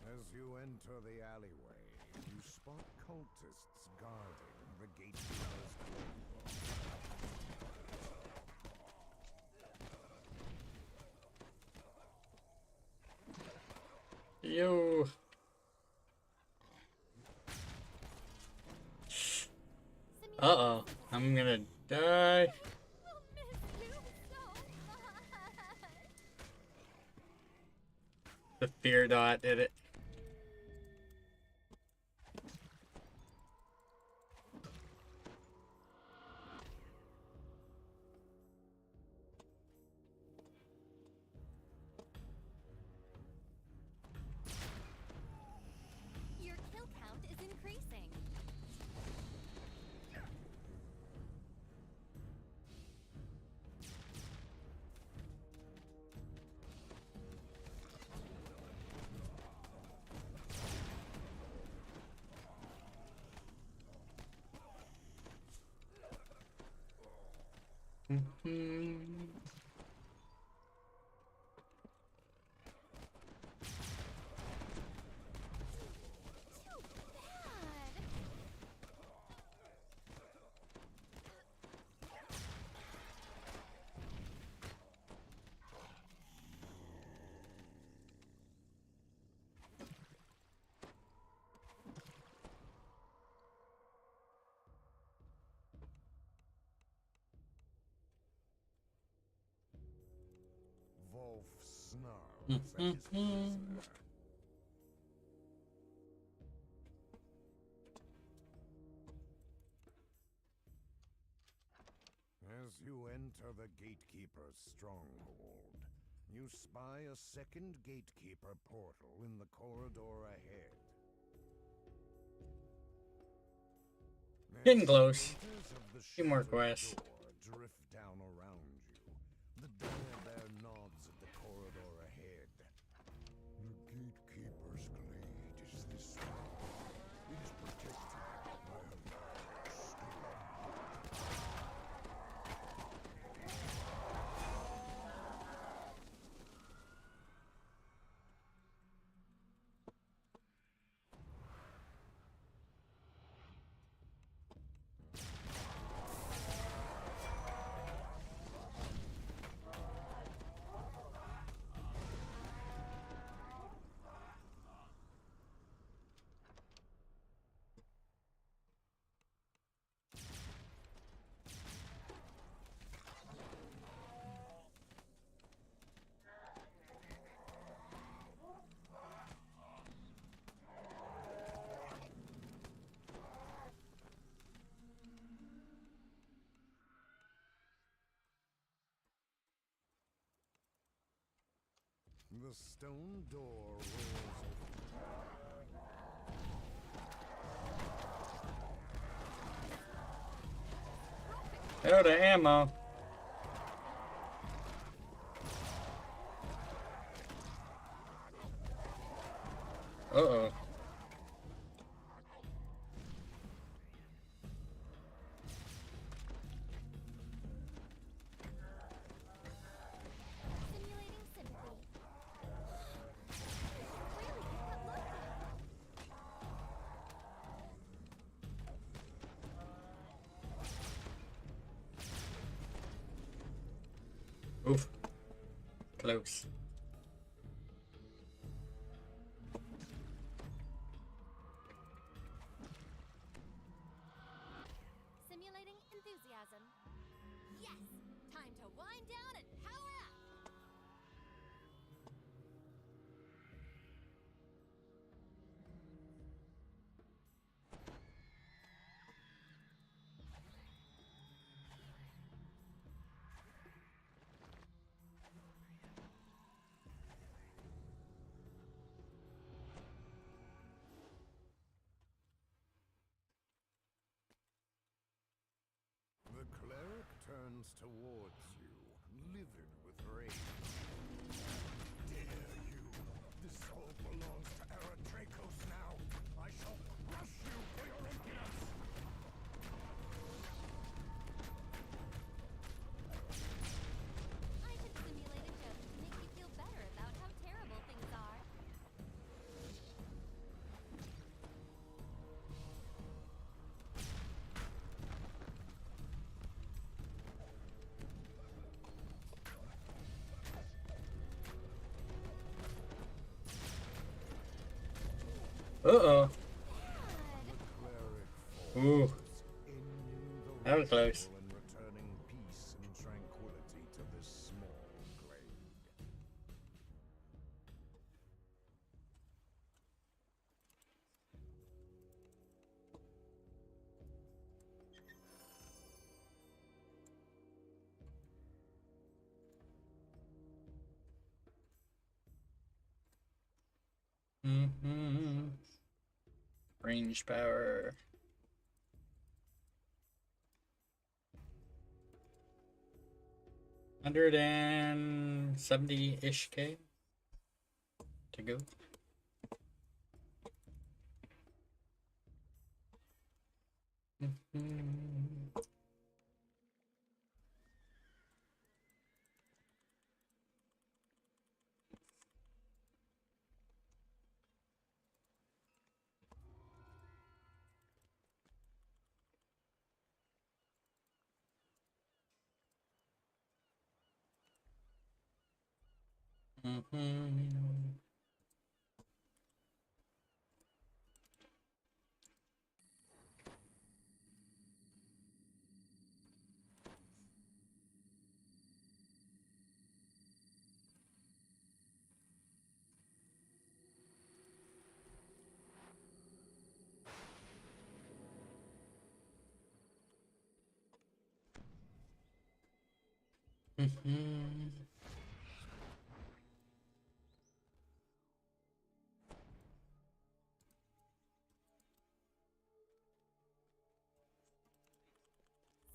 As you enter the alleyway, you spot cultists guarding the gatekeeper's Yo. Uh-oh. I'm gonna die. We'll miss you so much. The fear dot did it. Your kill count is increasing. Too bad. Wolf snarls at his prisoner. As you enter the gatekeeper's stronghold, you spy a second gatekeeper portal in the corridor ahead. Getting As close. splinters of the Few more shattered quests. door drift down around you. The dire bear nods at the corridor ahead. The gatekeeper's glade is this way. It is protected by a large stone. The stone door rolls open. Oh, the ammo. Uh-oh. Simulating sympathy. Really good look. Oof. Close. Simulating enthusiasm. Yes! Time to wind down and power up! advance towards you, livid with rage. Dare you! This soul belongs to Eretracos now. I shall crush you for your impudence! I could simulate a joke to make you feel better about how terrible things are. Uh-oh. Good. Ooh. That was close. And returning peace and tranquility to this small glade. Mm-hmm. Range power. 170-ish K to go.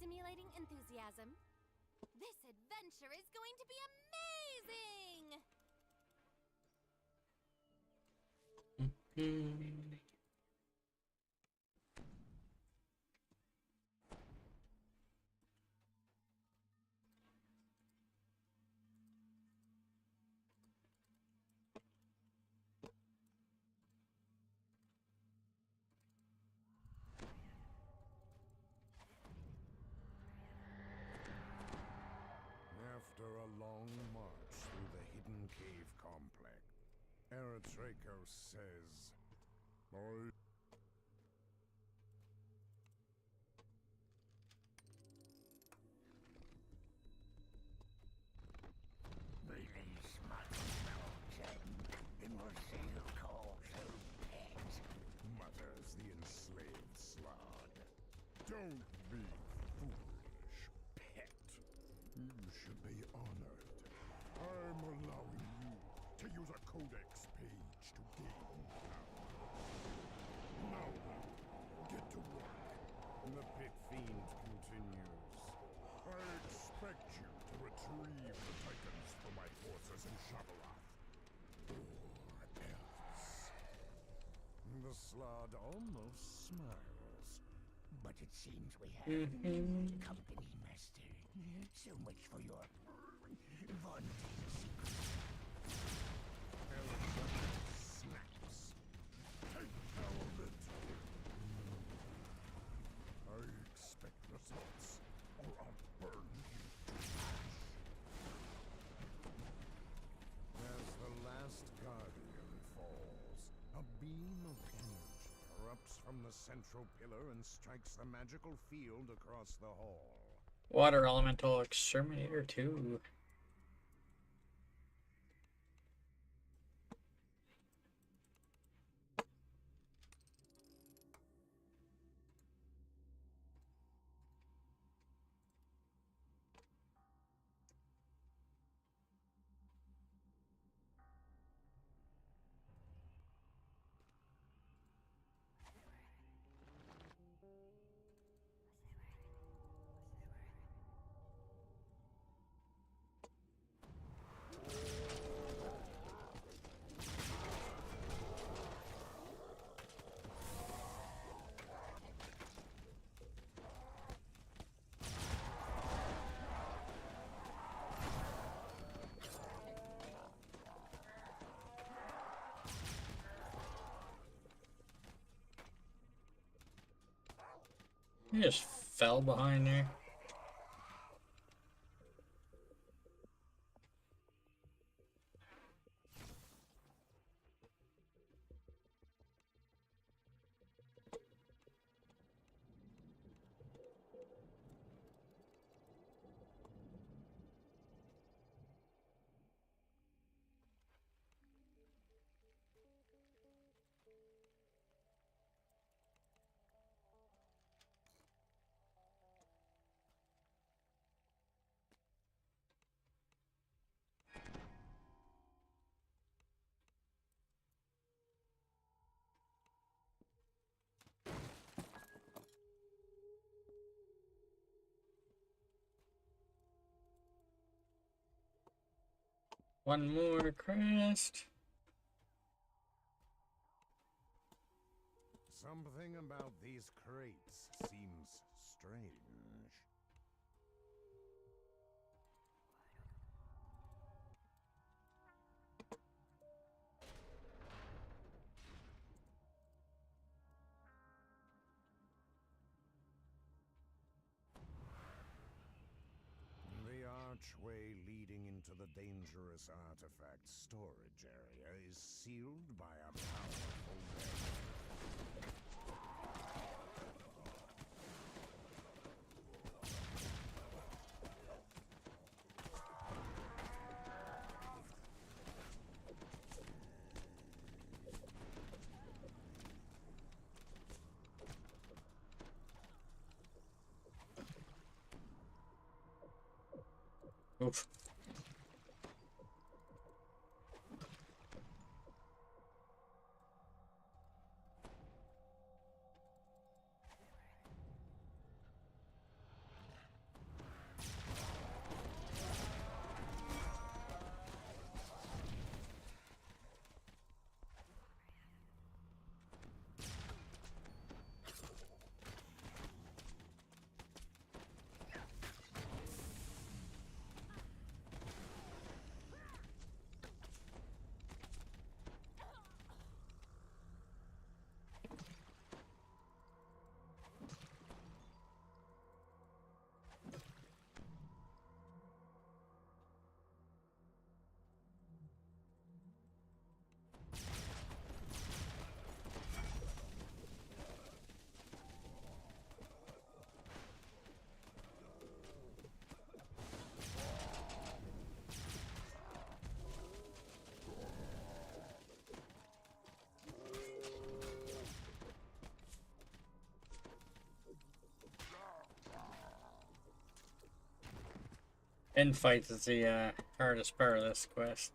Simulating enthusiasm. This adventure is going to be amazing! After a long march through the hidden cave complex, Eretracos says, Release my Immortal calls her pet, mutters the enslaved Slod. Don't be foolish, pet. You should be honored. I'm allowing you to use a codex page to gain power. Now then, get to work. The pit fiend continues. I expect you to retrieve the Titans for my forces in Shavarath. Or else. The Slod almost smiles. But it seems we have company, Master. So much for your vaunted secret. Snaps. Take care of it. I expect results, or I'll burn you to ash. As the last guardian falls, a beam of energy erupts from the central pillar and strikes the magical field across the hall. Water Elemental Exterminator 2. He just fell behind there. One more crest. Something about these crates seems strange. The archway leading into the dangerous artifact storage area is sealed by a powerful barrier. Oof. End fight is the hardest part of this quest.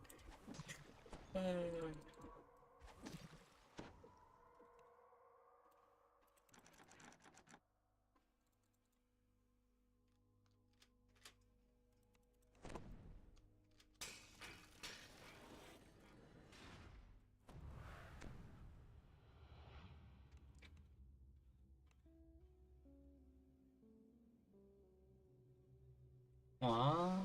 Aww.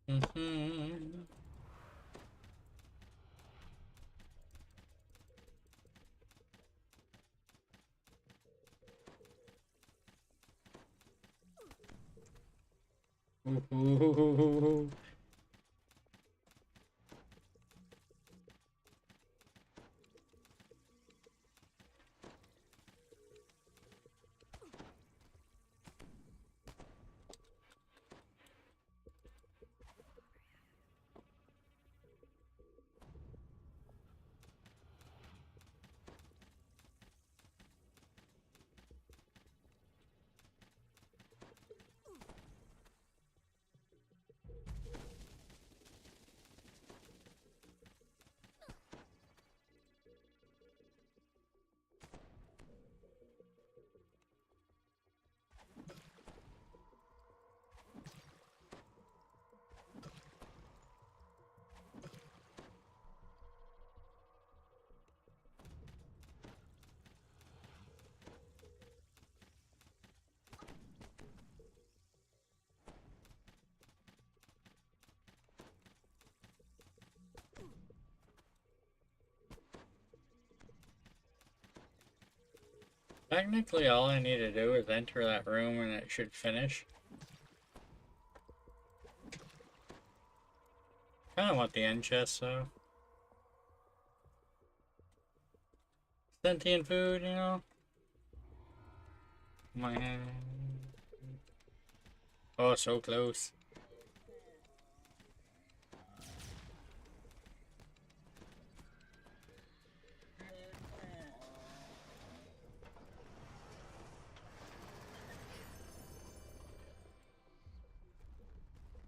Mm-hmm. Ooh. Technically, all I need to do is enter that room and it should finish. Kinda want the end chest, though. Sentient food, you know? My hand. Oh, so close.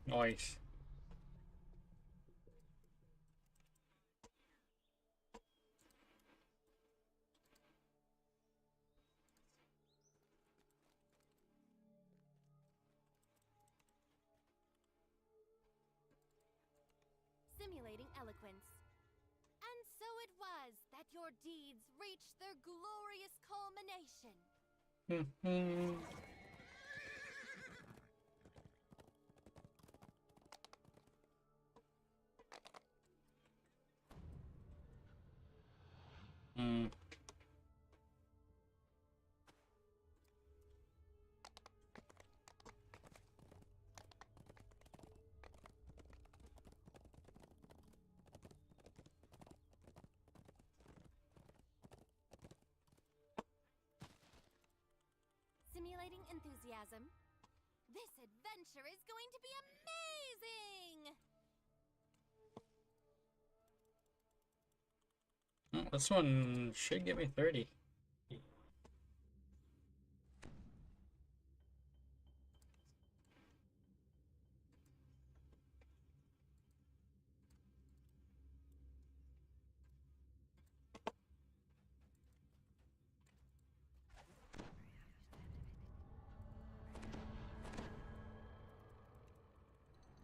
Nice. Simulating eloquence. And so it was that your deeds reached their glorious culmination. Simulating enthusiasm. This adventure is going to be amazing! This one should give me 30.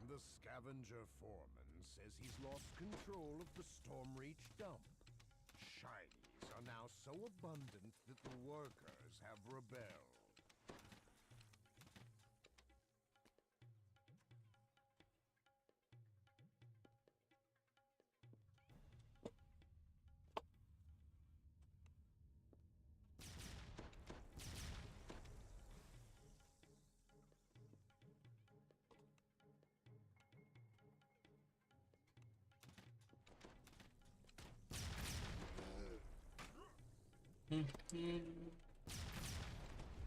The scavenger foreman says he's lost control of the Stormreach dump. Shinies are now so abundant that the workers have rebelled.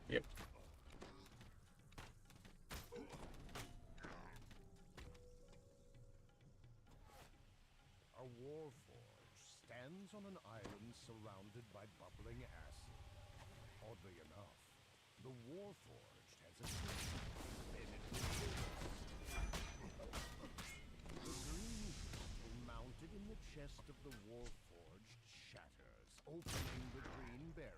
Yep. A warforge stands on an island surrounded by bubbling acid. Oddly enough, the warforged has a The green crystal mounted in the chest of the warforged shatters, opening the green barrier.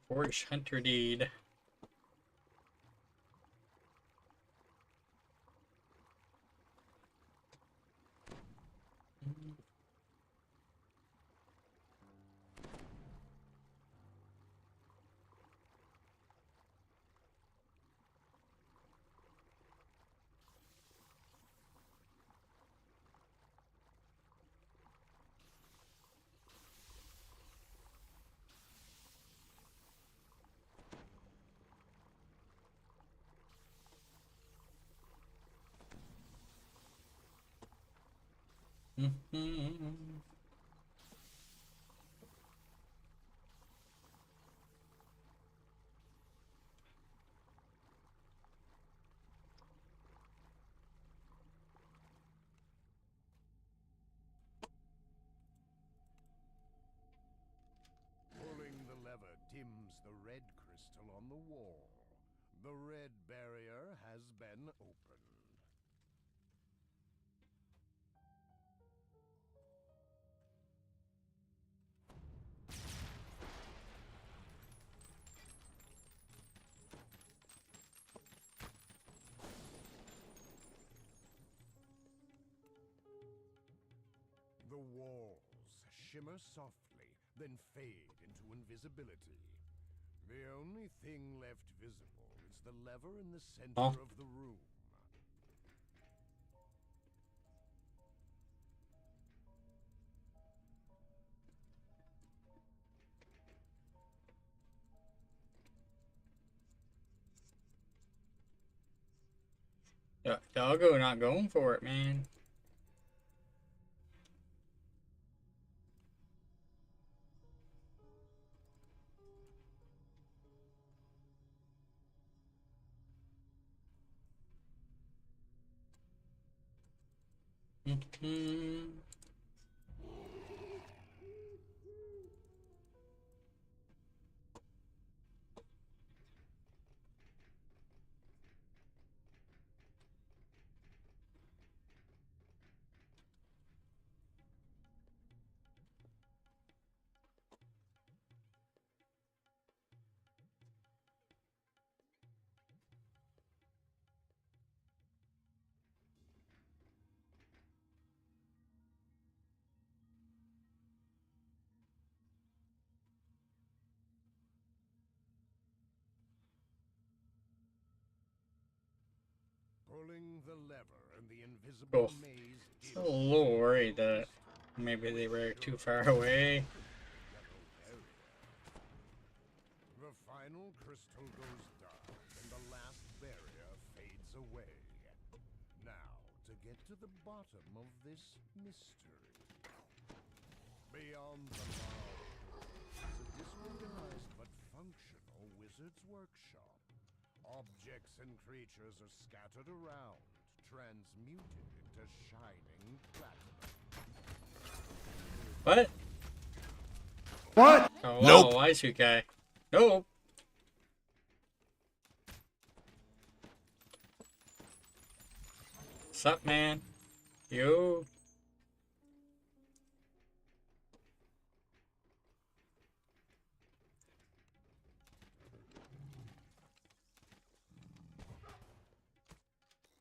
Forge Hunter Deed. Pulling the lever dims the red crystal on the wall. The red barrier has been opened. The walls shimmer softly, then fade into invisibility. The only thing left visible is the lever in the center Oh. of the room. Doggo not going for it, man. Pulling the lever and the invisible maze dips A little worried that maybe they were too far away. The final crystal goes dark and the last barrier fades away. Now, to get to the bottom of this mystery. Beyond the law is a disorganized but functional wizard's workshop. Objects and creatures are scattered around, transmuted into shining platinum. What? What? Oh, Nope. wow, Isu guy. Nope. Sup, man? Yo.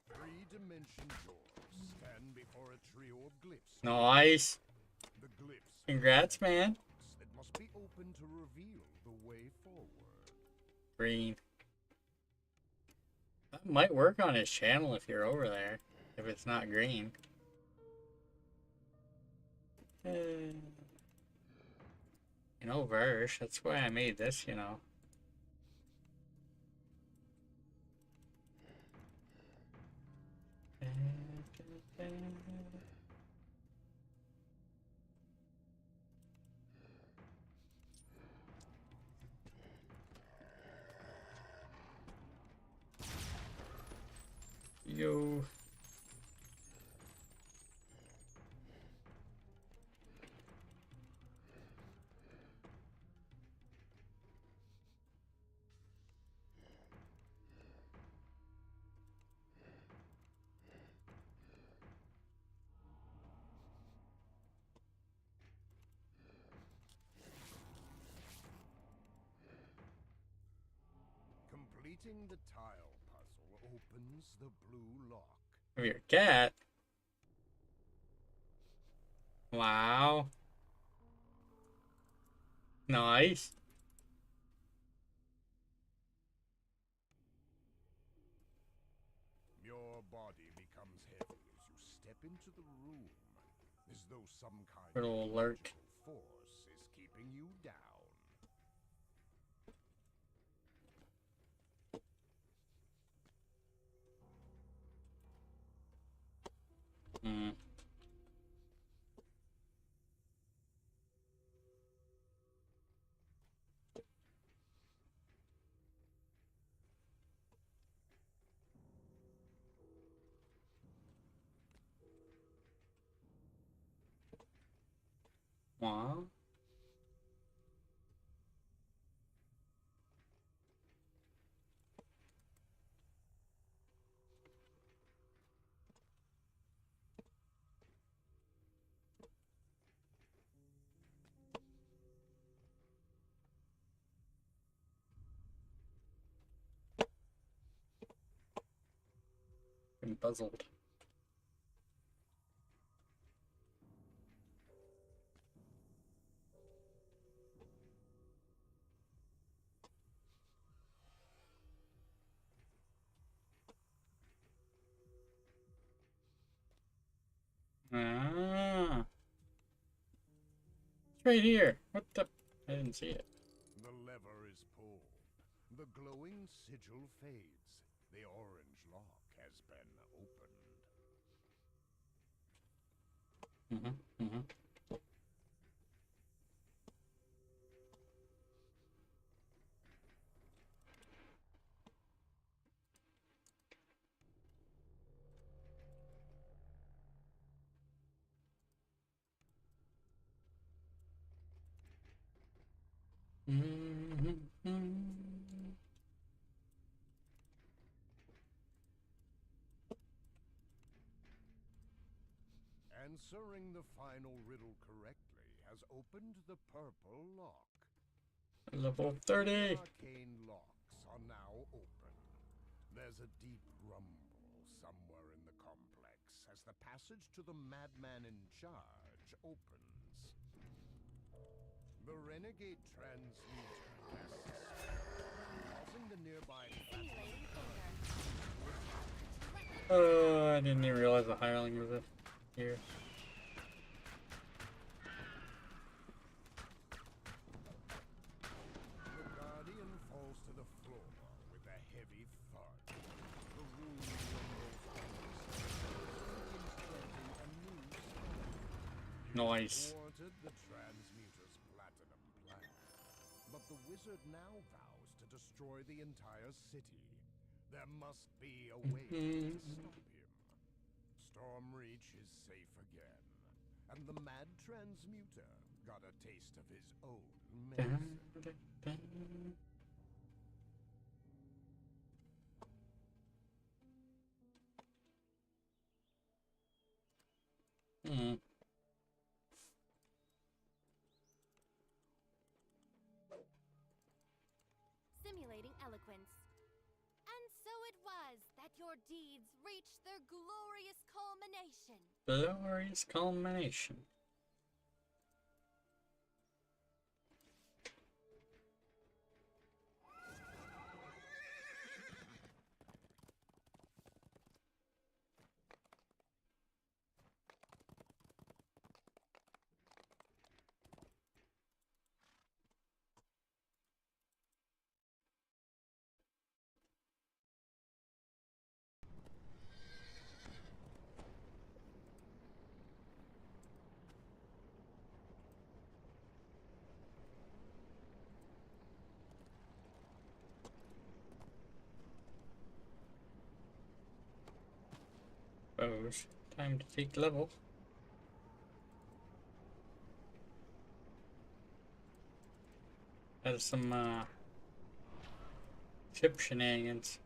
Three-dimension doors stand before a trio of glyphs. Nice. The glyphs. Congrats, man. That must be open to reveal the way forward. Green. That might work on his channel if you're over there. If it's not green. You know, Verge. That's why I made this, you know. Yo. Completing the tile puzzle opens the blue lock. Of your cat. Wow. Nice. Your body becomes heavy as you step into the room, as though some kind Little of alert. magical force is keeping you down. Hmm. Wow. I'm puzzled. Ah. It's right here. What the? I didn't see it. The lever is pulled. The glowing sigil fades. The orange lock has been opened. Answering the final riddle correctly has opened the purple lock. Level 30. Arcane locks are now open. There's a deep rumble somewhere in the complex as the passage to the madman in charge opens. The renegade transmuter casts a spell, causing the nearby Simulating thunder. Oh, I didn't even realize the hireling was here. The Guardian falls to the floor with a heavy thud. The room rumbles a new spell. Nice. Thwarted the transmuter's platinum plan, but the wizard now vows to destroy the entire city. There must be a way to stop him. Stormreach is safe again, and the mad transmuter got a taste of his own medicine. Simulating eloquence. And so it was that your deeds reached their glorious culmination. Glorious culmination. Suppose time to take level. That's some ship shenanigans.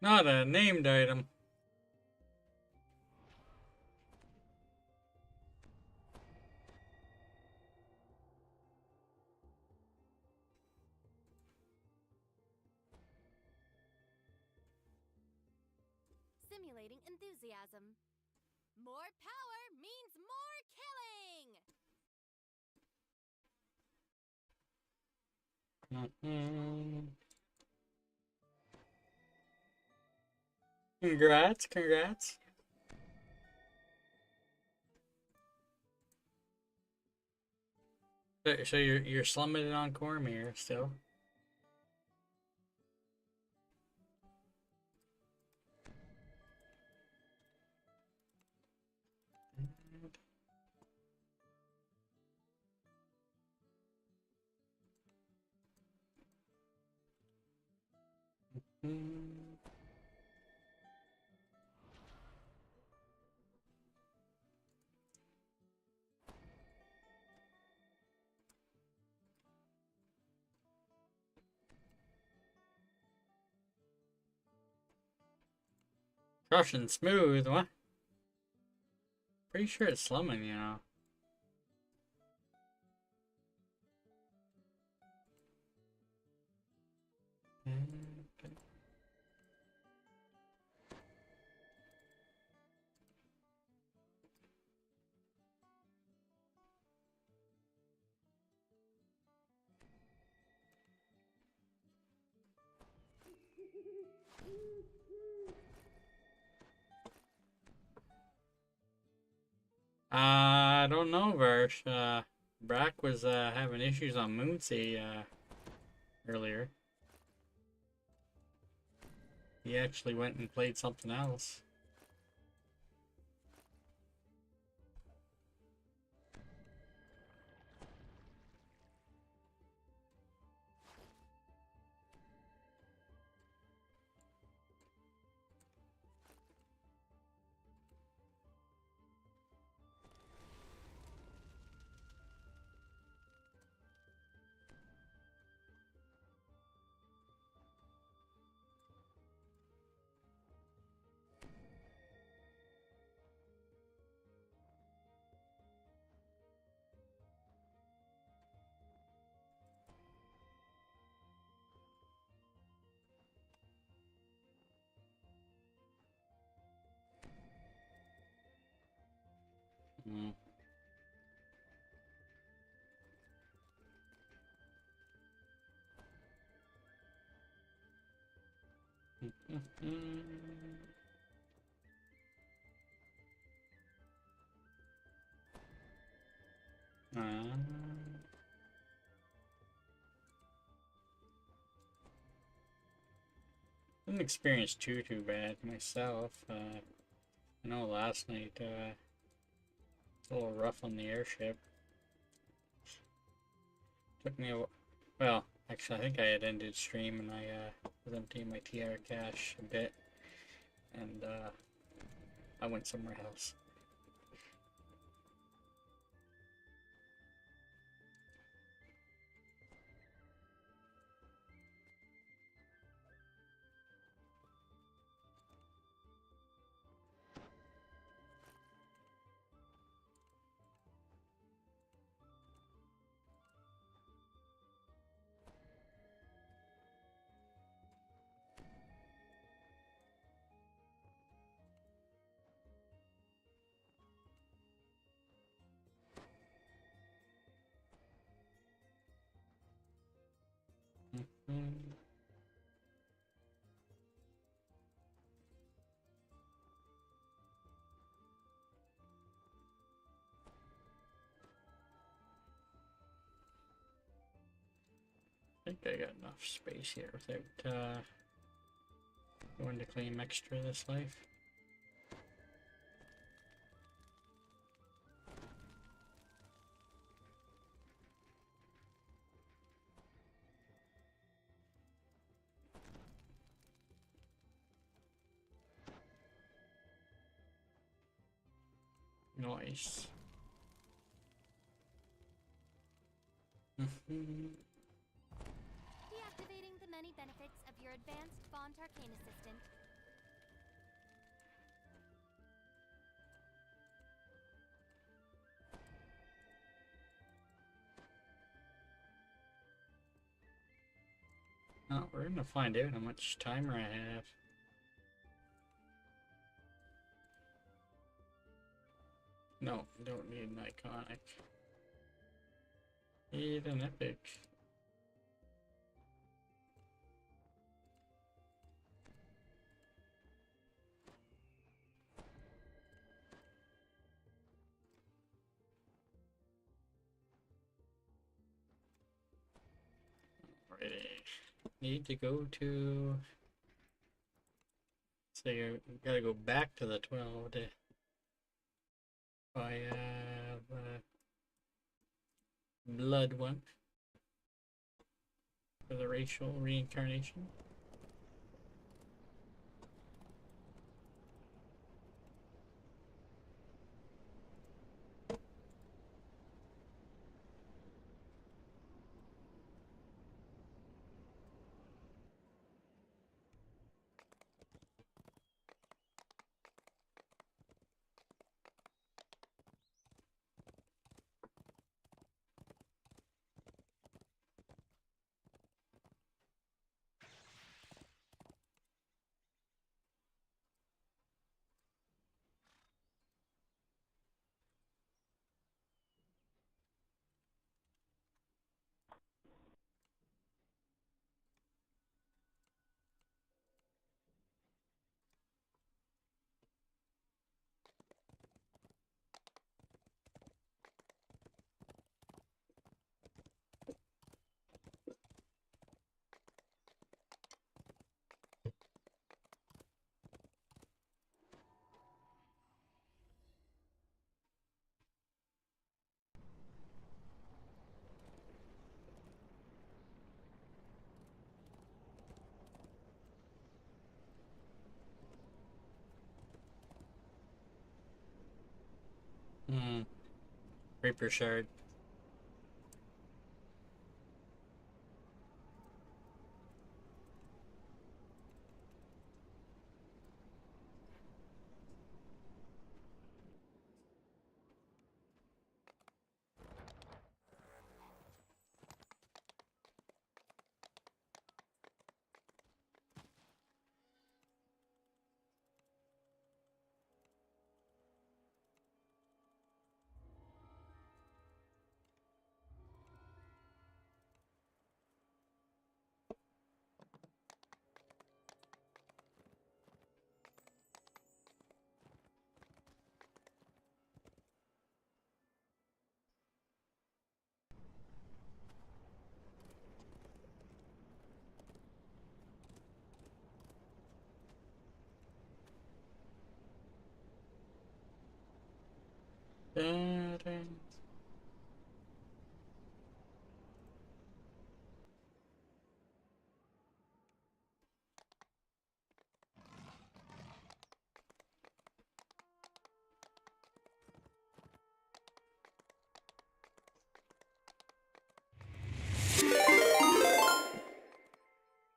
Not a named item. Simulating enthusiasm. More power means more killing! Congrats, congrats. So you're slumming it on Cormier still. Russian smooth, what? Pretty sure it's slumming, you know. I don't know, Versh. Brack was having issues on Moonsea earlier. He actually went and played something else. Mm. Didn't experience too bad myself. I know last night it's a little rough on the airship. Took me a well, actually I think I had ended stream and I was emptying my TR cache a bit, and I went somewhere else. I think I got enough space here without going to claim extra this life. Nice. Deactivating the many benefits of your advanced Font Arcane Assistant. Oh, we're gonna find out how much timer I have. No, don't need an iconic. Need an epic. Alrighty. Need to go to. So you gotta go back to the 12 to. I have blood one for the racial reincarnation. Reaper shard.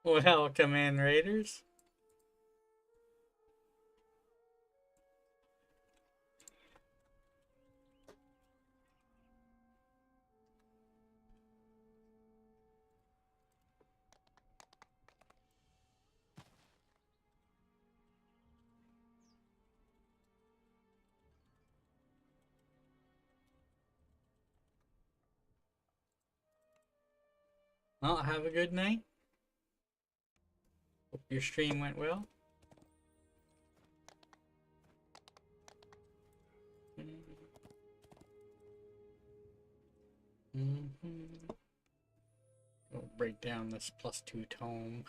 Welcome in, Raiders. Well, have a good night. Hope your stream went well. We'll break down this +2 tome.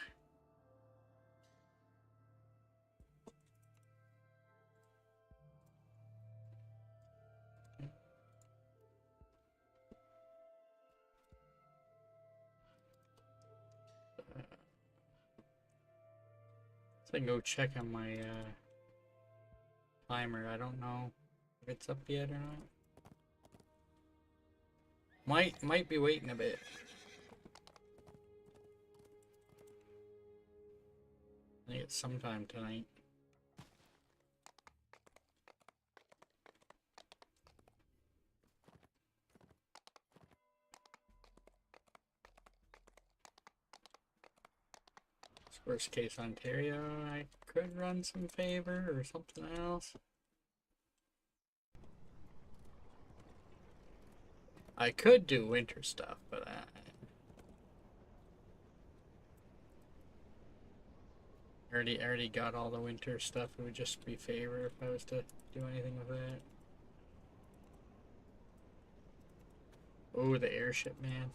So I can go check on my timer. I don't know if it's up yet or not. Might be waiting a bit. I think it's sometime tonight. Worst case Ontario, I could run some favor or something else. I could do winter stuff, but I already got all the winter stuff. It would just be favor if I was to do anything with that. Oh, the airship, man.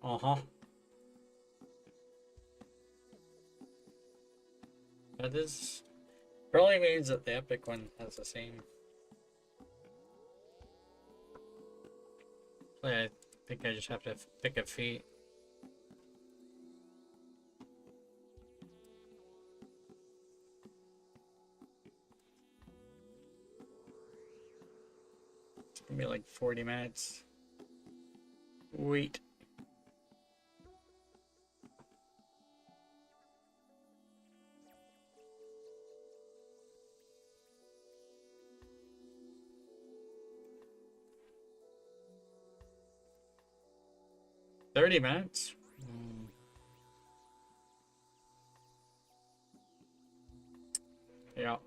Uh-huh. That is probably means that the epic one has the same. I think I just have to pick a feat. It's gonna be like 40 minutes. Wait. $30 minutes? Yep.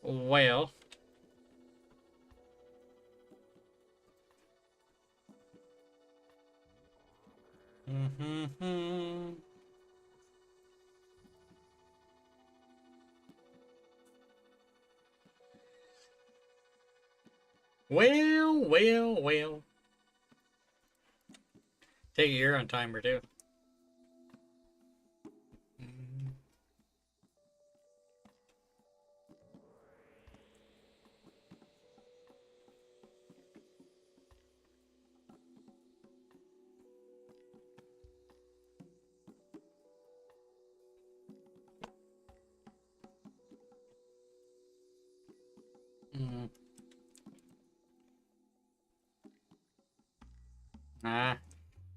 Well. Well. Take a year on timer too.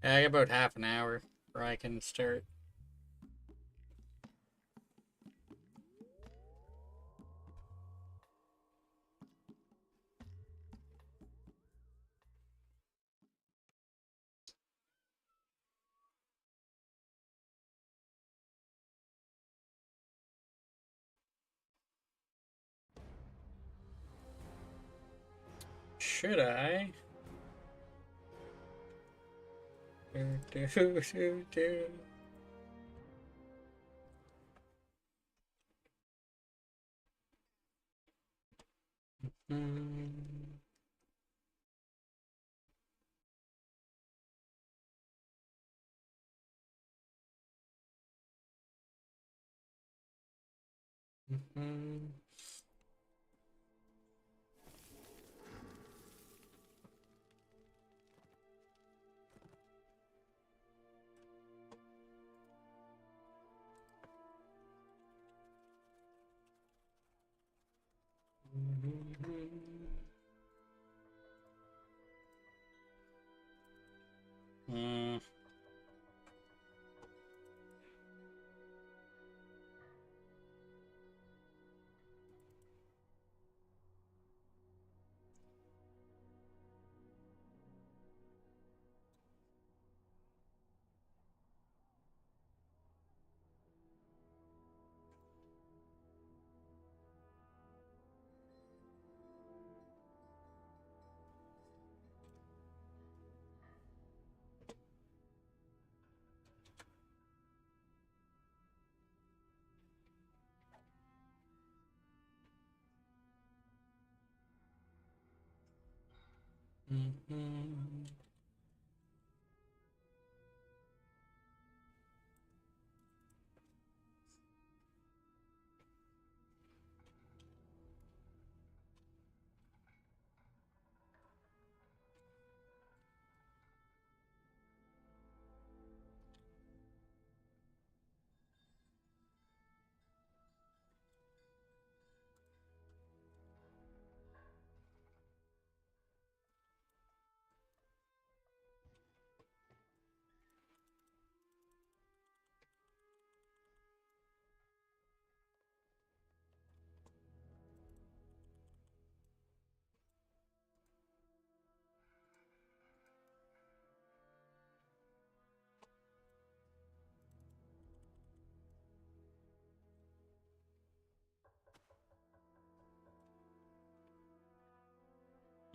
I got about half an hour where I can start. should I? Do, do, do, do. Mm. Mhm. Mm. Mhm.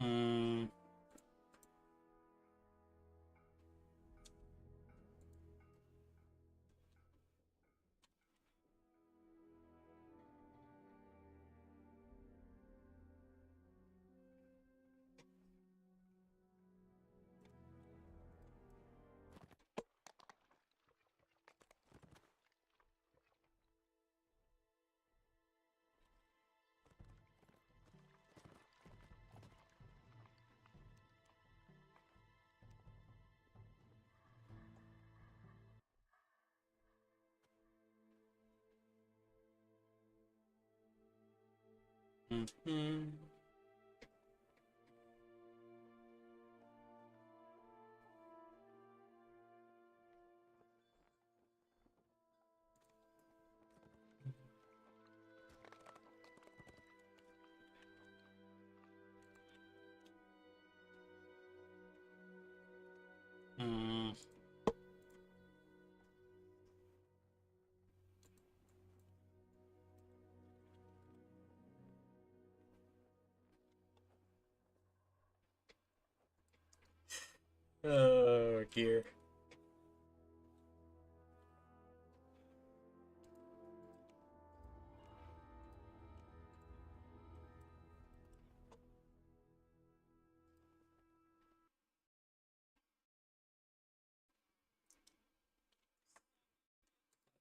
Mm. Mhm. Mm. Oh dear.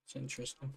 It's interesting.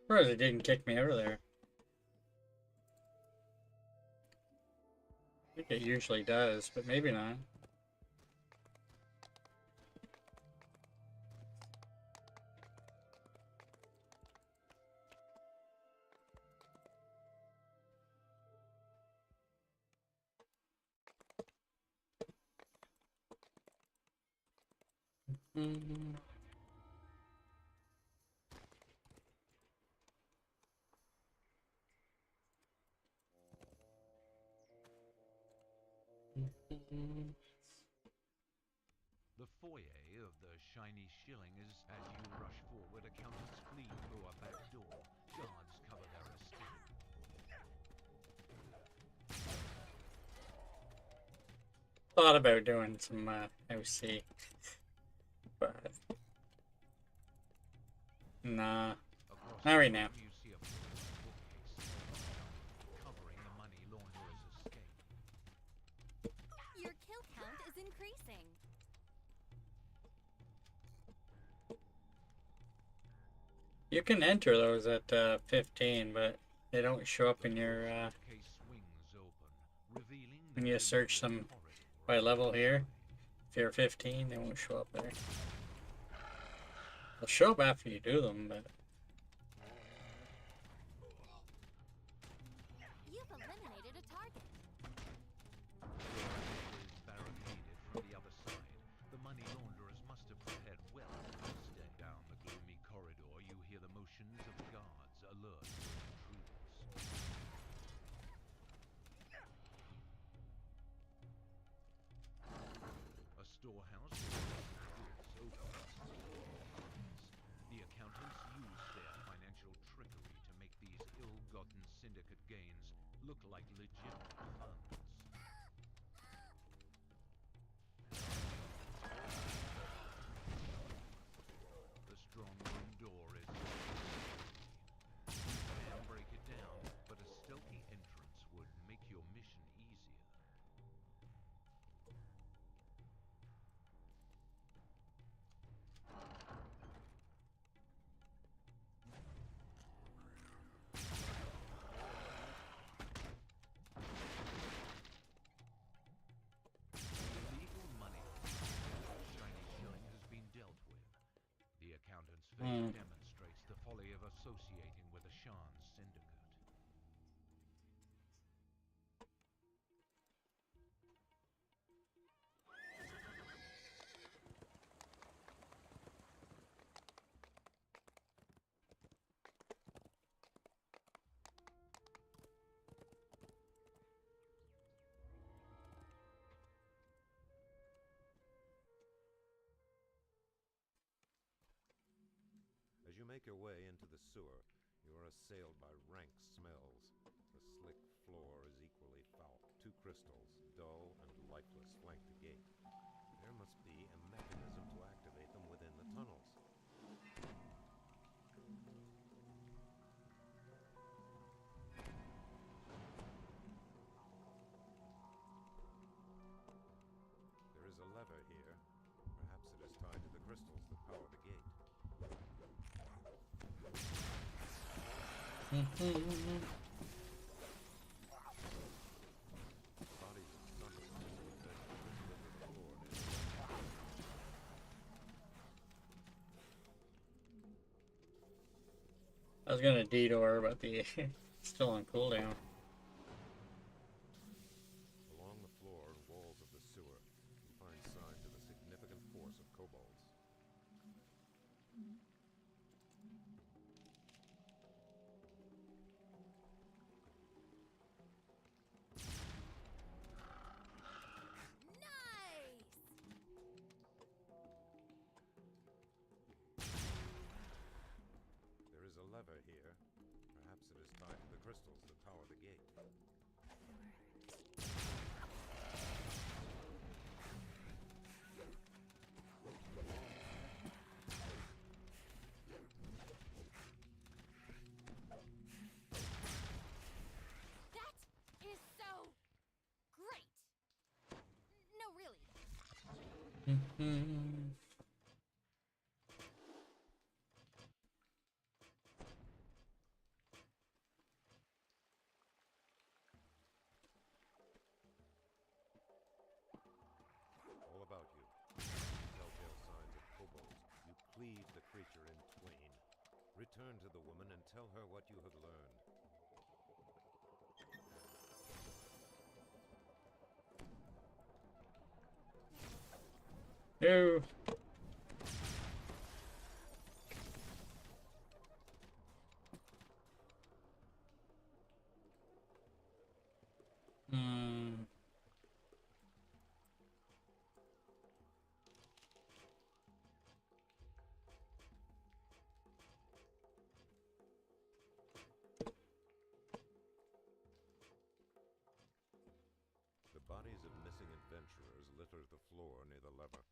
Surprised it didn't kick me out of there. I think it usually does, but maybe not. The foyer of the Shiny Shilling is as you rush forward, accountants flee through a back door. Guards cover their escape. Thought about doing some OC, but nah, not right now. You see a bookcase covering the money launderer's escape. Your kill count is increasing. You can enter those at 15, but they don't show up in your Case swings open, revealing when you search them by level here. If you're 15, they won't show up there. They'll show up after you do them, but You've eliminated a target. is barricaded from the other side. The money launderers must have prepared well. Instead, down the gloomy corridor, you hear the motions of guards alert to intruders. A storehouse with goods opens. The accountants use their financial trickery to make these ill-gotten syndicate gains look like legitimate funds. The strong room door is you can break it down, but a stealthy entrance would make your mission easier. Illegal money. Shiny Shilling has been dealt with. The accountant's fate demonstrates the folly of associating with a Shan syndicate. As you make your way into the sewer, you are assailed by rank smells. The slick floor is equally foul. Two crystals, dull and lifeless, flank the gate. There must be a mechanism to activate them within the tunnels. There is a lever here. Perhaps it is tied to the crystals that power the gate. Bodies of thunder I was gonna detour, but the still on cooldown. Along the floor and walls of the sewer, you find signs of a significant force of kobolds. Nice! There is a lever here. Perhaps it is tied to the crystals that power the gate. Mm-hmm. All about you. Telltale signs of kobolds. You cleave the creature in twain. Return to the woman and tell her what you have learned. No. Hmm. The bodies of missing adventurers litter the floor near the lever.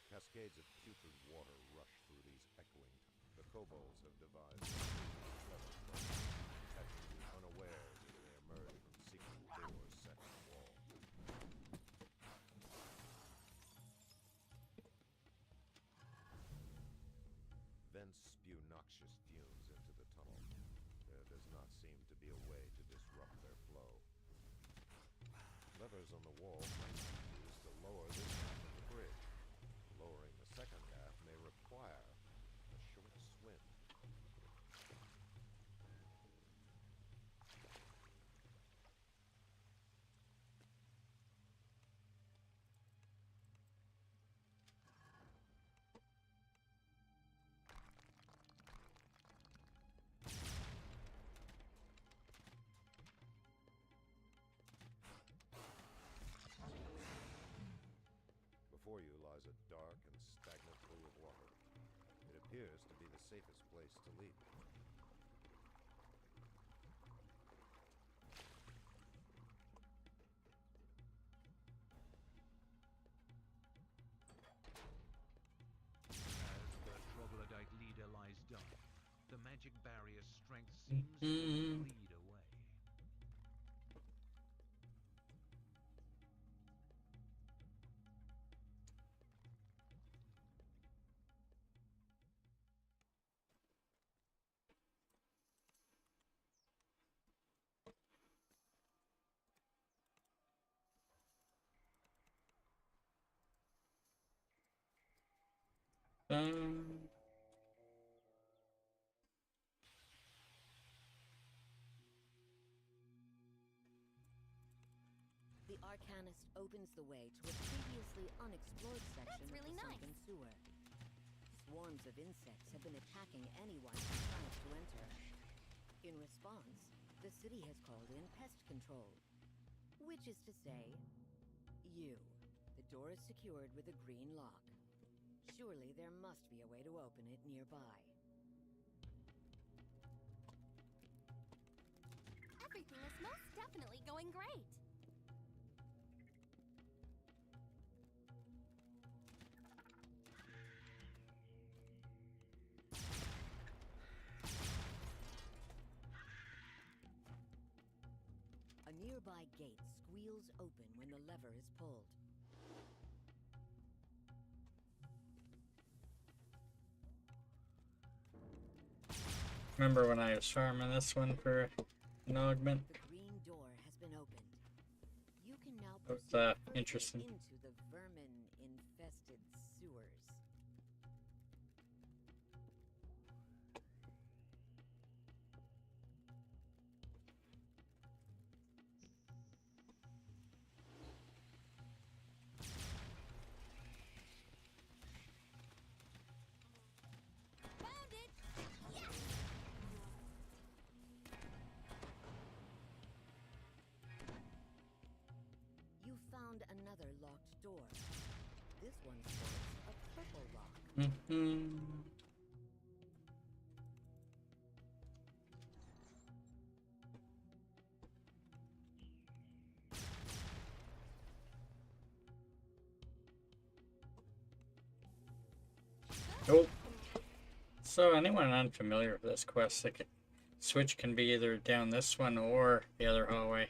Cascades of putrid water rush through these echoing. The kobolds have devised a clever plan, catching you unawares as they emerge from secret doors set in the wall. Vents spew noxious fumes into the tunnel. There does not seem to be a way to disrupt their flow. Levers on the wall might be used to lower this half of the bridge. Lowering the second half may require a short swim. Before you lies a dark and stagnant pool of water. It appears to be the safest place to leap. As the troglodyte leader lies dying, the magic barrier's strength seems to bleed away. The Arcanist opens the way to a previously unexplored section That's really of the nice. sunken sewer. Swarms of insects have been attacking anyone who tries to enter. In response, the city has called in pest control. Which is to say, you. The door is secured with a green lock. Surely there must be a way to open it nearby. Everything is most definitely going great. A nearby gate squeals open when the lever is pulled. Remember when I was farming this one for an augment? The green door has been opened. You can now That was, proceed further interesting. into the vermin-infested sewers. Found it! Yes! You found another locked door. This one sports a purple lock. Oh. So anyone unfamiliar with this quest, the switch can be either down this one or the other hallway.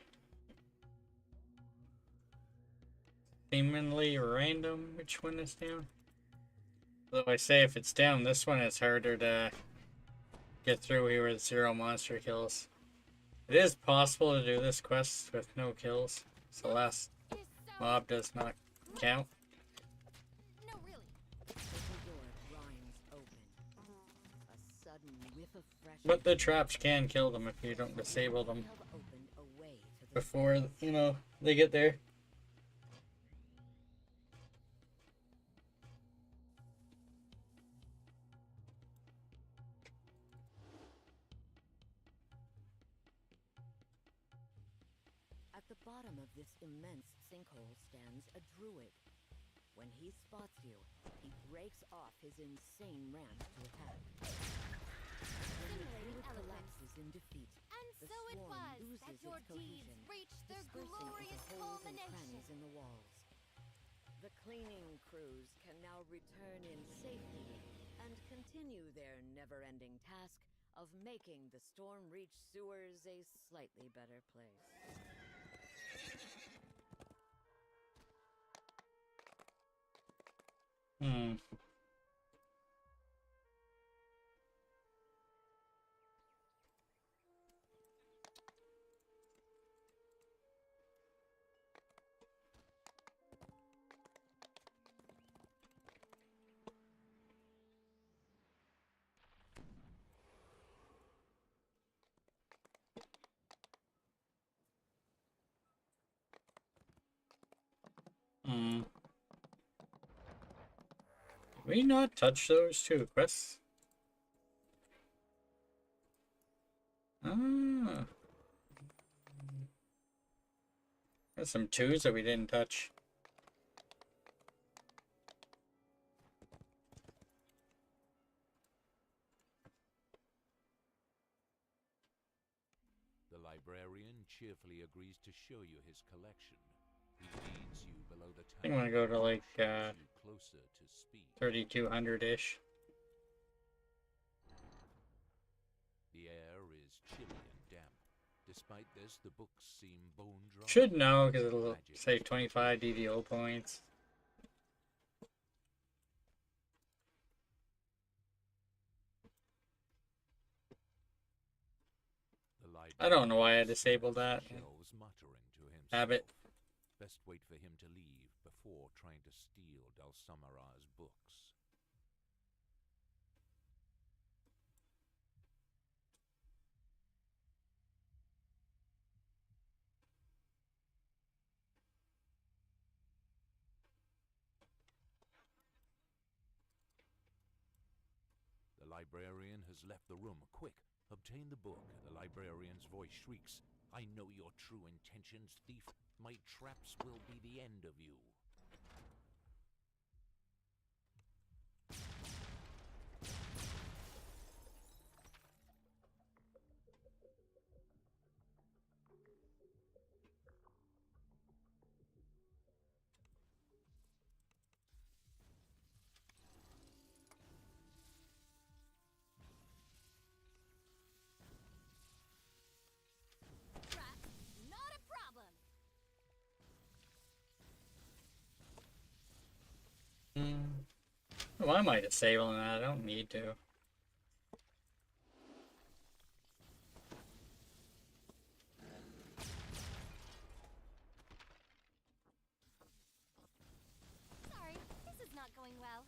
Seemingly random which one is down. Though I say if it's down this one, it's harder to get through here with 0 monster kills. It is possible to do this quest with no kills, so the last mob does not count. No, really. The door grinds open. A sudden whiff of fresh But the traps can kill them if you don't disable them held open away to the before, you know, they get there. At the bottom of this immense sinkhole stands a druid. When he spots you, he breaks off his insane ramp to attack. When the Simulating druid eloquence. collapses in defeat, And the so it swarm was loses that its your deeds cohesion, reached their dispersing glorious into holes and culmination. crannies in the walls. The cleaning crews can now return in safety and continue their never-ending task of making the Stormreach sewers a slightly better place. Hmm. Hmm. Did we not touch those two quests? Ah. There's some twos that we didn't touch. The librarian cheerfully agrees to show you his collection. He leads you below the I think I'm gonna go to like shows you closer to speed. 3200-ish. The air is chilly and damp. Despite this, the books seem bone dry. Should know because it'll Magic save is 25 DDO points. The I don't know why I disabled that. shelves muttering to himself. Habit. Best wait for him to leave before trying to steal Dulsamara's books. The librarian has left the room. Quick, obtain the book. The librarian's voice shrieks. I know your true intentions, thief. My traps will be the end of you. Traps, not a problem. Why am I disabling that? I don't need to. Sorry, this is not going well.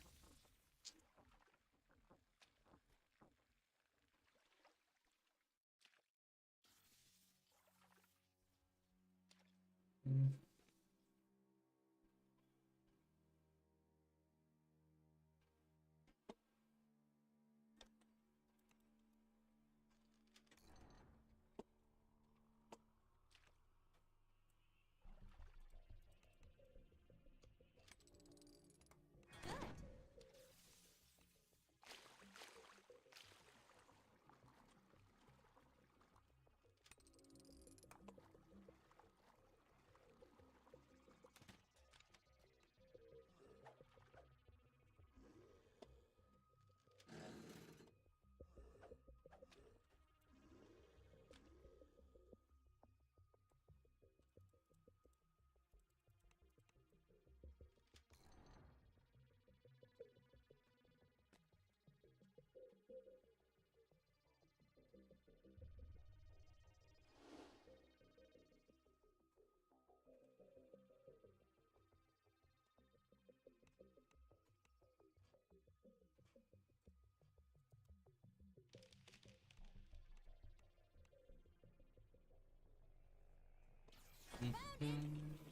found it!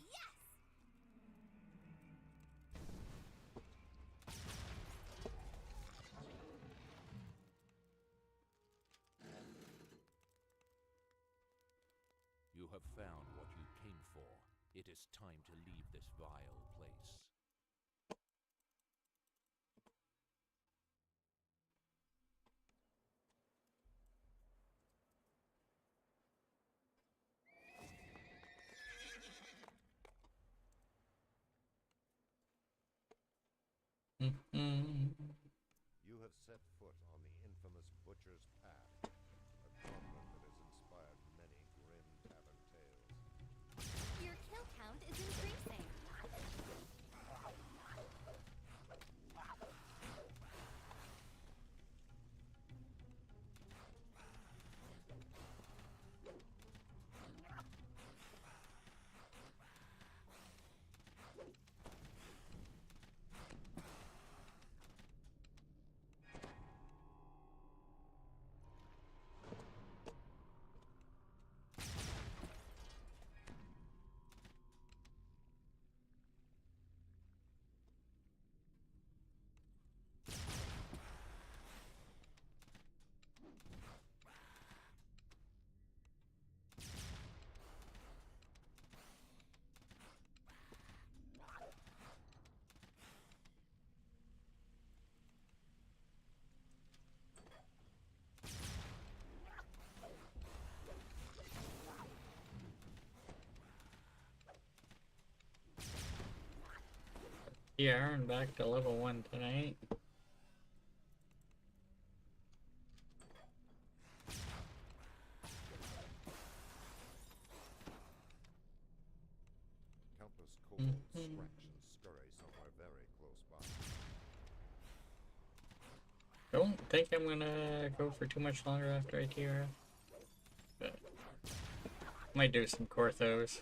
Yes! You have found what you came for. It is time to leave this vile place. You have set foot on the infamous Butcher's Path, a gauntlet that has inspired many grim tavern tales. Your kill count is increasing. Yeah, I'm back to level 1 tonight. Countless kobolds scratch and scurry somewhere very close by. Don't think I'm gonna go for too much longer after I TR. But might do some Korthos.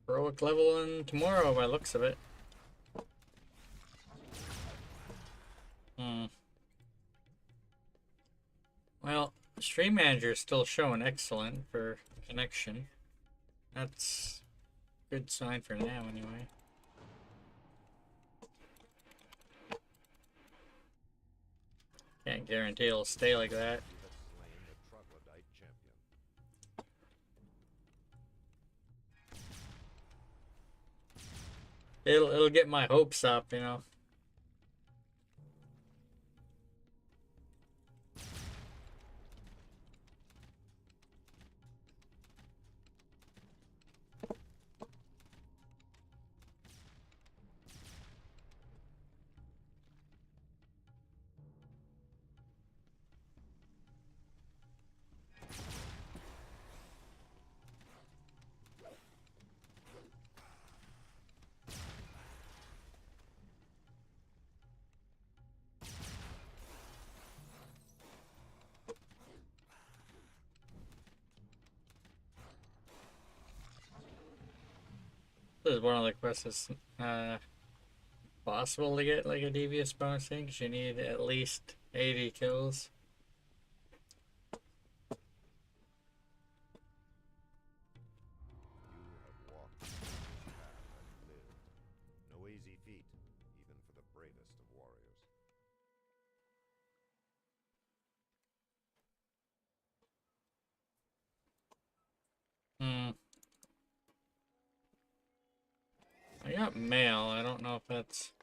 Heroic leveling tomorrow by looks of it. Well, Stream Manager is still showing excellent for connection. That's a good sign for now anyway. Can't guarantee it'll stay like that. You have slain the troglodyte champion. It'll get my hopes up, you know. This is one of the quests that's possible to get like a devious bonus thing, because you need at least 80 kills. You have walked the path and lived. No easy feat, even for the bravest of warriors. I got mail. I don't know if that's...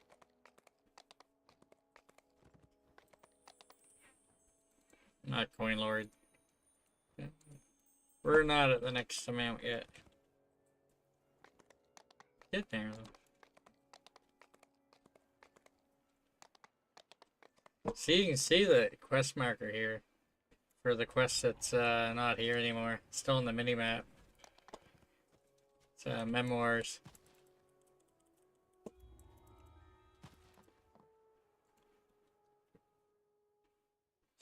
Not Coin Lord. We're not at the next amount yet. Get there though. See, you can see the quest marker here for the quest that's not here anymore. It's still in the minimap. It's Memoirs.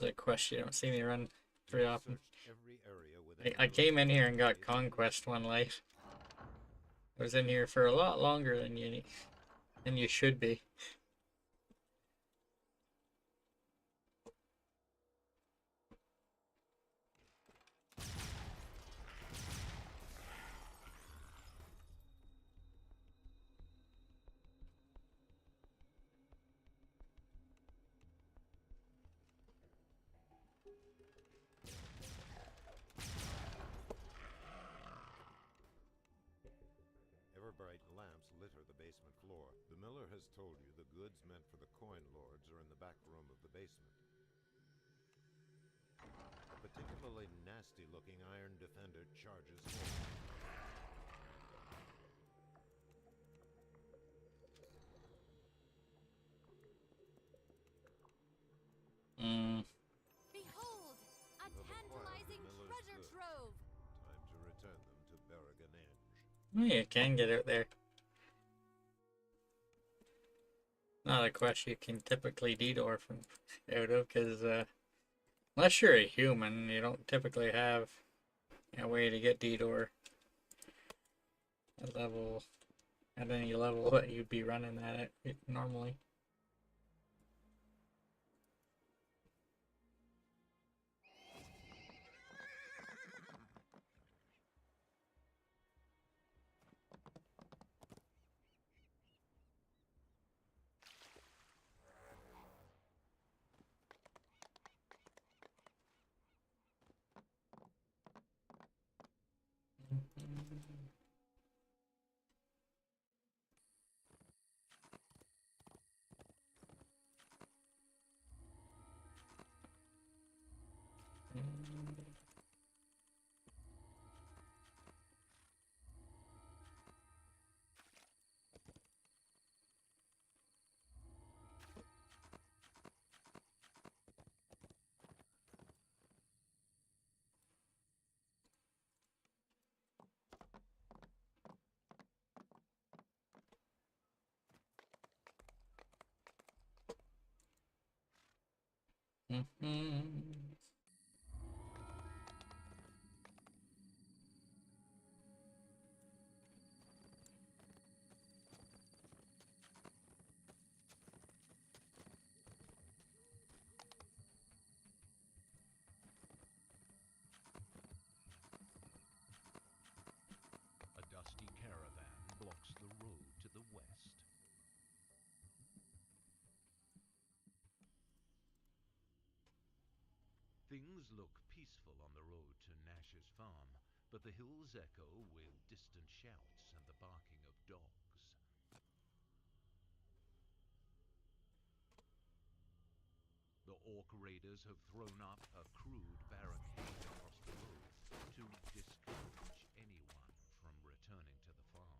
It's a quest you don't see me run pretty often. Searched every area within I came in here and got Conquest one night. I was in here for a lot longer than you should be. Ever-bright lamps litter the basement floor. The miller has told you the goods meant for the coin lords are in the back room of the basement. A particularly nasty-looking iron defender charges forward. Behold, a tantalizing treasure trove. Time to return them to Berrigan-Enge. Oh, you can get out there. Not a quest you can typically detour from out of, because unless you're a human, you don't typically have a way to get detour at any level that you'd be running that at normally. A dusty caravan blocks the road to the west. Things look peaceful on the road to Nash's farm, but the hills echo with distant shouts and the barking of dogs. The orc raiders have thrown up a crude barricade across the road to discourage anyone from returning to the farm.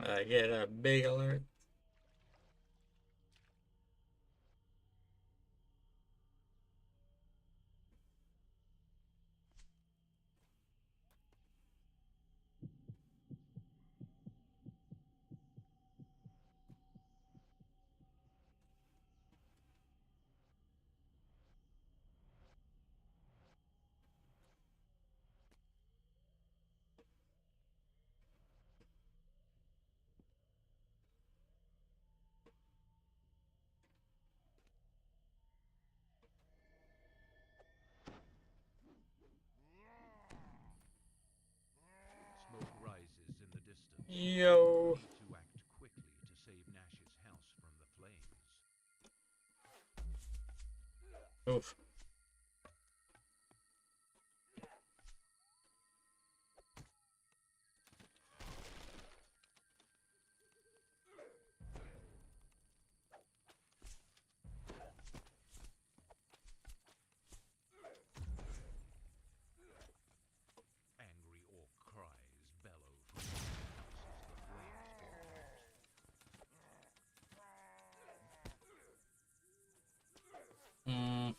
I get a big alert. Smoke rises in the distance. Yo. We need to act quickly to save Nash's house from the flames. Oof. Angry orc cries bellow from the house as the flames pour out.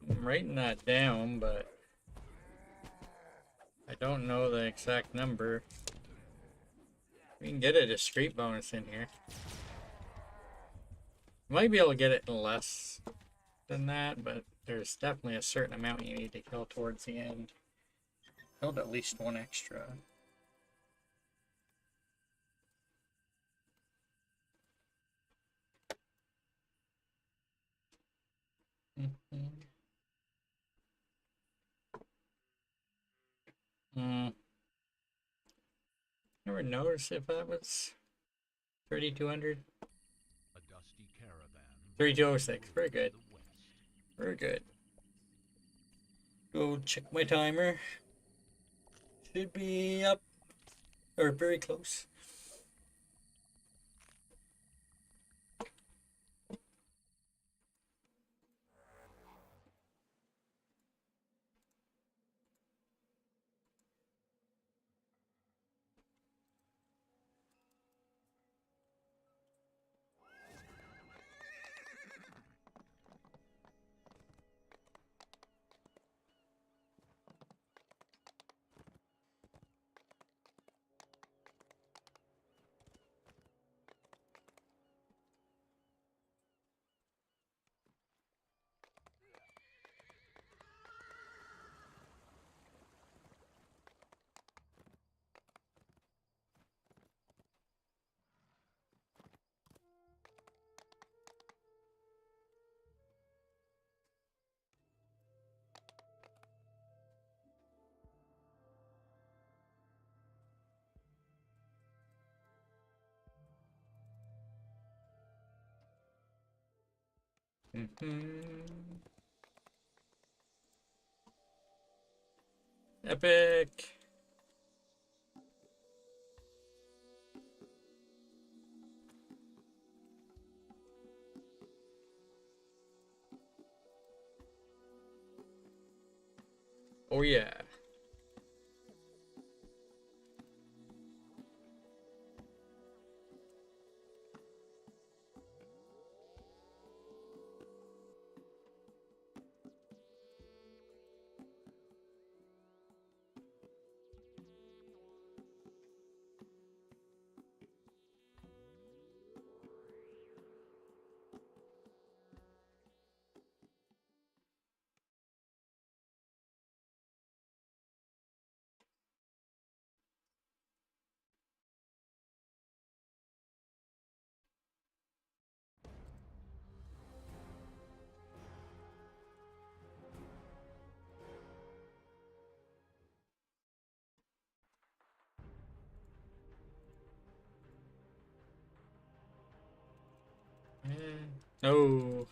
I'm writing that down, but I don't know the exact number. We can get a discrete bonus in here. You might be able to get it less than that, but there's definitely a certain amount you need to kill towards the end. Killed at least one extra. Never noticed if that was 3200. A dusty caravan. 3206. Very good. Very good. Go check my timer. Should be up or very close. Epic. Oh yeah. No.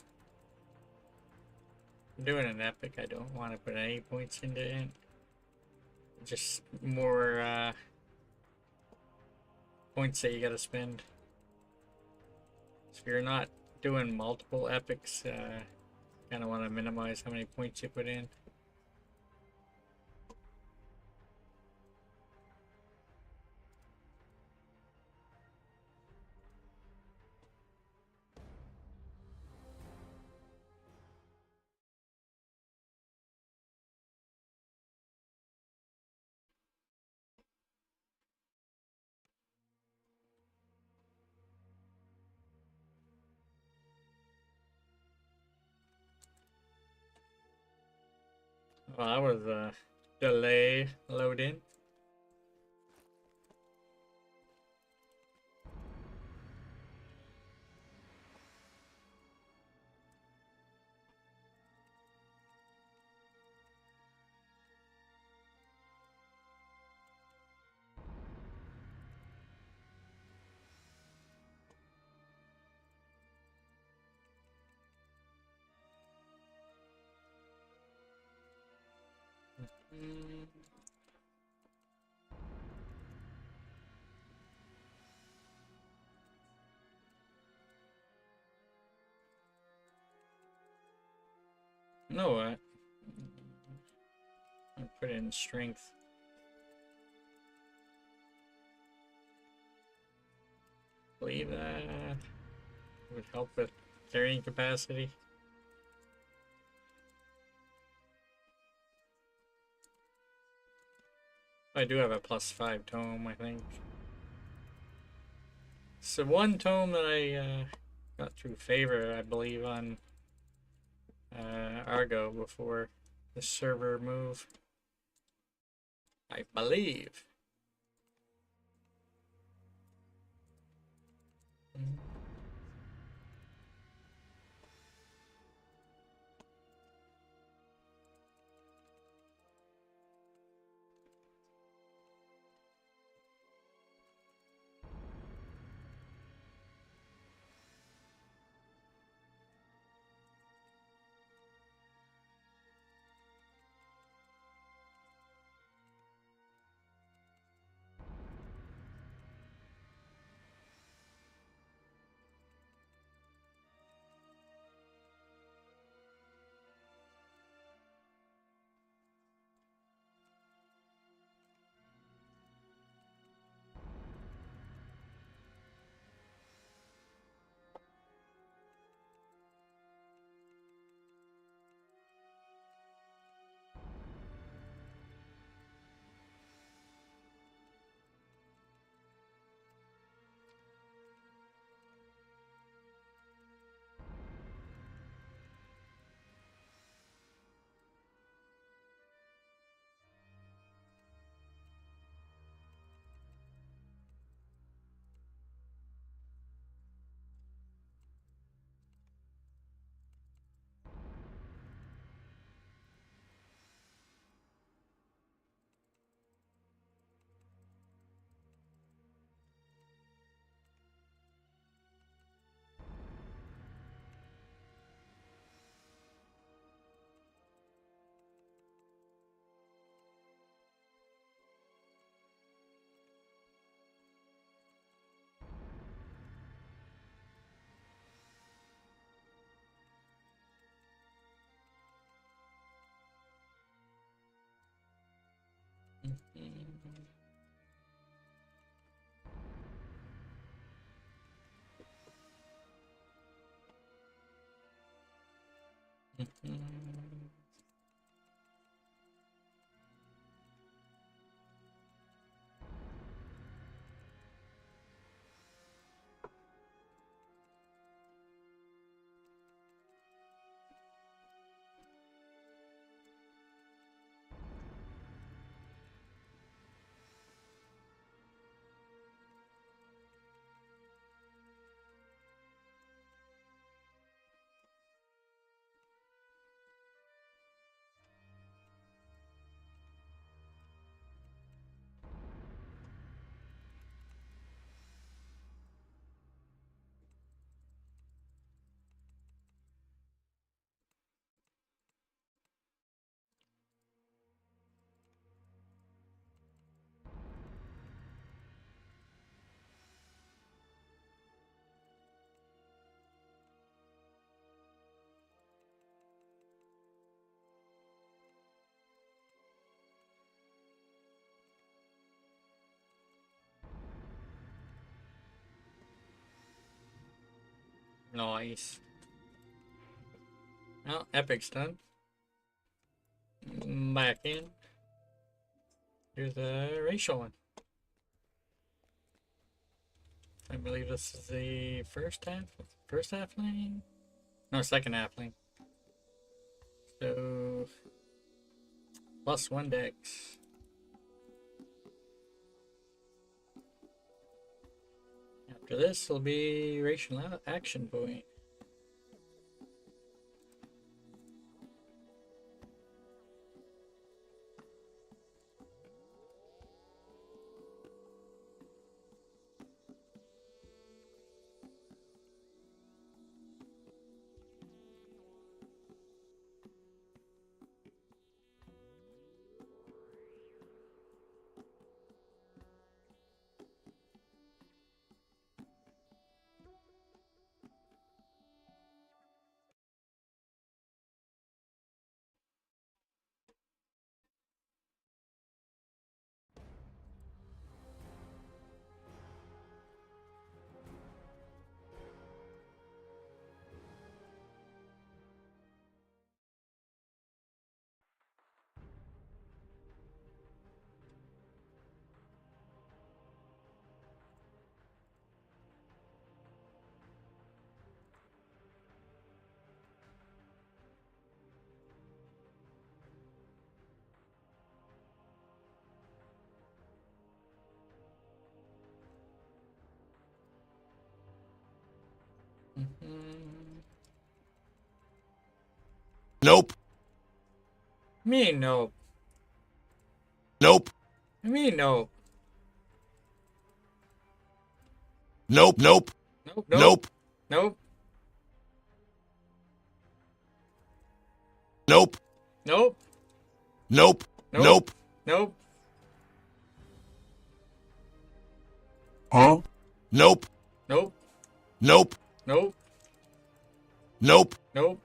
I'm doing an epic. I don't want to put any points into it. Just more points that you gotta spend. So if you're not doing multiple epics, kind of want to minimize how many points you put in. Well, that was a delay loading. You know what? I put in strength. Believe that would help with carrying capacity. I do have a +5 tome, I think. So one tome that I got through favor, I believe, on Argo before the server move. I believe. Nice. Well, Epic's done. Back in. Here's the racial one. I believe this is the first half lane? No, second half lane. So, +1 dex. After this will be racial action point. Nope. Me nope. Nope. Me nope. Nope. Nope. Nope. Nope. Nope. Nope. Nope. Nope. Nope. Nope. Huh? Nope. Nope. Nope. Nope. Nope. Nope.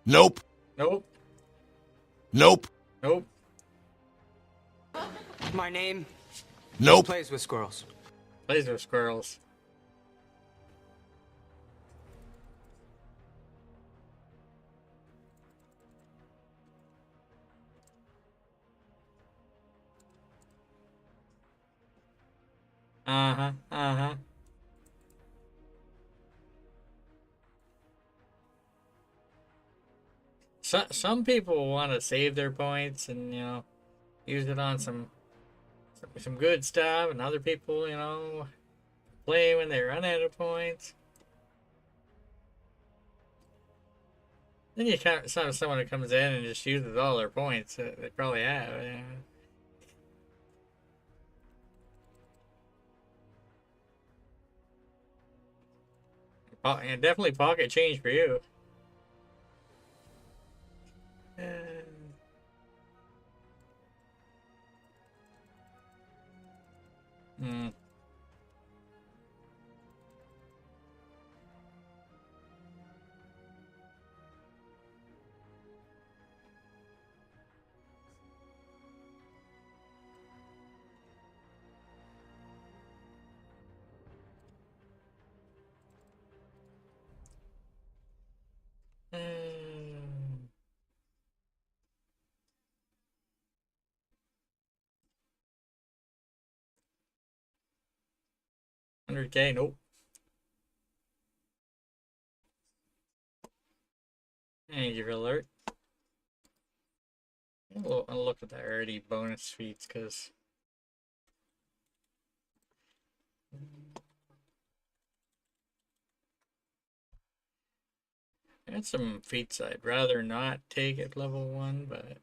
Nope. Nope. Nope. Nope. My name Nope. plays with squirrels. Plays with squirrels. Uh-huh. Uh-huh. Some people want to save their points and, you know, use it on some good stuff, and other people, you know, play when they run out of points. Then you kind of someone who comes in and just uses all their points that they probably have. Yeah. And definitely pocket change for you. Hmm. Hmm. 100K, nope. And your alert. I'll look at the already bonus feats because there's some feats I'd rather not take at level 1, but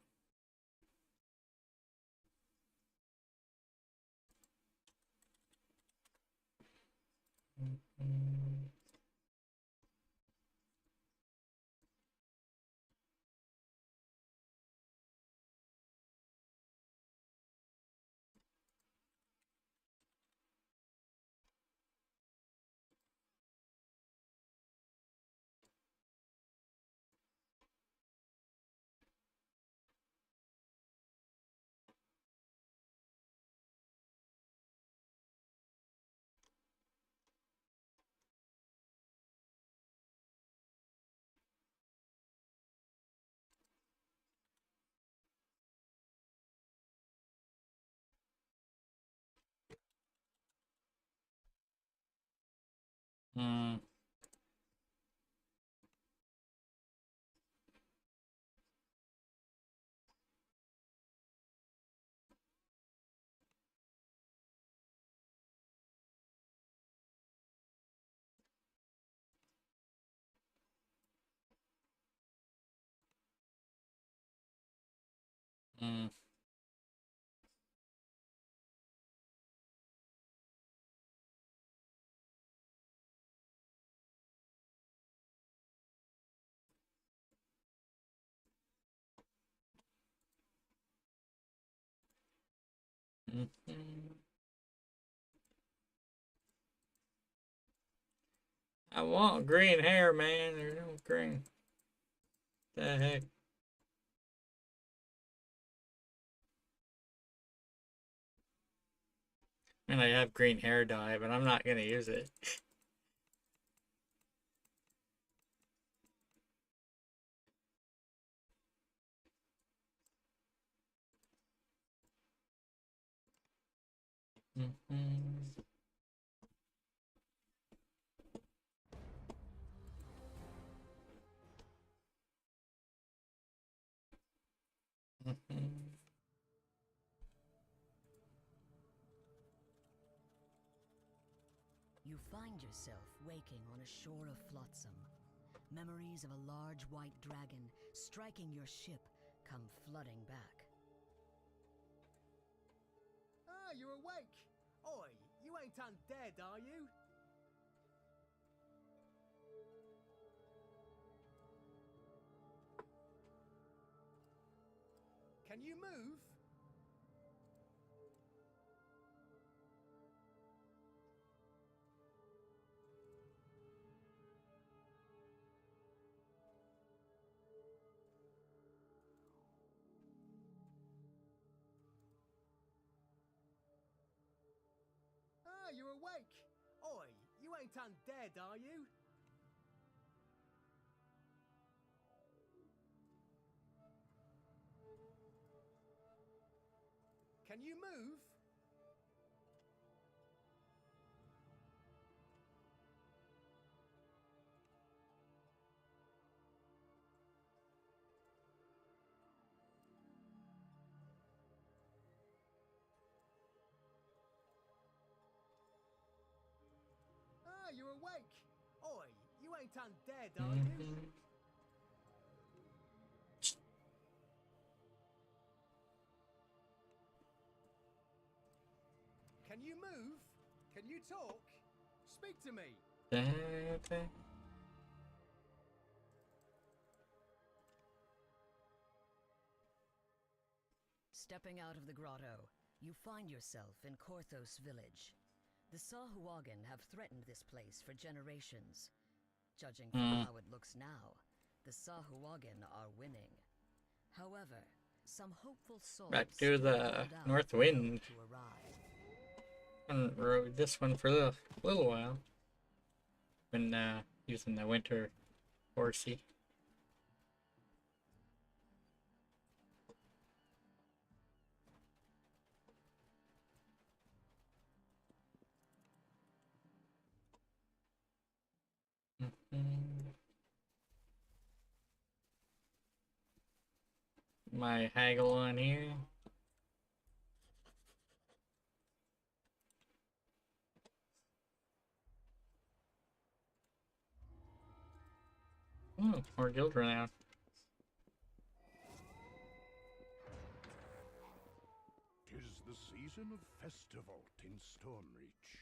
hmm. Hmm. Mhm. I want green hair, man. There's no green. The heck? And I have green hair dye, but I'm not gonna use it. Mhm. Mhm. find yourself waking on a shore of Flotsam. Memories of a large white dragon striking your ship come flooding back. Ah, you're awake! Oi, you ain't undead, are you? Can you move? Ah, you're awake! Oi, you ain't undead, are you? Can you move? Ah, you're awake! Oi, you ain't undead, are you? Can you move? Can you talk? Speak to me! Stepping out of the grotto, you find yourself in Korthos village. The Sahuagin have threatened this place for generations. Judging from how it looks now, the Sahuagin are winning. However, some hopeful souls Back to the North Wind. to arrive. I haven't rode this one for a little while. Been using the winter horsey. My haggle on here. More guild renown. Tis the season of festival in Stormreach.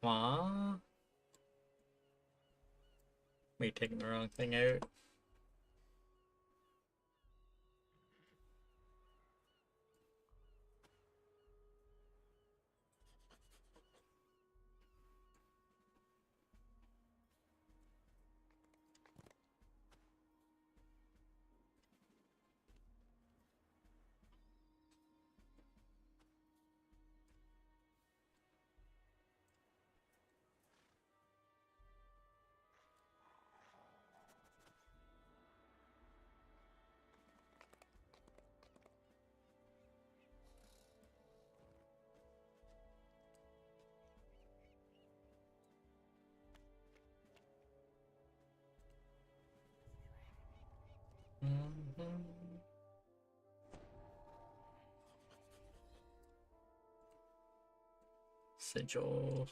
Aww. Me taking the wrong thing out. Sigil.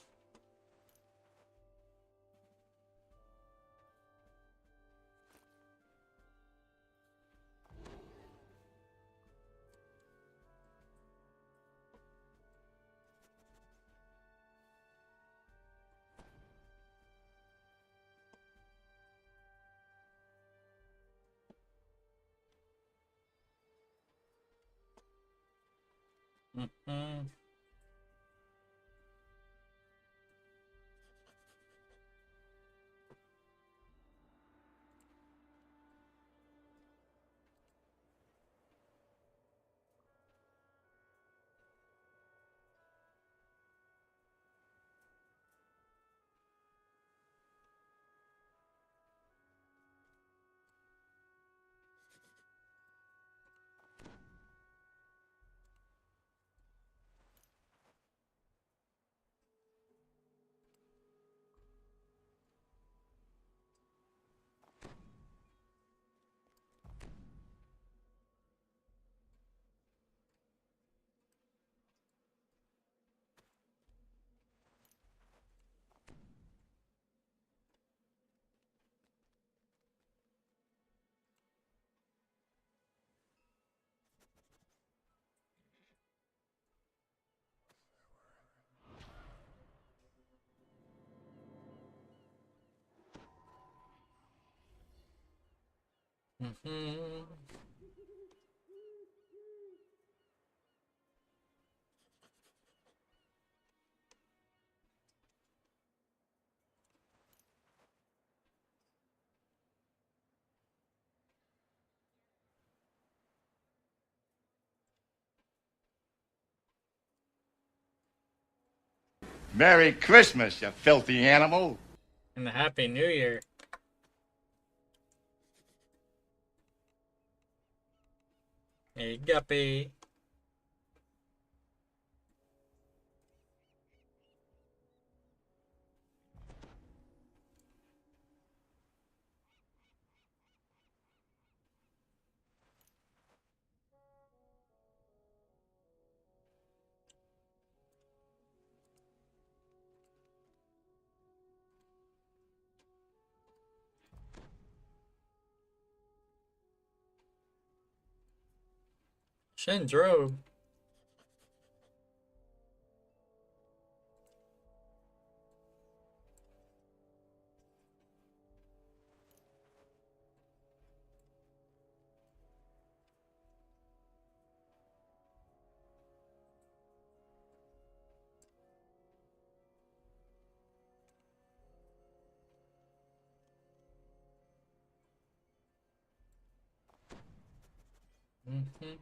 Mm-hmm. Mm-hmm. Merry Christmas, you filthy animal. And a Happy New Year. Hey, Guppy. Shin's robe. Mm-hmm.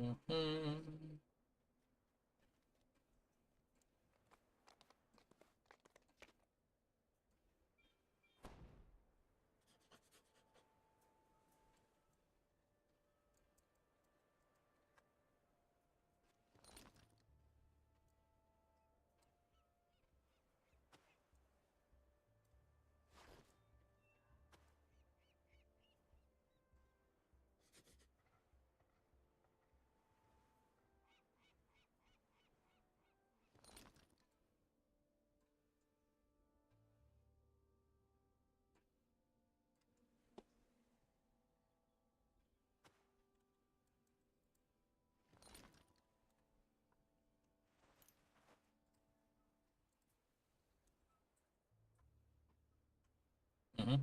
Mm-hmm. Mm-hmm.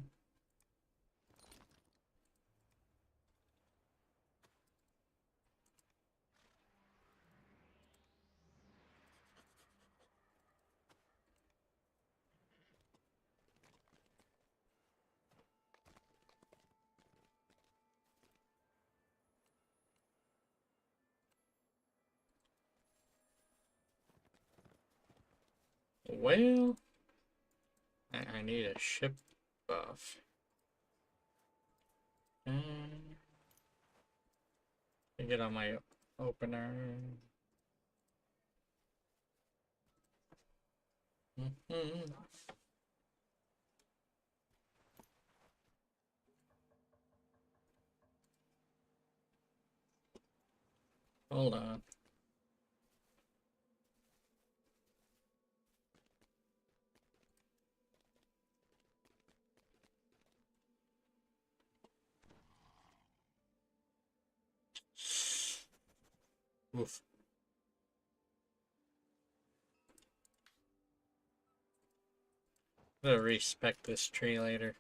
whale? I need a ship buff. I get on my opener. Hold on. Oof. I'm gonna respec this tree later.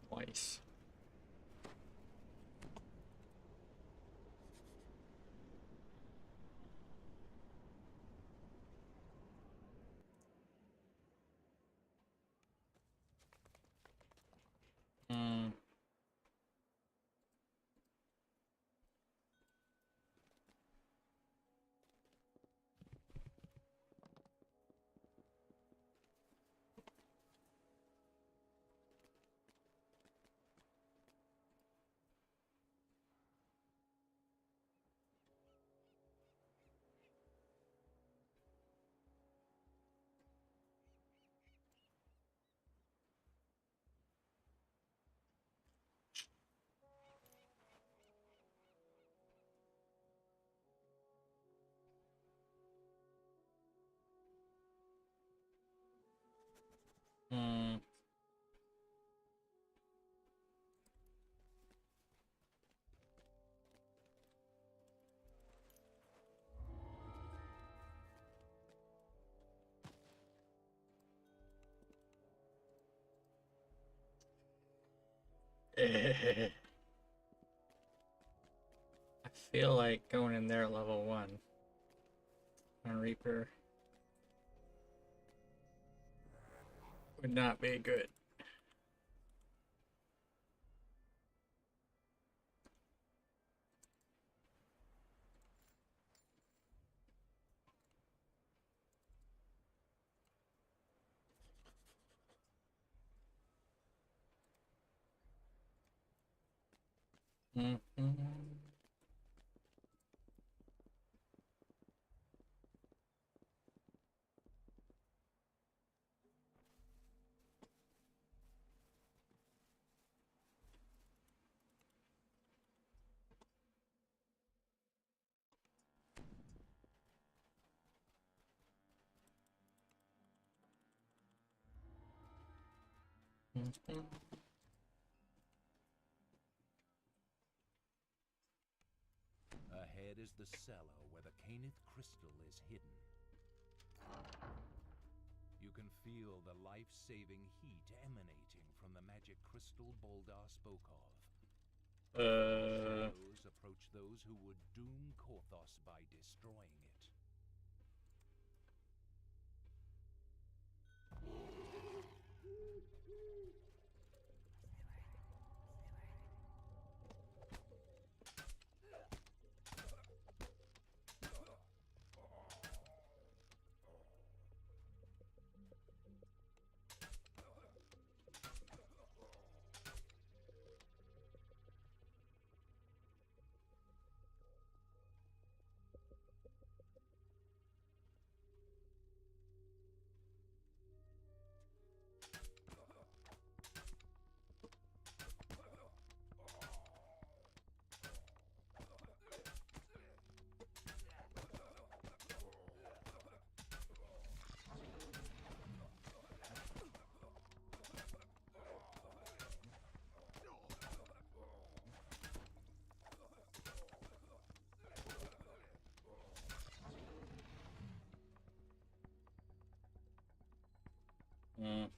Twice. I feel like going in there level 1 on Reaper would not be good. Mm-hmm. that is the cellar where the Caneth crystal is hidden. You can feel the life-saving heat emanating from the magic crystal Boldar spoke of. Those approach those who would doom Korthos by destroying it. Mm.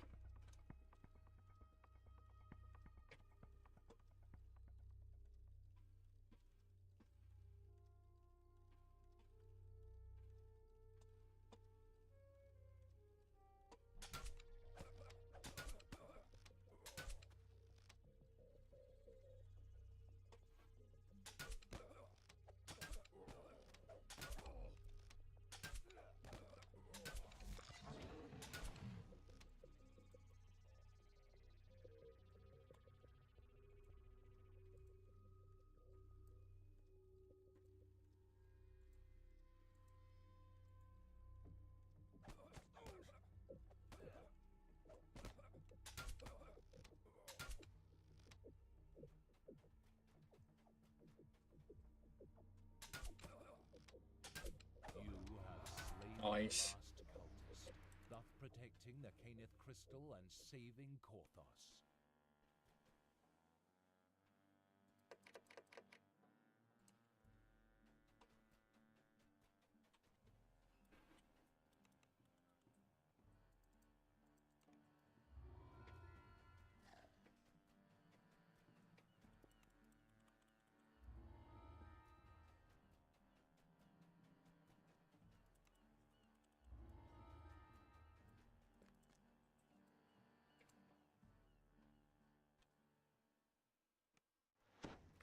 Nice. Thus protecting the Caneth crystal and saving Korthos.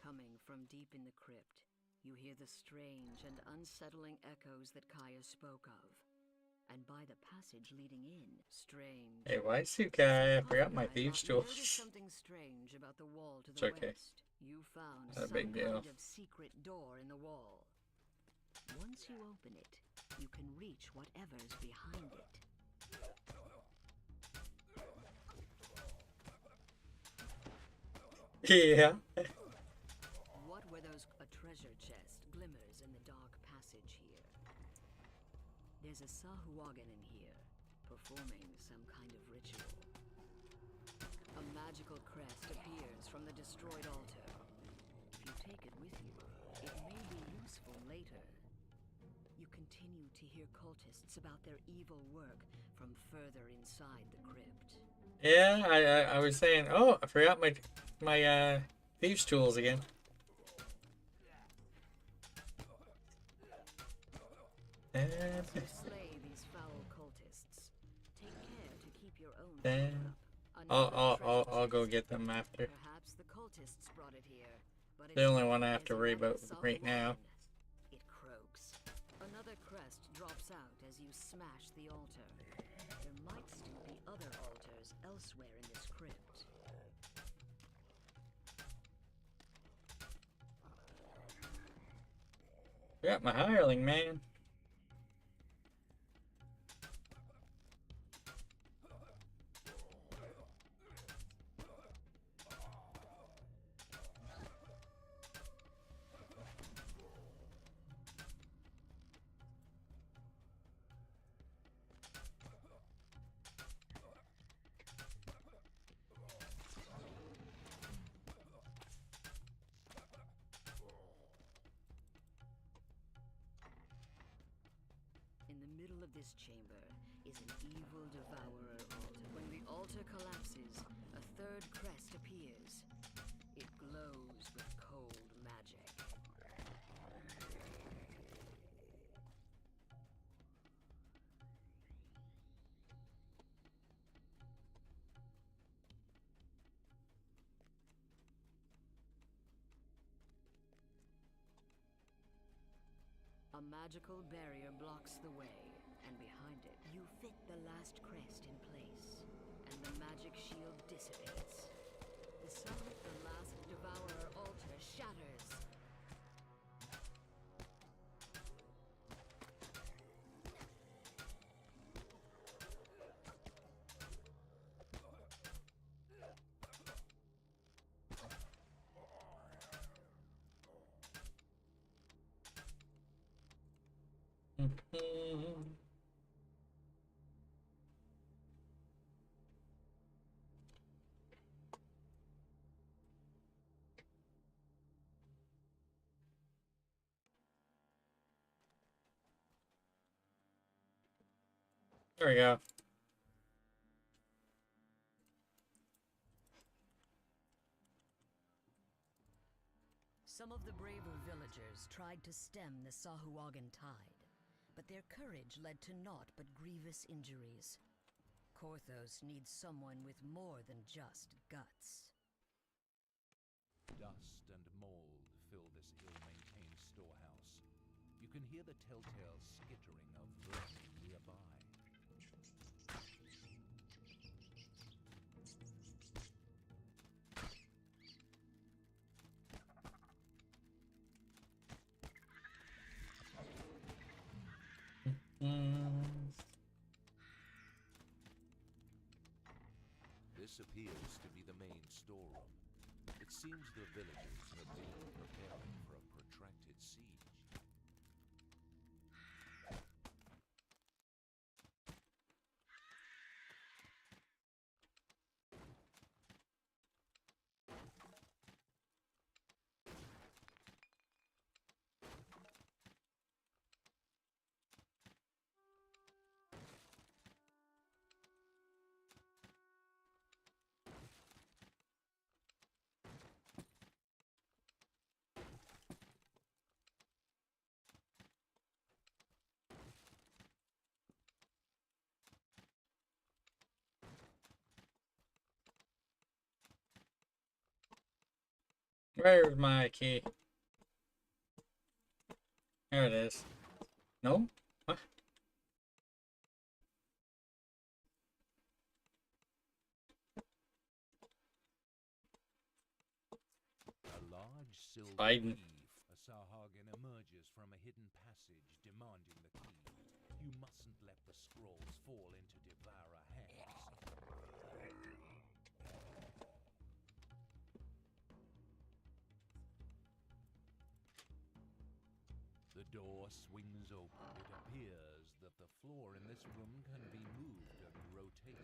Coming from deep in the crypt, you hear the strange and unsettling echoes that Kaya spoke of. And by the passage leading in, strange... Hey, why is you guy? I forgot my thieves' tools. There's something strange about the wall to It's the okay. west. You found Not a some big deal. kind of secret door in the wall. Once you open it, you can reach whatever's behind it. Yeah. What were those? A treasure chest glimmers in the dark passage here. There's a Sahuagin in here, performing some kind of ritual. A magical crest appears from the destroyed altar. If you take it with you, it may be useful later. You continue to hear cultists about their evil work from further inside the crypt. Yeah, I was saying, oh, I forgot my thieves' tools again. To slay these foul cultists, take care to keep your own I'll go get them after. Perhaps the cultists brought it here, but The only one I have to worry about right now. It croaks. Another crest drops out as you smash the altar. There might still be other altars elsewhere in this crypt. Got my hireling, man. this chamber is an evil devourer altar. When the altar collapses, a third crest appears. It glows with cold magic. A magical barrier blocks the way, and behind it, you fit the last crest in place, and the magic shield dissipates. The sun of the last devourer altar shatters. There we go. Some of the braver villagers tried to stem the Sahuagin tide, but their courage led to naught but grievous injuries. Korthos needs someone with more than just guts. Dust and mold fill this ill-maintained storehouse. You can hear the telltale skittering of vermin nearby. This appears to be the main storeroom. It seems the villagers have been preparing for a protracted siege. Where's my key? There it is. No? What? A large silver Biden. key. A Sahuagin emerges from a hidden passage, demanding the key. You mustn't let the scrolls fall into devourer hands. The door swings open. It appears that the floor in this room can be moved and rotated.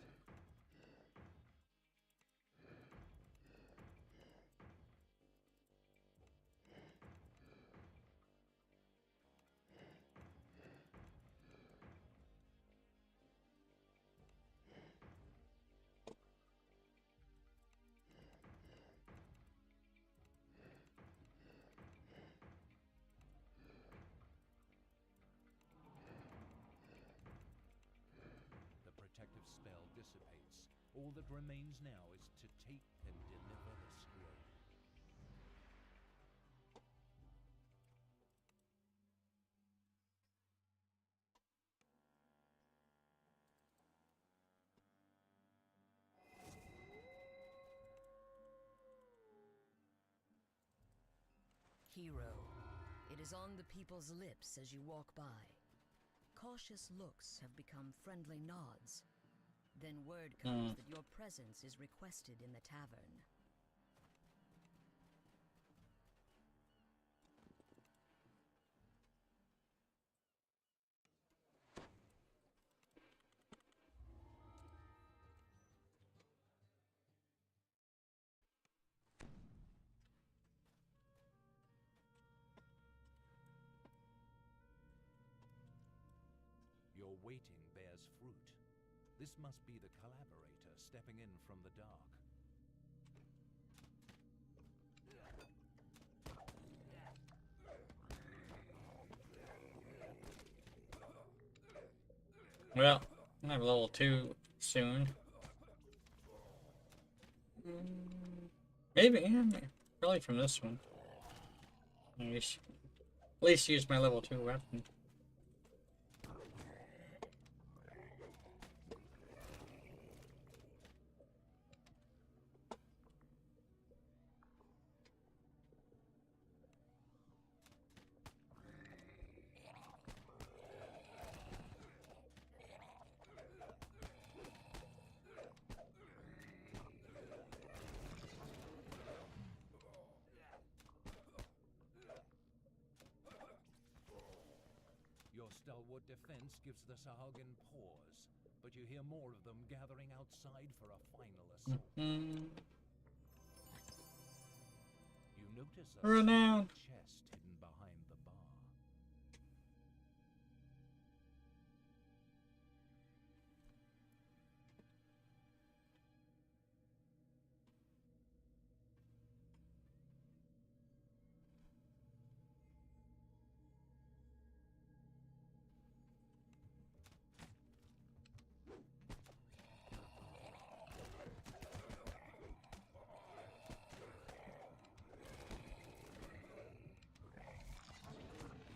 The protective spell dissipates. All that remains now is to take and deliver the scroll. Hero. It is on the people's lips as you walk by. Cautious looks have become friendly nods. Then word comes that your presence is requested in the tavern. Your waiting bears fruit. This must be the collaborator stepping in from the dark. Well, I have level 2 soon. Maybe, yeah, probably from this one. At least use my level 2 weapon. Your stalwart defense gives the Sahagin pause, but you hear more of them gathering outside for a final assault. You notice a Renown. chest hidden behind the bar.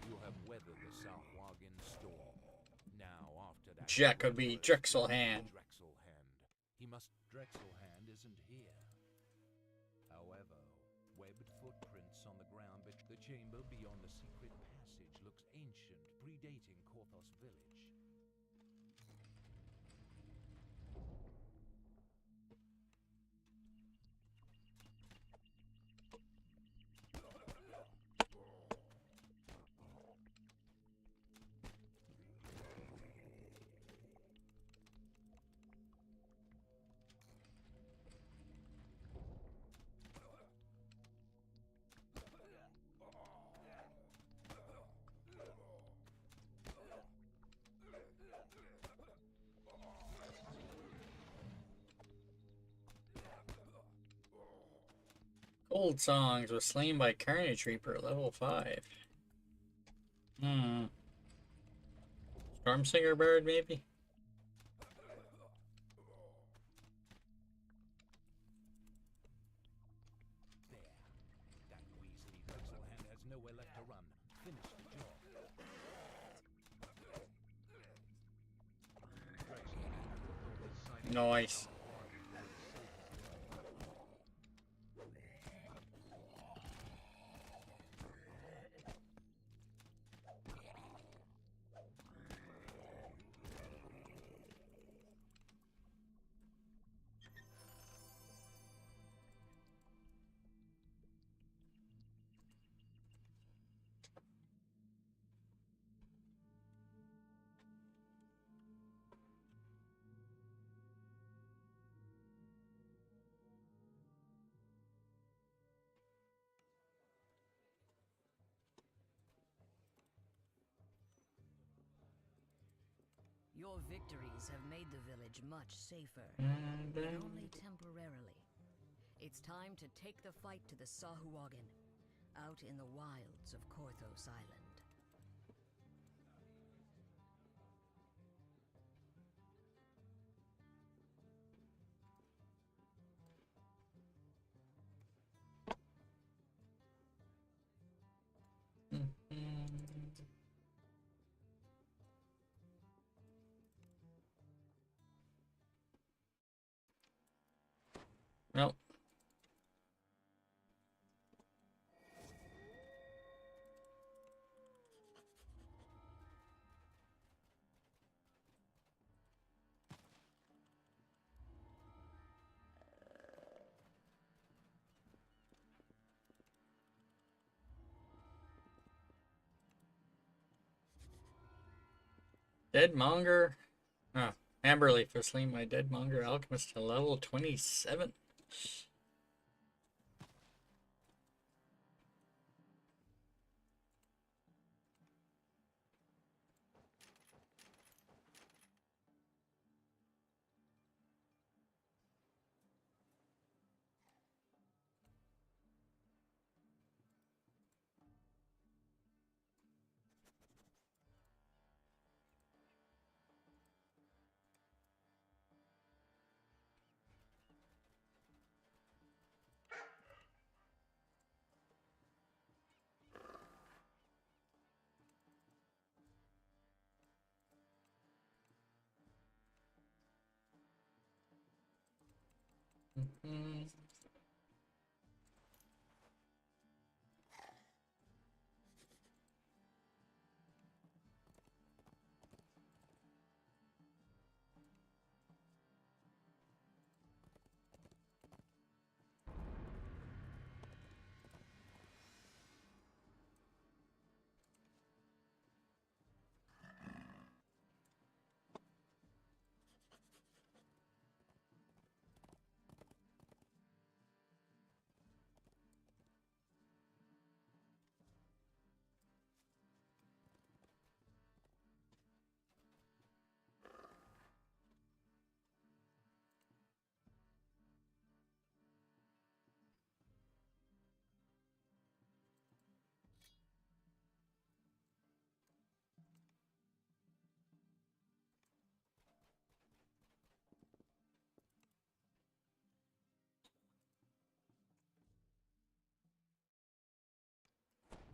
You have weathered the Sahagin storm. Now, after that, Jacoby Drexelhand. Drexelhand. Drexelhand isn't here. However, webbed footprints on the ground, but the chamber beyond the secret passage looks ancient, predating Korthos village. Gold Songs was slain by Carnage Reaper, level 5. Stormsinger Bird, maybe? There. That Weasley Drexelhand has nowhere left to run. Finish the job. Nice. Your victories have made the village much safer, but only temporarily. It's time to take the fight to the Sahuagin, out in the wilds of Korthos Island. Nope. Deadmonger. Oh, Amberleaf was slain by Deadmonger Alchemist to level 27. Mhm.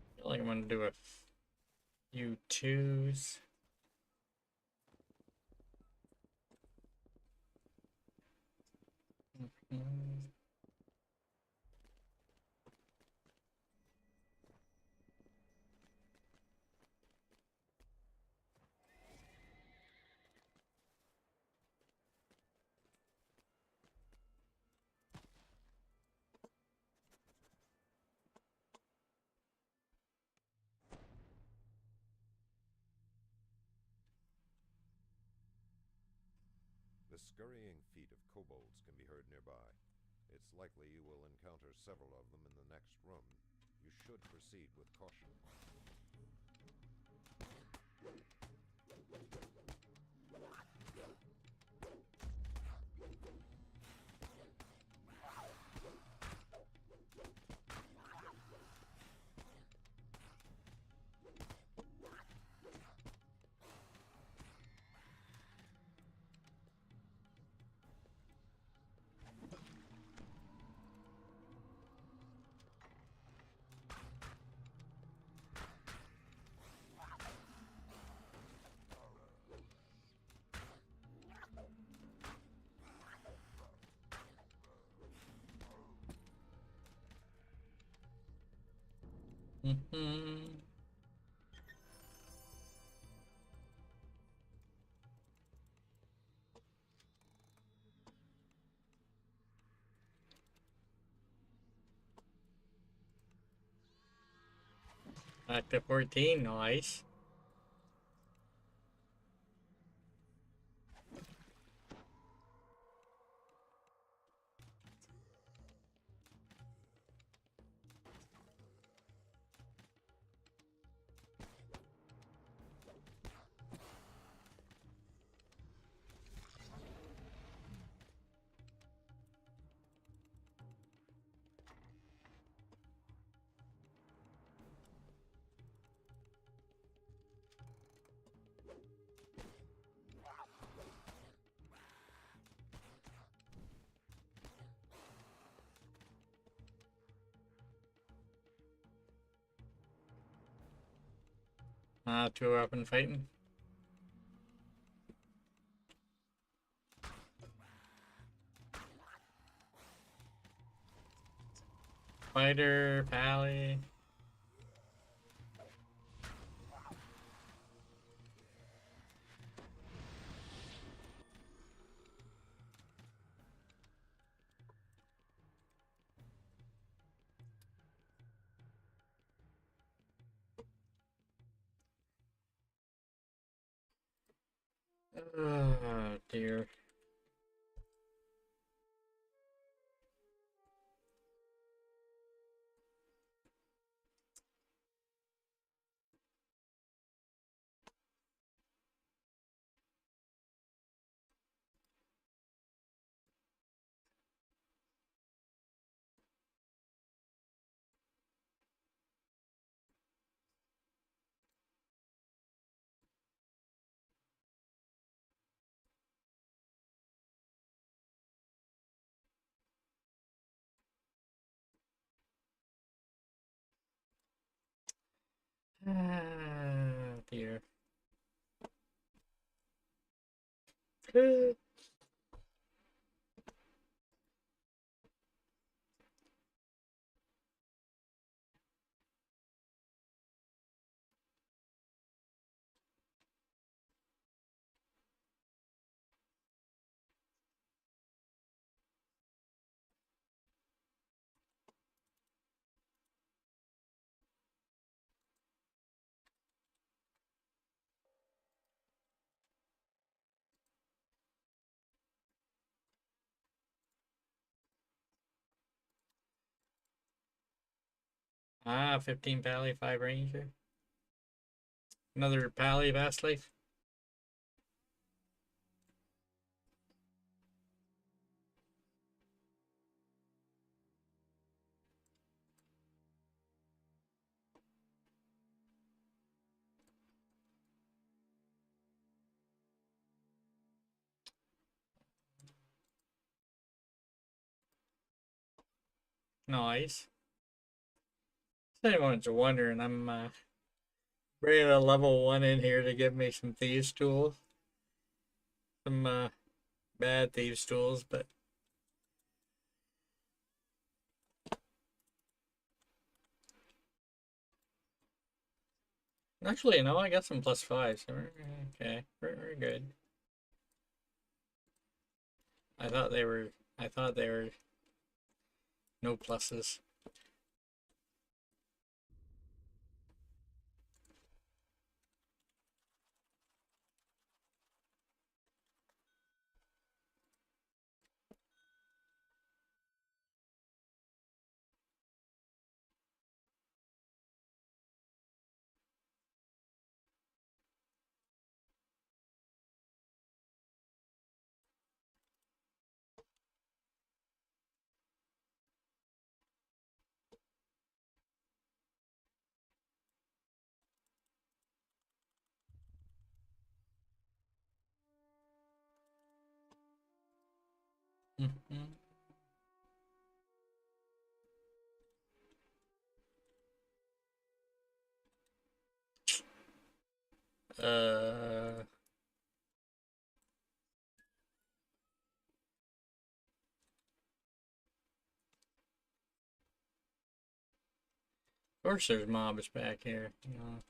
I feel like I'm gonna do a few twos. Mhm. The scurrying feet of kobolds can be heard nearby. It's likely you will encounter several of them in the next room. You should proceed with caution. Mhm. Back to 14, nice. Two up and fighting. Spider, Pally. Oh dear. Ah, 15 Pally, 5 Ranger. Another Pally Vast Life. Nice. If anyone's wondering, I'm bringing a level 1 in here to give me some thieves tools. Some bad thieves tools, but actually, no, I got some +5s. So okay, we're good. I thought they were no pluses. Mm-hmm. Of course there's mobs back here. You know.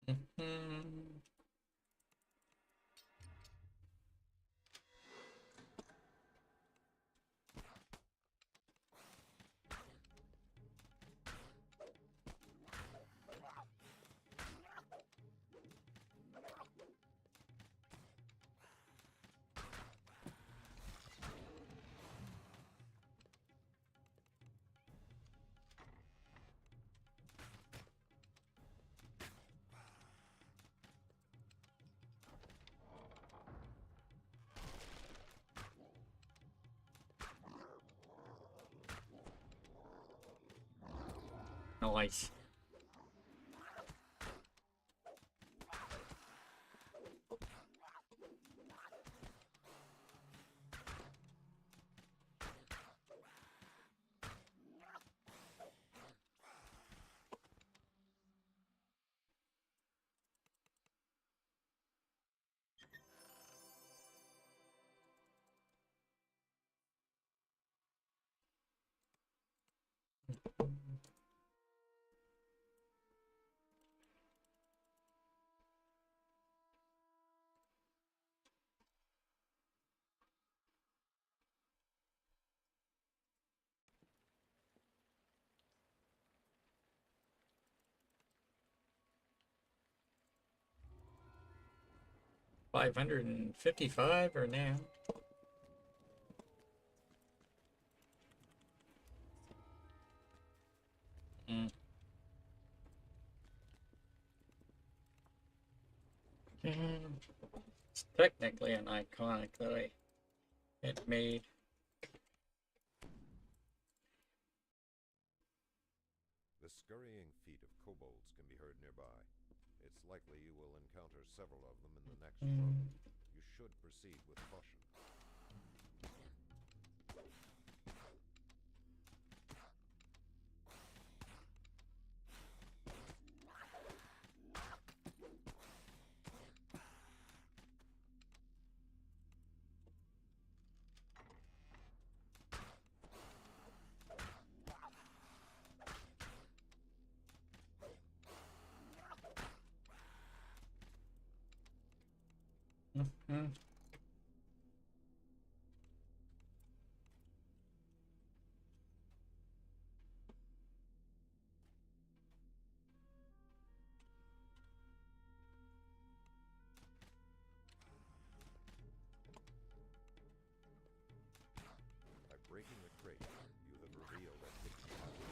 Mm-hmm. Nice. $555 or now. It's technically an iconic that I had made. The scurrying feet of kobolds can be heard nearby. It's It's likely you will encounter several of them in the next room. You should proceed with caution. By breaking the crate, you have revealed a hidden passage.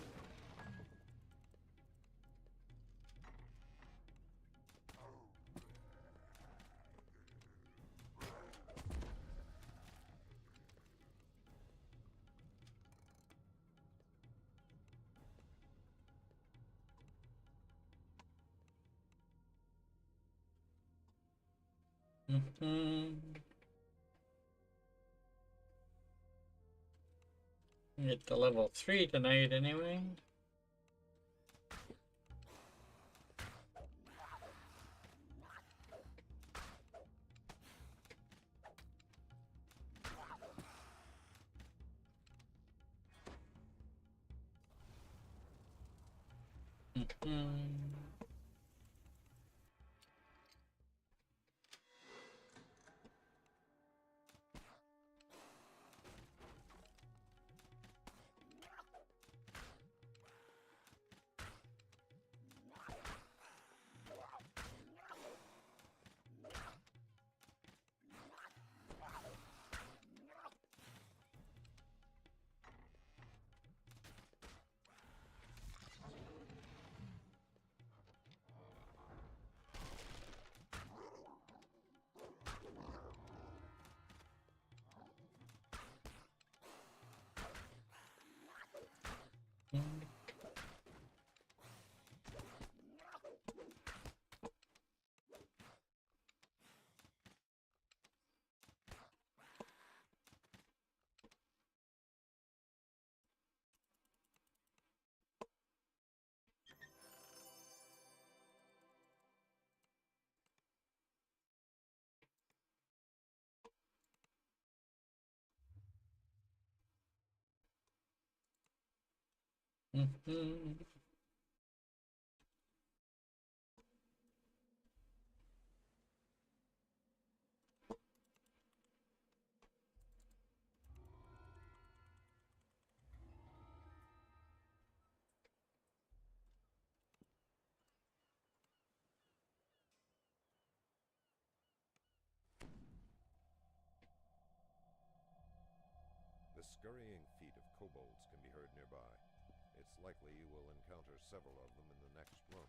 Get to level 3 tonight anyway. The scurrying feet of kobolds can be heard nearby. It's likely you will encounter several of them in the next room.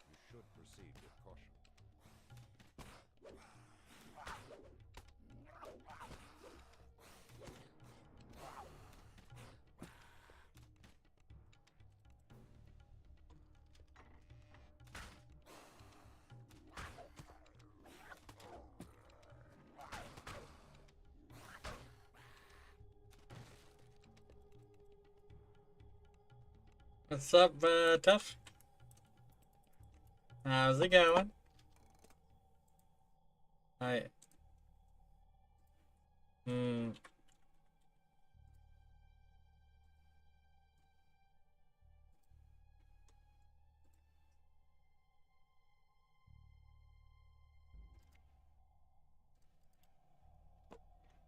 You should proceed with caution. What's up, Tough? How's it going? Hi.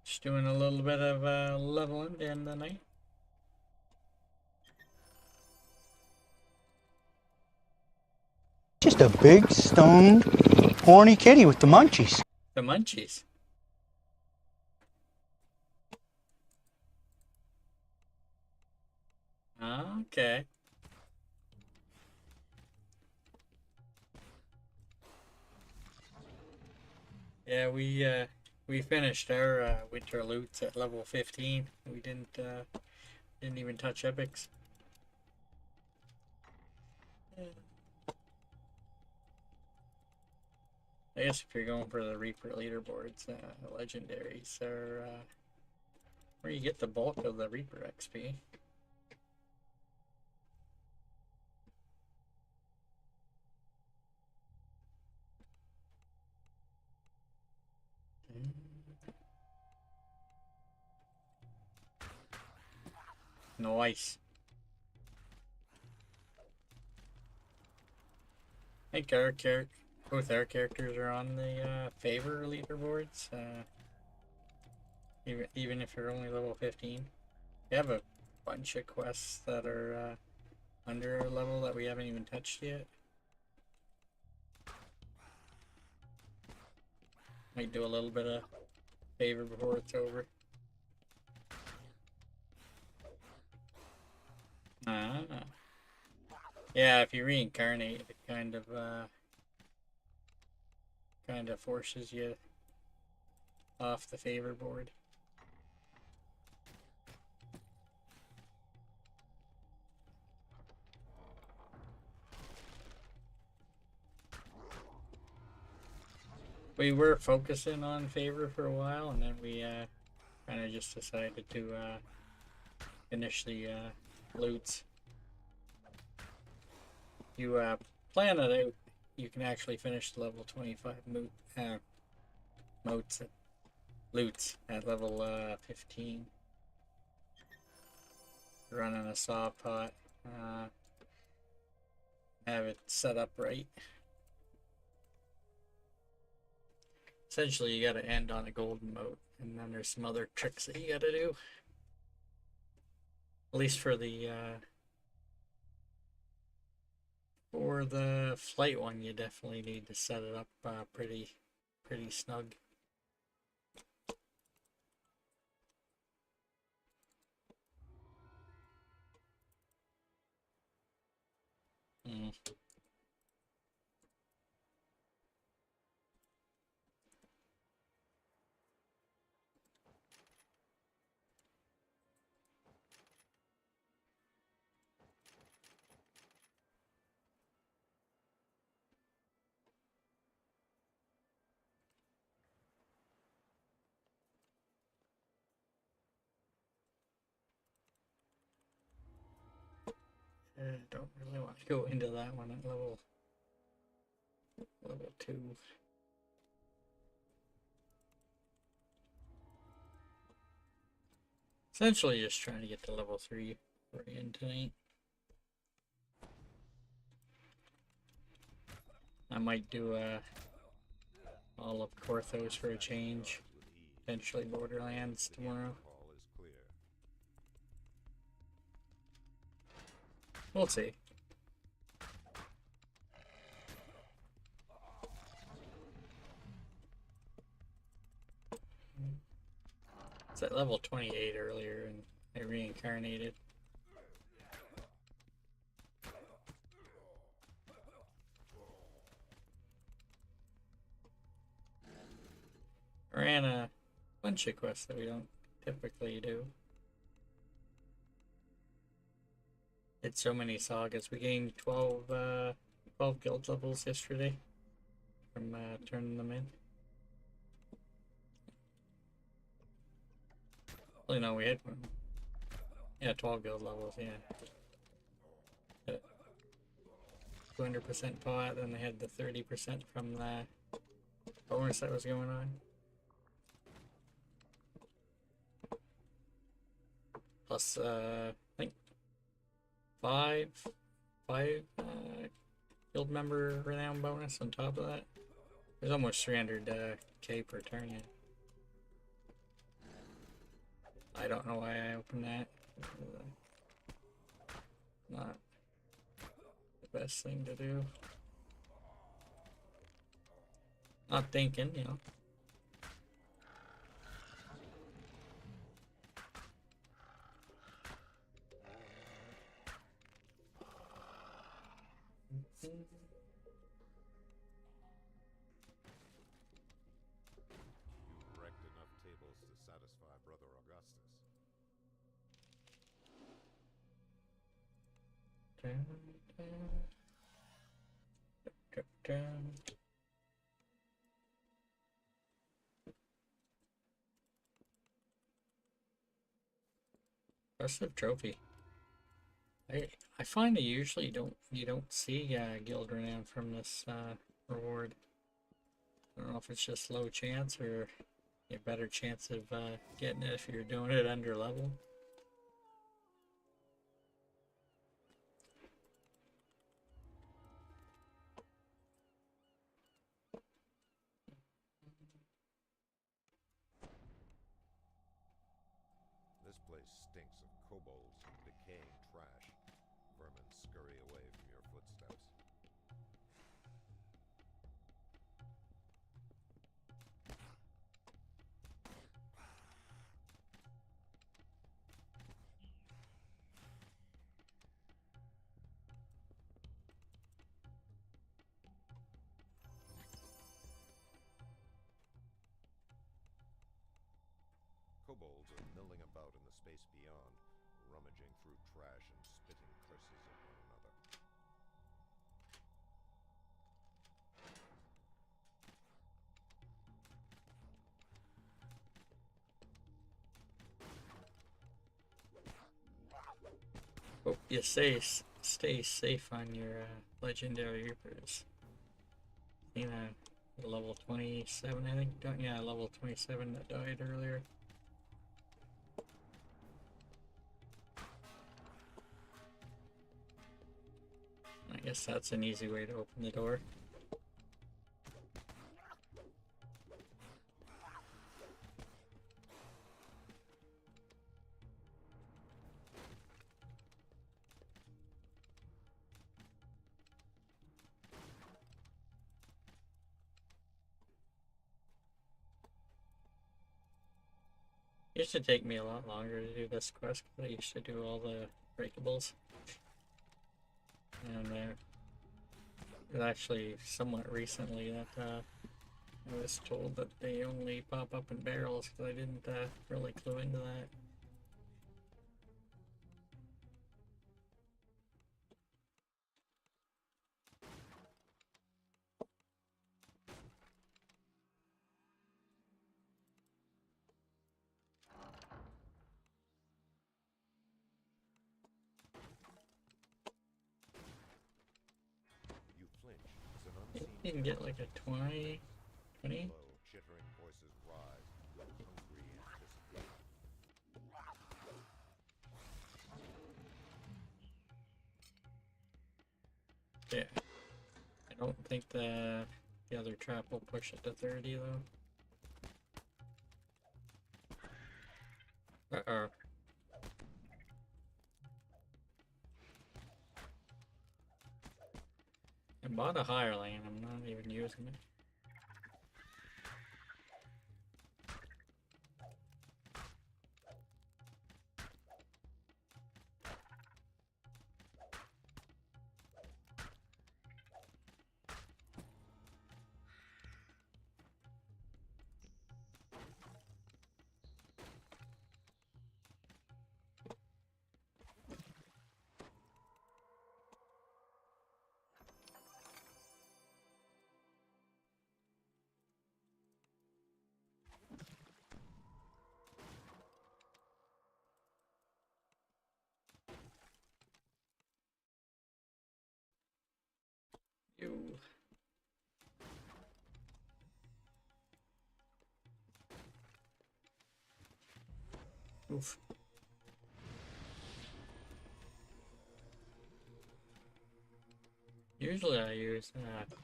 Just doing a little bit of leveling at the end of the night. Just a big, stoned, horny kitty with the munchies. The munchies. Okay. Yeah, we finished our winter loots at level 15. We didn't even touch epics. I guess if you're going for the Reaper leaderboards, legendaries are where you get the bulk of the Reaper XP. Nice. I think both our characters are on the favor leaderboards. Even if you're only level 15, we have a bunch of quests that are under our level that we haven't even touched yet. Might do a little bit of favor before it's over. Yeah, if you reincarnate, it kind of forces you off the favor board. We were focusing on favor for a while, and then we kind of just decided to finish the loots. You plan it out, you can actually finish the level 25 loots at level 15. Running a saw pot, have it set up right. Essentially, you gotta end on a golden moat, and then there's some other tricks that you gotta do. At least for the flight one, you definitely need to set it up pretty snug. Don't really want to go into that one at level 2. Essentially just trying to get to level 3 for in tonight. I might do all of Korthos for a change. Eventually Borderlands tomorrow. We'll see. It's at level 28 earlier and I reincarnated. Ran a bunch of quests that we don't typically do. Did so many sagas. We gained 12 guild levels yesterday from turning them in. Well, no, we had one. Yeah, 12 guild levels, yeah. 200% pot, then they had the 30% from the bonus that was going on. Plus, I think 5 guild member renown bonus on top of that. There's almost 300k per turn yet. I don't know why I opened that. Not the best thing to do. Not thinking, you know. You've wrecked enough tables to satisfy Brother Augustus. Impressive trophy. I find that usually you don't see guild renown from this reward. I don't know if it's just low chance or a better chance of getting it if you're doing it under level. This place stinks of kobolds and decaying trash. Vermin scurry away from your footsteps. Kobolds are milling about in the space beyond, rummaging through trash and spitting curses at one another. Hope you stay safe on your legendary reapers. You know, level 27, I think. Yeah, level 27 that died earlier. I guess that's an easy way to open the door. It used to take me a lot longer to do this quest because I used to do all the breakables. And it was actually somewhat recently that I was told that they only pop up in barrels because I didn't really clue into that. You flinch as an unseen You can get like a 20. low, chittering voices rise with hungry anticipation. Yeah. I don't think the other trap will push it to 30 though. Uh-oh. I bought a higher lane, I'm not even using it. Ew. Oof. Usually I use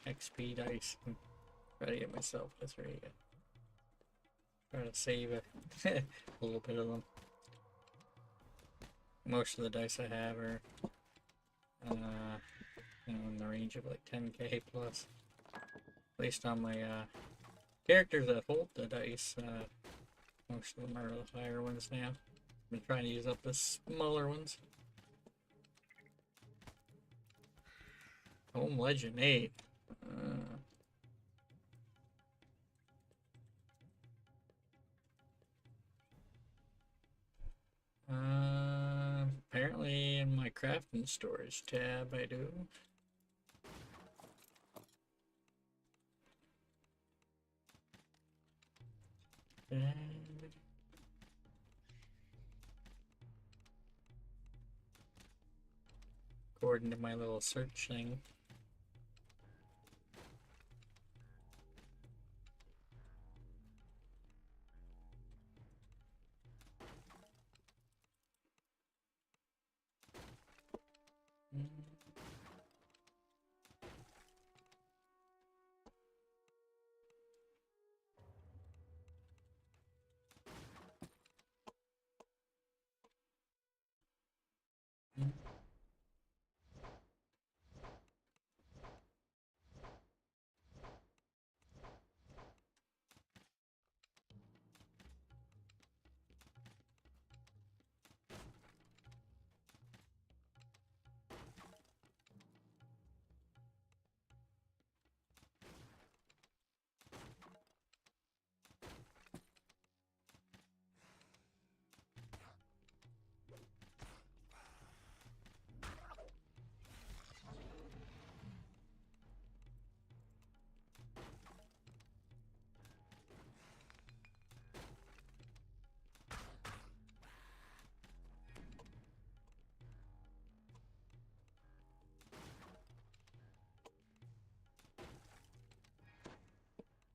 XP dice and try to get myself to 3. Try to save a little bit of them. Most of the dice I have are you know, in the range of like 10k plus. Based on my characters that hold the dice, most of them are the higher ones now. I've been trying to use up the smaller ones. Home Legend 8. Apparently in my crafting storage tab I do. keyboard into my little search thing.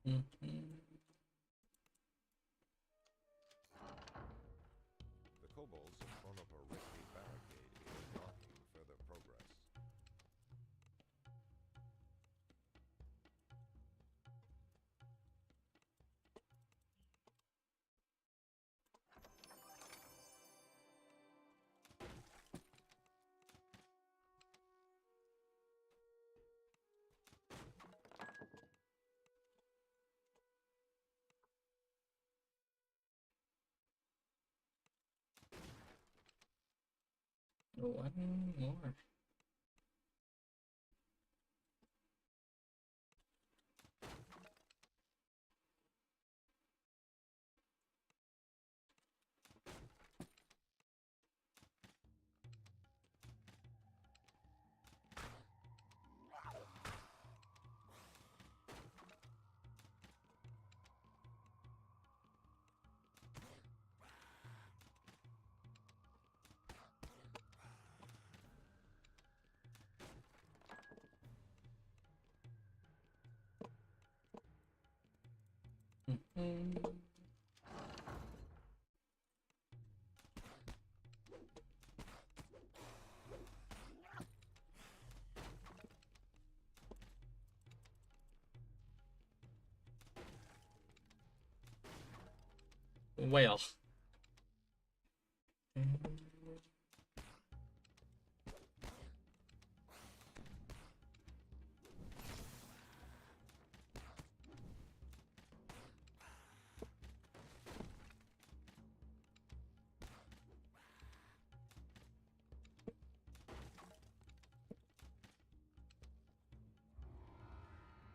The kobolds have thrown up a rickety barricade here, blocking further progress. One more. Well.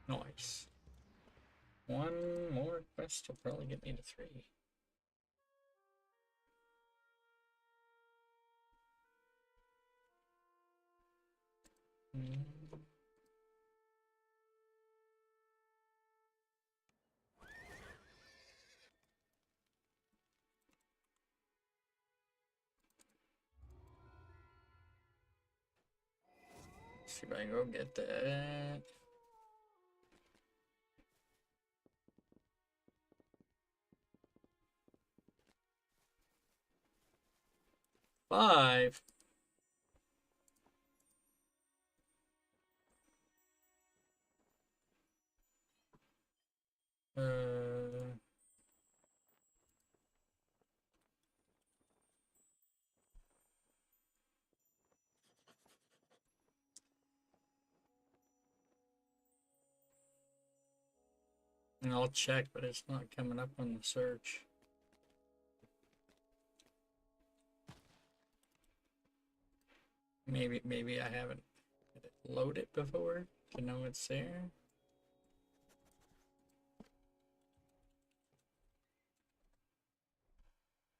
Nice. One more quest will probably get me to 3. See if I can go get that. Five. I'll check, but it's not coming up on the search. Maybe I haven't loaded it before to know it's there.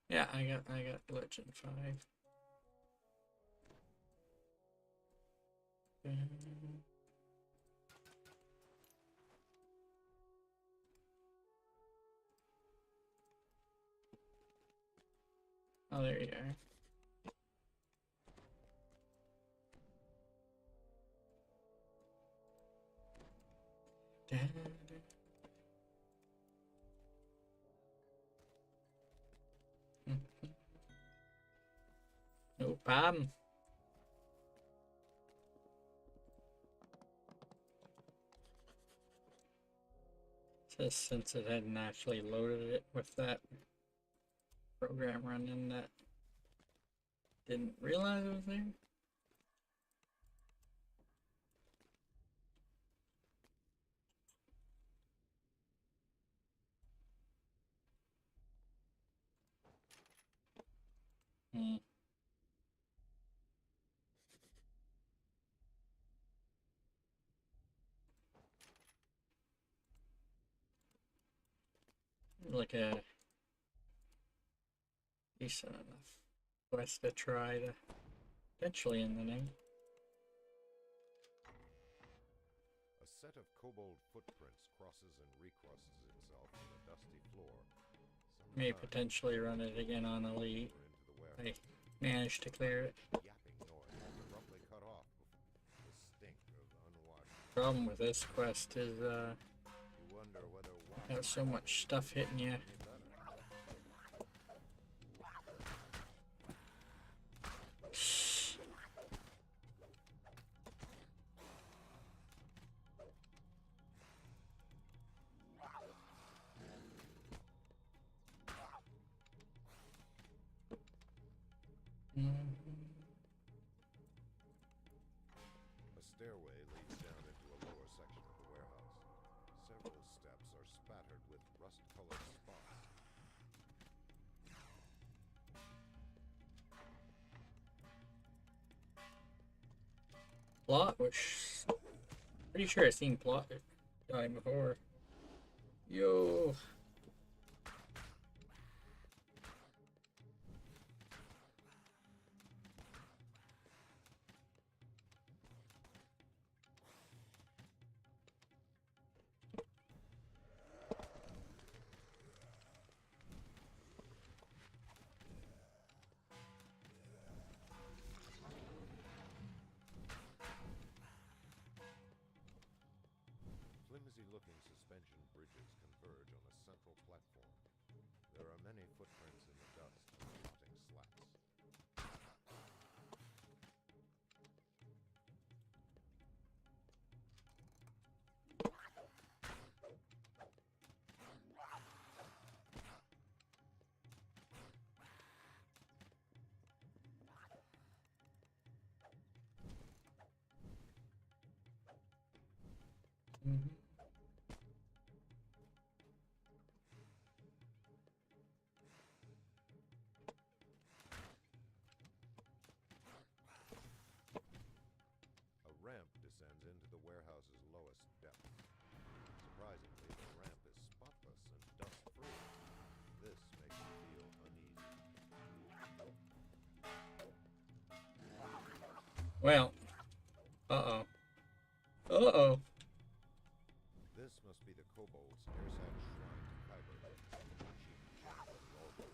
Yeah, I got Legend 5. Oh, there you are. No problem. Just since it hadn't actually loaded it with that program running, that didn't realize it was there. Like a decent enough quest to try to eventually in the night. A set of kobold footprints crosses and recrosses itself on the dusty floor. May potentially run it again on Elite. I managed to clear it. Yapping noise abruptly cut off the stink of unwashed. Problem with this quest is You wonder whether got so much stuff hitting you. A stairway leads down into a lower section of the warehouse. Several steps are spattered with rust-colored spots. Plot, which pretty sure I've seen Plot die before. Yo. Flimsy-looking suspension bridges converge on a central platform. There are many footprints in the dust and rotting slats. A ramp descends into the warehouse's lowest depth. Surprisingly, the ramp is spotless and dust-free. This makes me feel uneasy. Well. Uh-oh. Uh-oh. This must be the kobolds' airside shrine to Kyber. Machine shop and vulgar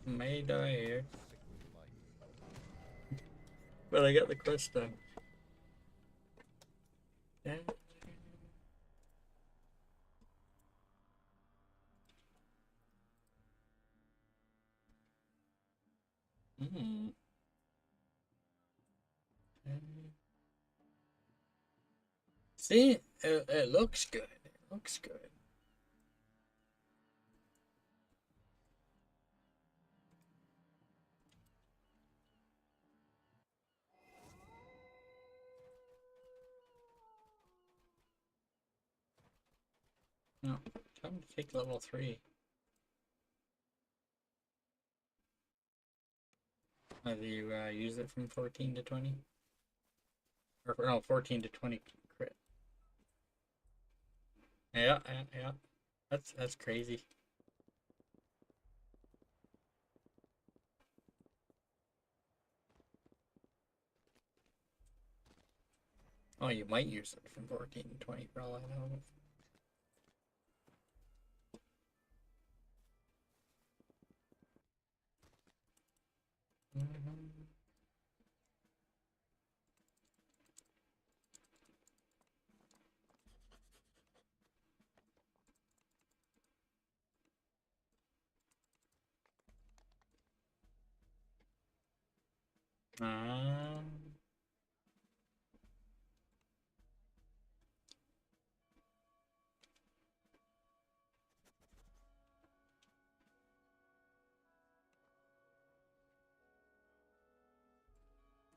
glow. May die here. Sickly light. But I got the quest done. Yeah. See, it looks good. It looks good. No, time to take level 3. Either you use it from 14 to 20, or no, 14 to 20 crit. Yeah. That's crazy. Oh, you might use it from 14 to 20 for all I know. Um,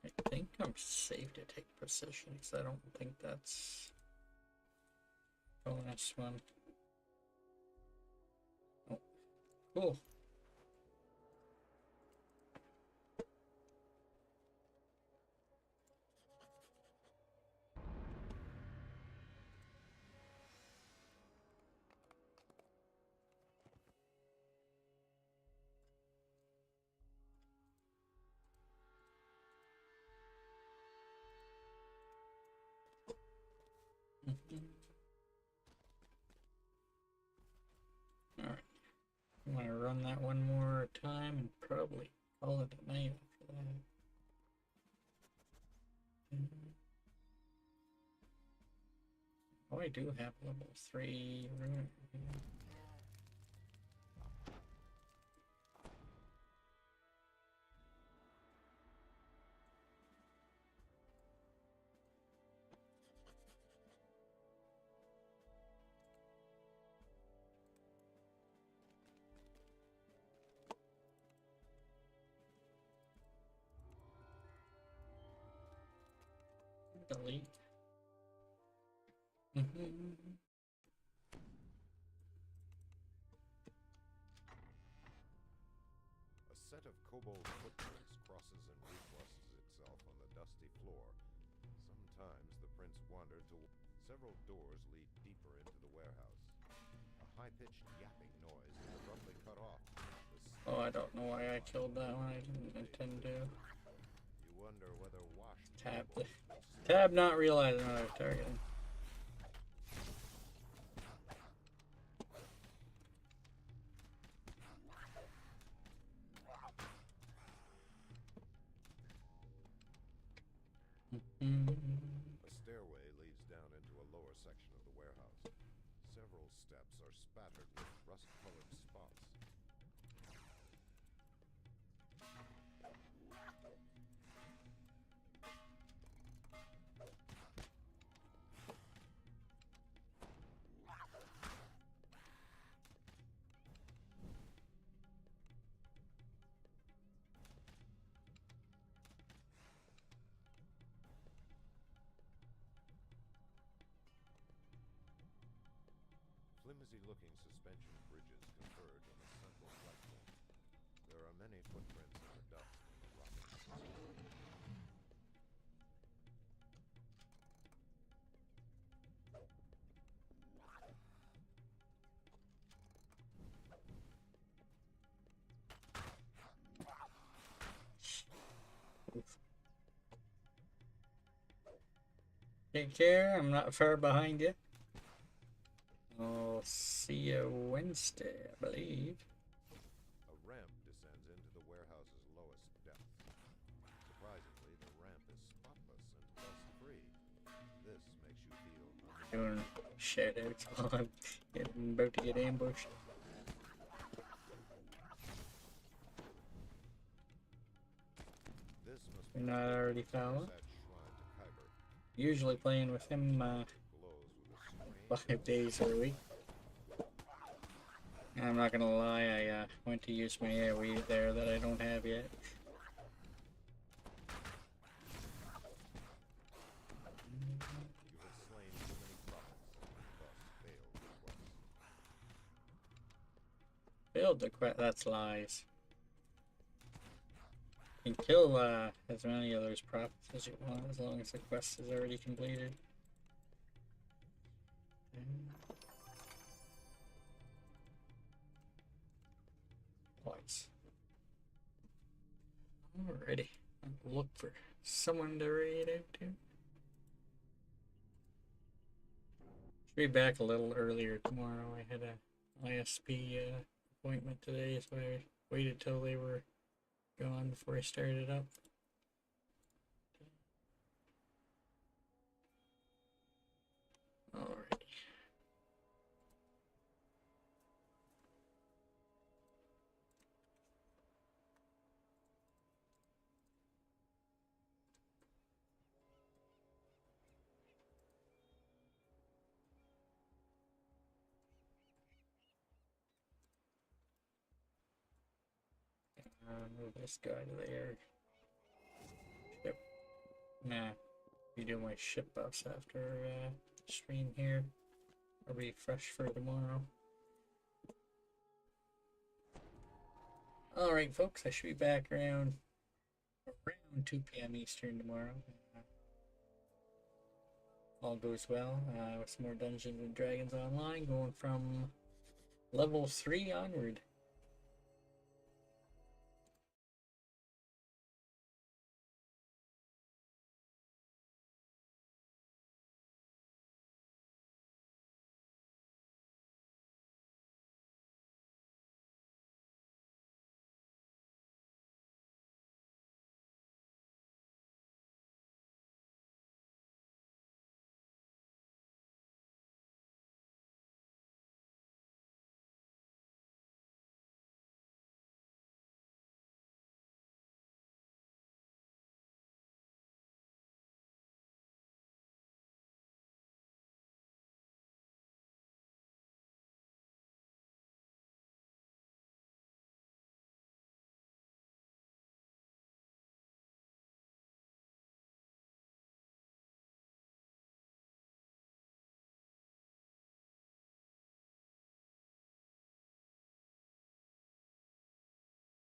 I think I'm safe to take precision because I don't think that's bonus one. Oh, cool. Alright. I'm gonna run that one more time and probably call it a night after that. Oh, I do have level 3 rune. Delete. A set of kobold footprints crosses and recrosses itself on the dusty floor. Sometimes the prints wander to... Several doors lead deeper into the warehouse. A high-pitched yapping noise is abruptly cut off. Oh, I don't know why I killed that one. I didn't intend to. You wonder whether washed Tab. kobolds Tab not realizing what I was targeting. A stairway leads down into a lower section of the warehouse. Several steps are spattered with rust-colored spots. Flimsy-looking suspension bridges converge on the central platform. There are many footprints in the dust and the rotting stone. Take care, I'm not far behind you. I'll see you Wednesday, I believe. A ramp descends into the warehouse's lowest depths. Surprisingly, the ramp is spotless and dust-free. This makes you feel Doing shoutouts while I'm about to get ambushed. This must You're be not already that found. shrine to Kyber. Usually playing with him Glows with a strange 5 days a week. I'm not gonna lie, I went to use my AoE there that I don't have yet. You have slain too many prophets, and thus failed the quest. Failed the quest, that's lies. You can kill as many of those prophets as you want as long as the quest is already completed. Twice. Alrighty. I'll look for someone to raid out to. Should be back a little earlier tomorrow. I had a ISP appointment today, so I waited till they were gone before I started up. Alrighty. Move this guy to there. Ship. Nah. Redo my ship buffs after stream here. I'll refresh for tomorrow. Alright folks, I should be back around 2 p.m. Eastern tomorrow. All goes well with some more Dungeons and Dragons Online, going from level 3 onward.